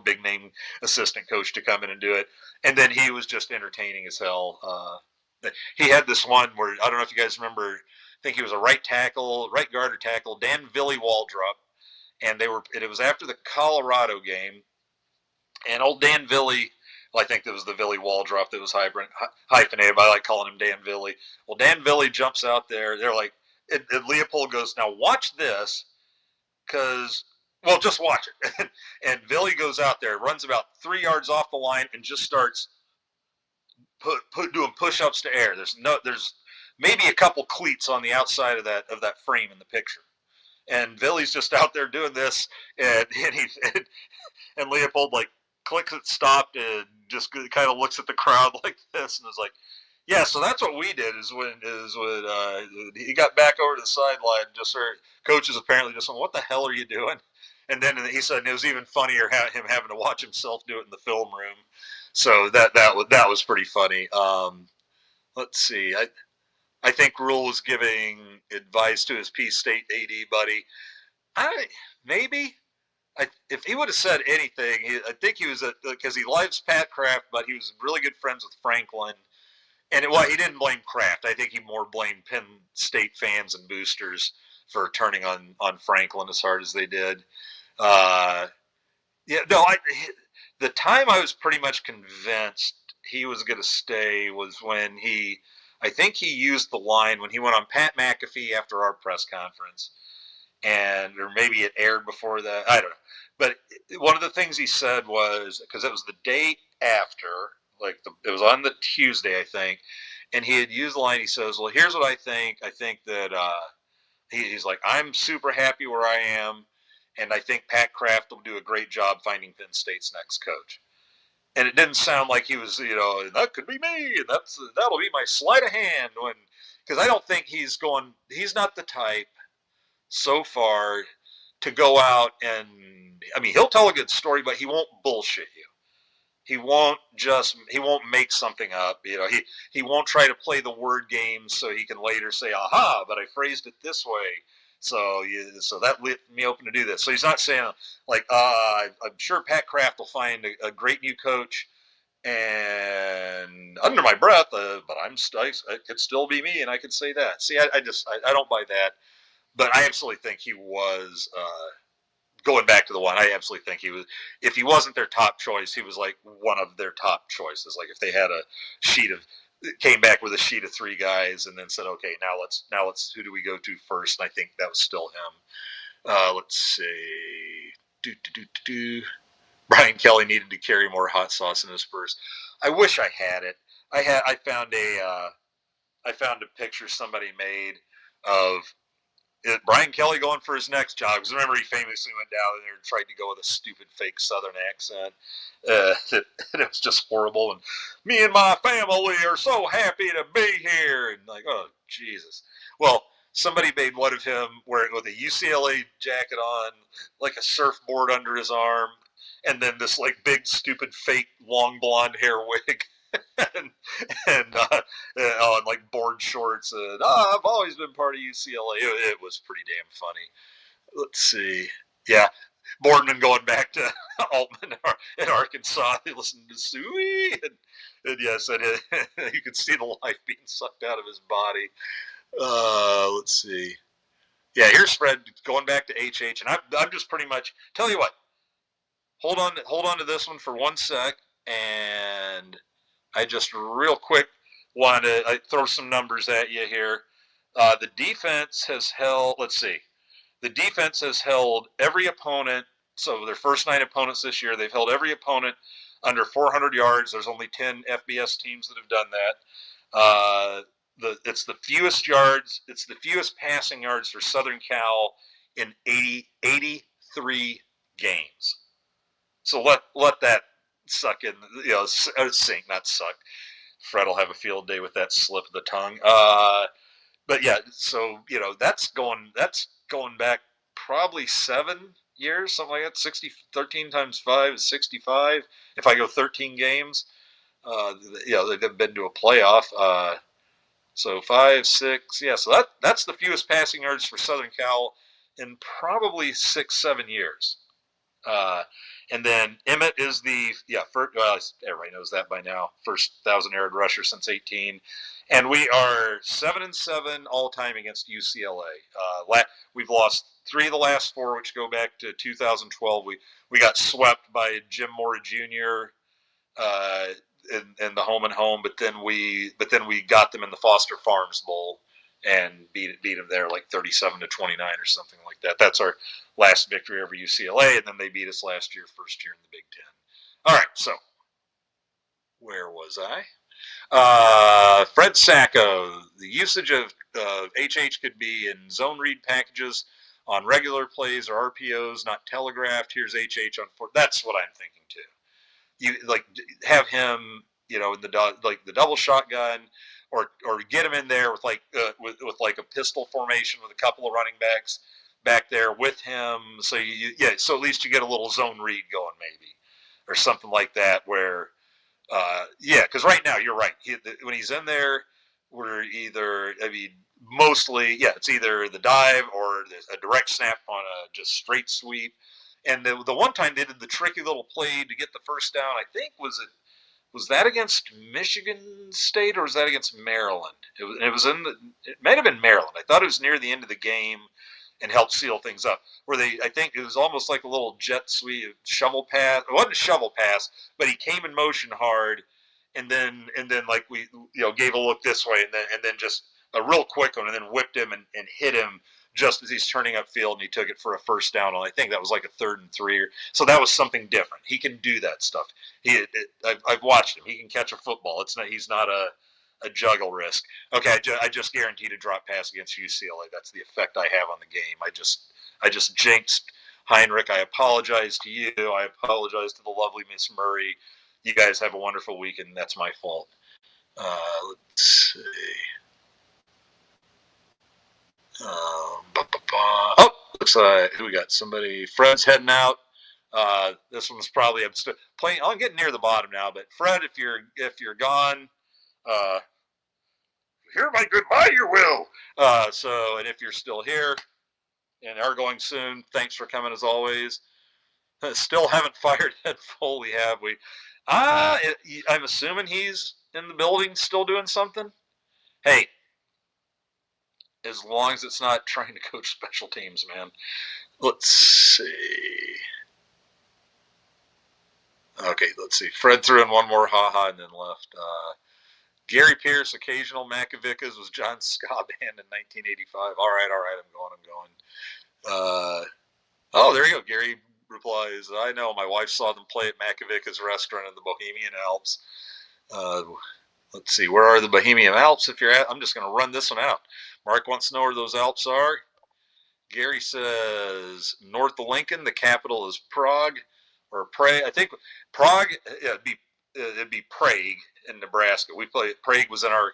A: big name assistant coach to come in and do it. And then he was just entertaining as hell. He had this one where, I don't know if you guys remember, I think he was a right guard or tackle, Dan Villy Waldrop. And it was after the Colorado game, and old Dan Villy, well, I think that was the Villy Waldrop that was hyphenated, but I like calling him Dan Villy. Well, Dan Villy jumps out there. They're like, and Leopold goes, now watch this, just watch it. And Villy goes out there, runs about 3 yards off the line, and just starts doing push-ups to air. There's maybe a couple cleats on the outside of that frame in the picture. And Villy's just out there doing this, and Leopold like clicks it stopped and just kind of looks at the crowd like this and is like, yeah, so that's what we did is when he got back over to the sideline, just heard coaches apparently just went, what the hell are you doing? And then he said it was even funnier him having to watch himself do it in the film room. So that was pretty funny. Let's see. I think Rule was giving advice to his Peace State AD buddy. If he would have said anything, I think he was because he loves Pat Kraft, but he was really good friends with Franklin. And he didn't blame Kraft. I think he more blamed Penn State fans and boosters for turning on Franklin as hard as they did. The time I was pretty much convinced he was going to stay was when I think he used the line when he went on Pat McAfee after our press conference, or maybe it aired before that. I don't know. But one of the things he said was, because it was the day after, it was on the Tuesday, I think, and he had used the line. He says, well, here's what I think. I think that he's like, I'm super happy where I am, and I think Pat Kraft will do a great job finding Penn State's next coach. And it didn't sound like he was, that could be me, and that'll be my sleight of hand. Because I don't think he's not the type so far to go out and, he'll tell a good story, but he won't bullshit you. He won't make something up. He won't try to play the word game so he can later say, aha, but I phrased it this way. So that lit me open to do this. So he's not saying like, I'm sure Pat Kraft will find a great new coach, and under my breath, but it could still be me, and I could say that. See, I don't buy that, but I absolutely think he was going back to the one. I absolutely think he was. If he wasn't their top choice, he was like one of their top choices. Like if they had came back with a sheet of 3 guys and then said, okay, now let's who do we go to first? And I think that was still him. Let's see. Brian Kelly needed to carry more hot sauce in his purse. I wish I had it. I found a picture somebody made of Brian Kelly going for his next job. Because remember, he famously went down there and tried to go with a stupid fake Southern accent. It was just horrible. And me and my family are so happy to be here. And like, oh, Jesus. Well, somebody made one of him with a UCLA jacket on, like a surfboard under his arm, and then this like big, stupid, fake, long blonde hair wig. and like board shorts, and I've always been part of UCLA. It was pretty damn funny. Let's see. Yeah, Boardman going back to Altman in Arkansas. He listened to Suey, and yes, you could see the life being sucked out of his body. Let's see. Yeah, here's Fred going back to HH, and I'm just pretty much tell you what. hold on to this one for 1 sec, and I just real quick want to throw some numbers at you here. The defense has held. Let's see. The defense has held every opponent. So their first 9 opponents this year, they've held every opponent under 400 yards. There's only 10 FBS teams that have done that. It's the fewest yards. It's the fewest passing yards for Southern Cal in 83 games. So let that suck in. Sink, not suck. Fred will have a field day with that slip of the tongue. But yeah, so that's going back probably 7 years, something like that. 13 times 5 is 65. If I go 13 games, they've been to a playoff. So 5, 6, yeah. So that's the fewest passing yards for Southern Cal in probably 6, 7 years. And then Emmett is everybody knows that by now. First 1,000-yard rusher since 18. And we are 7-7 all time against UCLA. We've lost 3 of the last 4, which go back to 2012. We got swept by Jim Mora Jr. In the home and home, but then we got them in the Foster Farms Bowl and beat them there like 37-29 or something like that. That's our last victory over UCLA, and then they beat us last year, first year in the Big Ten. All right, so where was I? Fred Sacco. The usage of HH could be in zone read packages on regular plays or RPOs, not telegraphed. Here's HH on 4. That's what I'm thinking too. You have him, in the double shotgun, or get him in there with with a pistol formation with a couple of running backs back there with him. So so at least you get a little zone read going maybe, or something like that. Where, because right now you're right. When he's in there, we're either mostly it's either the dive or a direct snap on a just straight sweep. And the one time they did the tricky little play to get the first down, I think was that against Michigan State or was that against Maryland? It might have been Maryland. I thought it was near the end of the game and helped seal things up. I think it was almost like a little jet sweep shovel pass. It wasn't a shovel pass, but he came in motion hard, and then like we gave a look this way, and then just a real quick one, and then whipped him and hit him just as he's turning upfield, and he took it for a first down. And I think that was like a 3rd and 3. So that was something different. He can do that stuff. I've watched him. He can catch a football. He's not a juggle risk. Okay, I just guaranteed a drop pass against UCLA. That's the effect I have on the game. I just jinxed Heinrich. I apologize to you. I apologize to the lovely Miss Murray. You guys have a wonderful weekend. That's my fault. Let's see. Looks like we got somebody. Fred's heading out. This one's probably playing. I'm getting near the bottom now, but Fred, if you're gone, hear my goodbye, you will. And if you're still here and are going soon, thanks for coming as always. Still haven't fired Ed Foley, have we? I'm assuming he's in the building still doing something. Hey, as long as it's not trying to coach special teams, man. Let's see. Okay, let's see. Fred threw in one more ha-ha and then left. Gary Pierce, occasional Macavickas, was John Scaband in 1985. All right, I'm going. There you go. Gary replies, I know, my wife saw them play at Macavickas restaurant in the Bohemian Alps. Let's see, where are the Bohemian Alps? I'm just going to run this one out. Mark wants to know where those Alps are. Gary says north of Lincoln. The capital is Prague or Prague. I think Prague. It'd be Prague in Nebraska. Prague was in our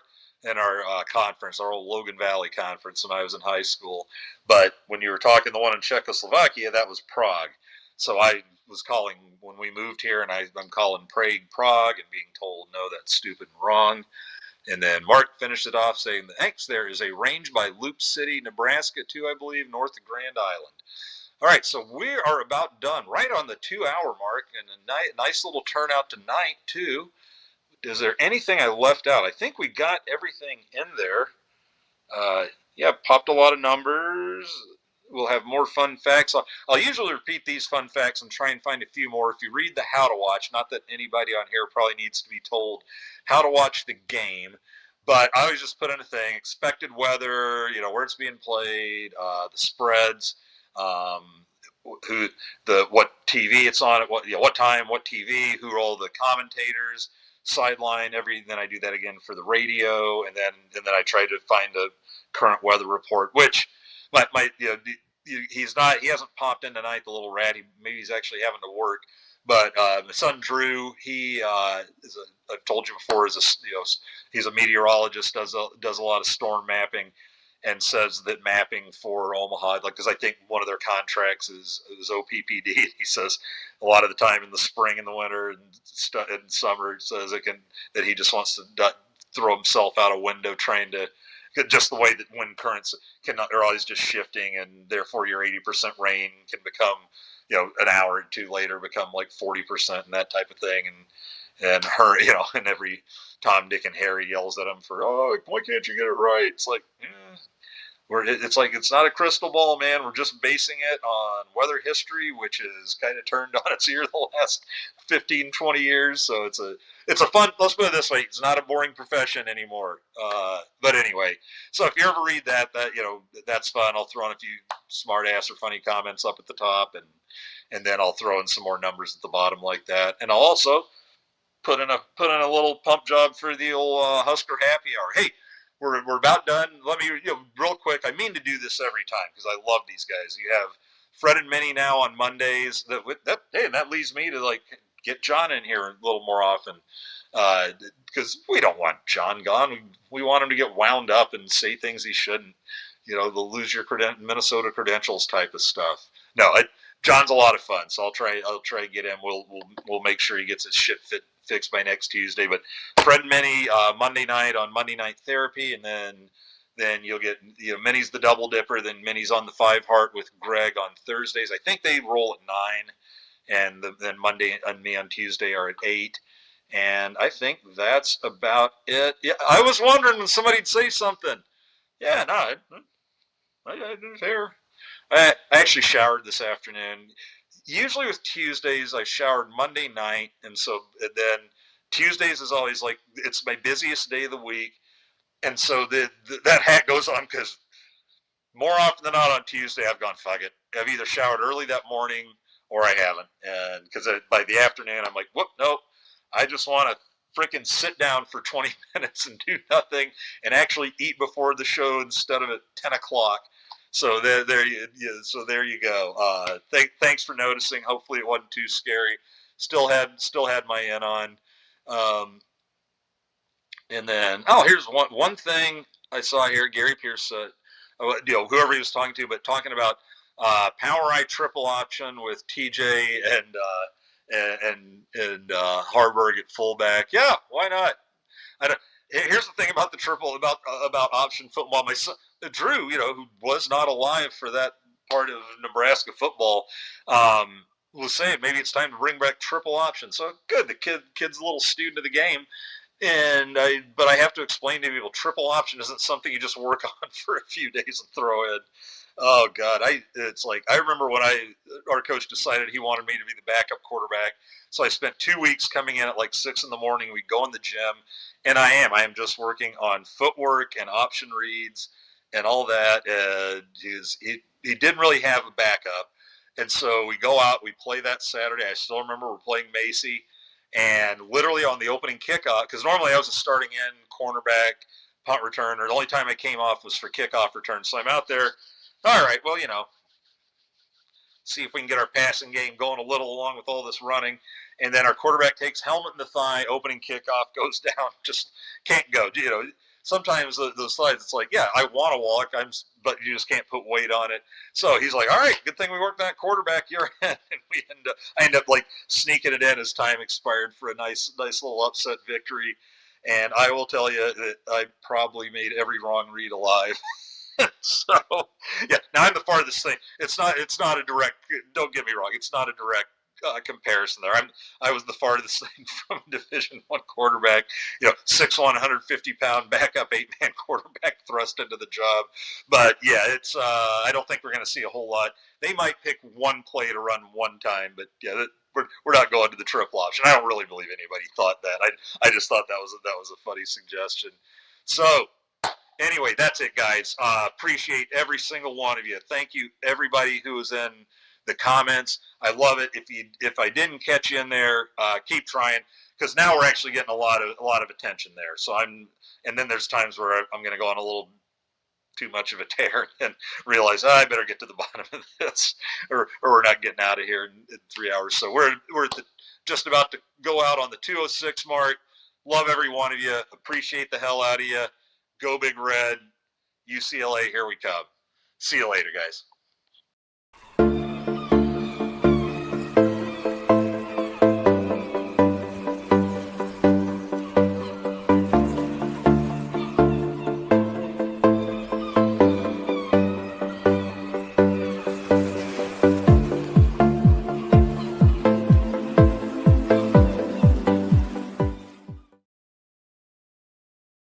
A: conference, our old Logan Valley conference when I was in high school. But when you were talking the one in Czechoslovakia, that was Prague. So I was calling when we moved here, and I'm calling Prague and being told no, that's stupid and wrong. And then Mark finished it off saying, thanks, there is a range by Loop City, Nebraska, too, I believe, north of Grand Island. All right, so we are about done, right on the 2-hour mark, and a nice little turnout tonight, too. Is there anything I left out? I think we got everything in there. Popped a lot of numbers. we'll have more fun facts. I'll usually repeat these fun facts and try and find a few more. If you read the how to watch, not that anybody on here probably needs to be told how to watch the game, but I always just put in a thing: expected weather, where it's being played, the spreads, what TV it's on at what time, what TV, who are all the commentators, sideline, everything. Then I do that again for the radio, and then I try to find a current weather report, which he hasn't popped in tonight, the little rat. Maybe he's actually having to work. But my son Drew, he I've told you before, he's a meteorologist, does a lot of storm mapping, and says that mapping for Omaha, because I think one of their contracts is OPPD. He says a lot of the time in the spring and the winter and summer, it says that he just wants to throw himself out a window trying to, just the way that wind currents are always just shifting, and therefore your 80% rain can become, an hour or two later become like 40% and that type of thing. And and every Tom, Dick, and Harry yells at him for, why can't you get it right? It's like, it's not a crystal ball, man. We're just basing it on weather history, which has kind of turned on its ear the last 15, 20 years. So it's a fun, let's put it this way, it's not a boring profession anymore. But anyway, so if you ever read that, that's fun. I'll throw in a few smart ass or funny comments up at the top, and then I'll throw in some more numbers at the bottom like that. And I'll also put in a little pump job for the old Husker happy hour. Hey, we're about done. Let me, real quick. I mean to do this every time because I love these guys. You have Fred and Minnie now on Mondays. That leads me to get John in here a little more often because we don't want John gone. We want him to get wound up and say things he shouldn't. The lose your Minnesota credentials type of stuff. No, John's a lot of fun, so I'll try to get him. We'll make sure he gets his shit fixed by next Tuesday. But Fred and Minnie Monday night on Monday Night Therapy, and then you'll get Minnie's the double dipper. Then Minnie's on the 5 Heart with Greg on Thursdays. I think they roll at 9, and then Monday and me on Tuesday are at 8. And I think that's about it. Yeah, I was wondering when somebody'd say something. Yeah, no, I didn't care. I actually showered this afternoon. Usually with Tuesdays, I showered Monday night, and then Tuesdays is always it's my busiest day of the week, and so that hat goes on because more often than not on Tuesday I've gone fuck it. I've either showered early that morning or I haven't, and because by the afternoon I'm like, whoop, nope, I just want to freaking sit down for 20 minutes and do nothing and actually eat before the show instead of at 10 o'clock. So there you go. Thanks for noticing. Hopefully it wasn't too scary. Still had my in on. And then here's one thing I saw here. Gary Pierce, whoever he was talking to, but talking about Power Eye triple option with TJ and Harburg at fullback. Yeah, why not? Here's the thing about the triple about option football. My son Drew, who was not alive for that part of Nebraska football, was saying maybe it's time to bring back triple option. So good, the kid's a little student of the game, but I have to explain to people triple option isn't something you just work on for a few days and throw in. Oh God, I remember when our coach decided he wanted me to be the backup quarterback. So I spent 2 weeks coming in at 6 in the morning. We'd go in the gym, and I am just working on footwork and option reads and all that. He didn't really have a backup, and so we go out. We play that Saturday. I still remember we're playing Macy, and literally on the opening kickoff, because normally I was a starting end cornerback, punt return, or the only time I came off was for kickoff return. So I'm out there. All right, well, see if we can get our passing game going a little along with all this running. And then our quarterback takes helmet in the thigh, opening kickoff, goes down, just can't go. Sometimes those slides, it's yeah, I want to walk, but you just can't put weight on it. So he's like, all right, good thing we worked on that quarterback. You're in. And I end up sneaking it in as time expired for a nice little upset victory. And I will tell you that I probably made every wrong read alive. So yeah, now I'm the farthest thing. It's not a direct. Don't get me wrong. It's not a direct comparison there. I was the farthest thing from Division I quarterback, 6'1", 150-pound backup 8-man quarterback thrust into the job. But yeah, it's I don't think we're going to see a whole lot. They might pick one play to run one time, but yeah, we're not going to the triple option. I don't really believe anybody thought that. I just thought that was a funny suggestion. So anyway, that's it, guys. Appreciate every single one of you. Thank you, everybody who was in the comments. I love it. If I didn't catch you in there, keep trying, because now we're actually getting a lot of attention there. So and then there's times where I'm going to go on a little too much of a tear and realize I better get to the bottom of this, or we're not getting out of here in 3 hours. So we're just about to go out on the 2:06 mark. Love every one of you. Appreciate the hell out of you. Go Big Red. UCLA, here we come. See you later, guys.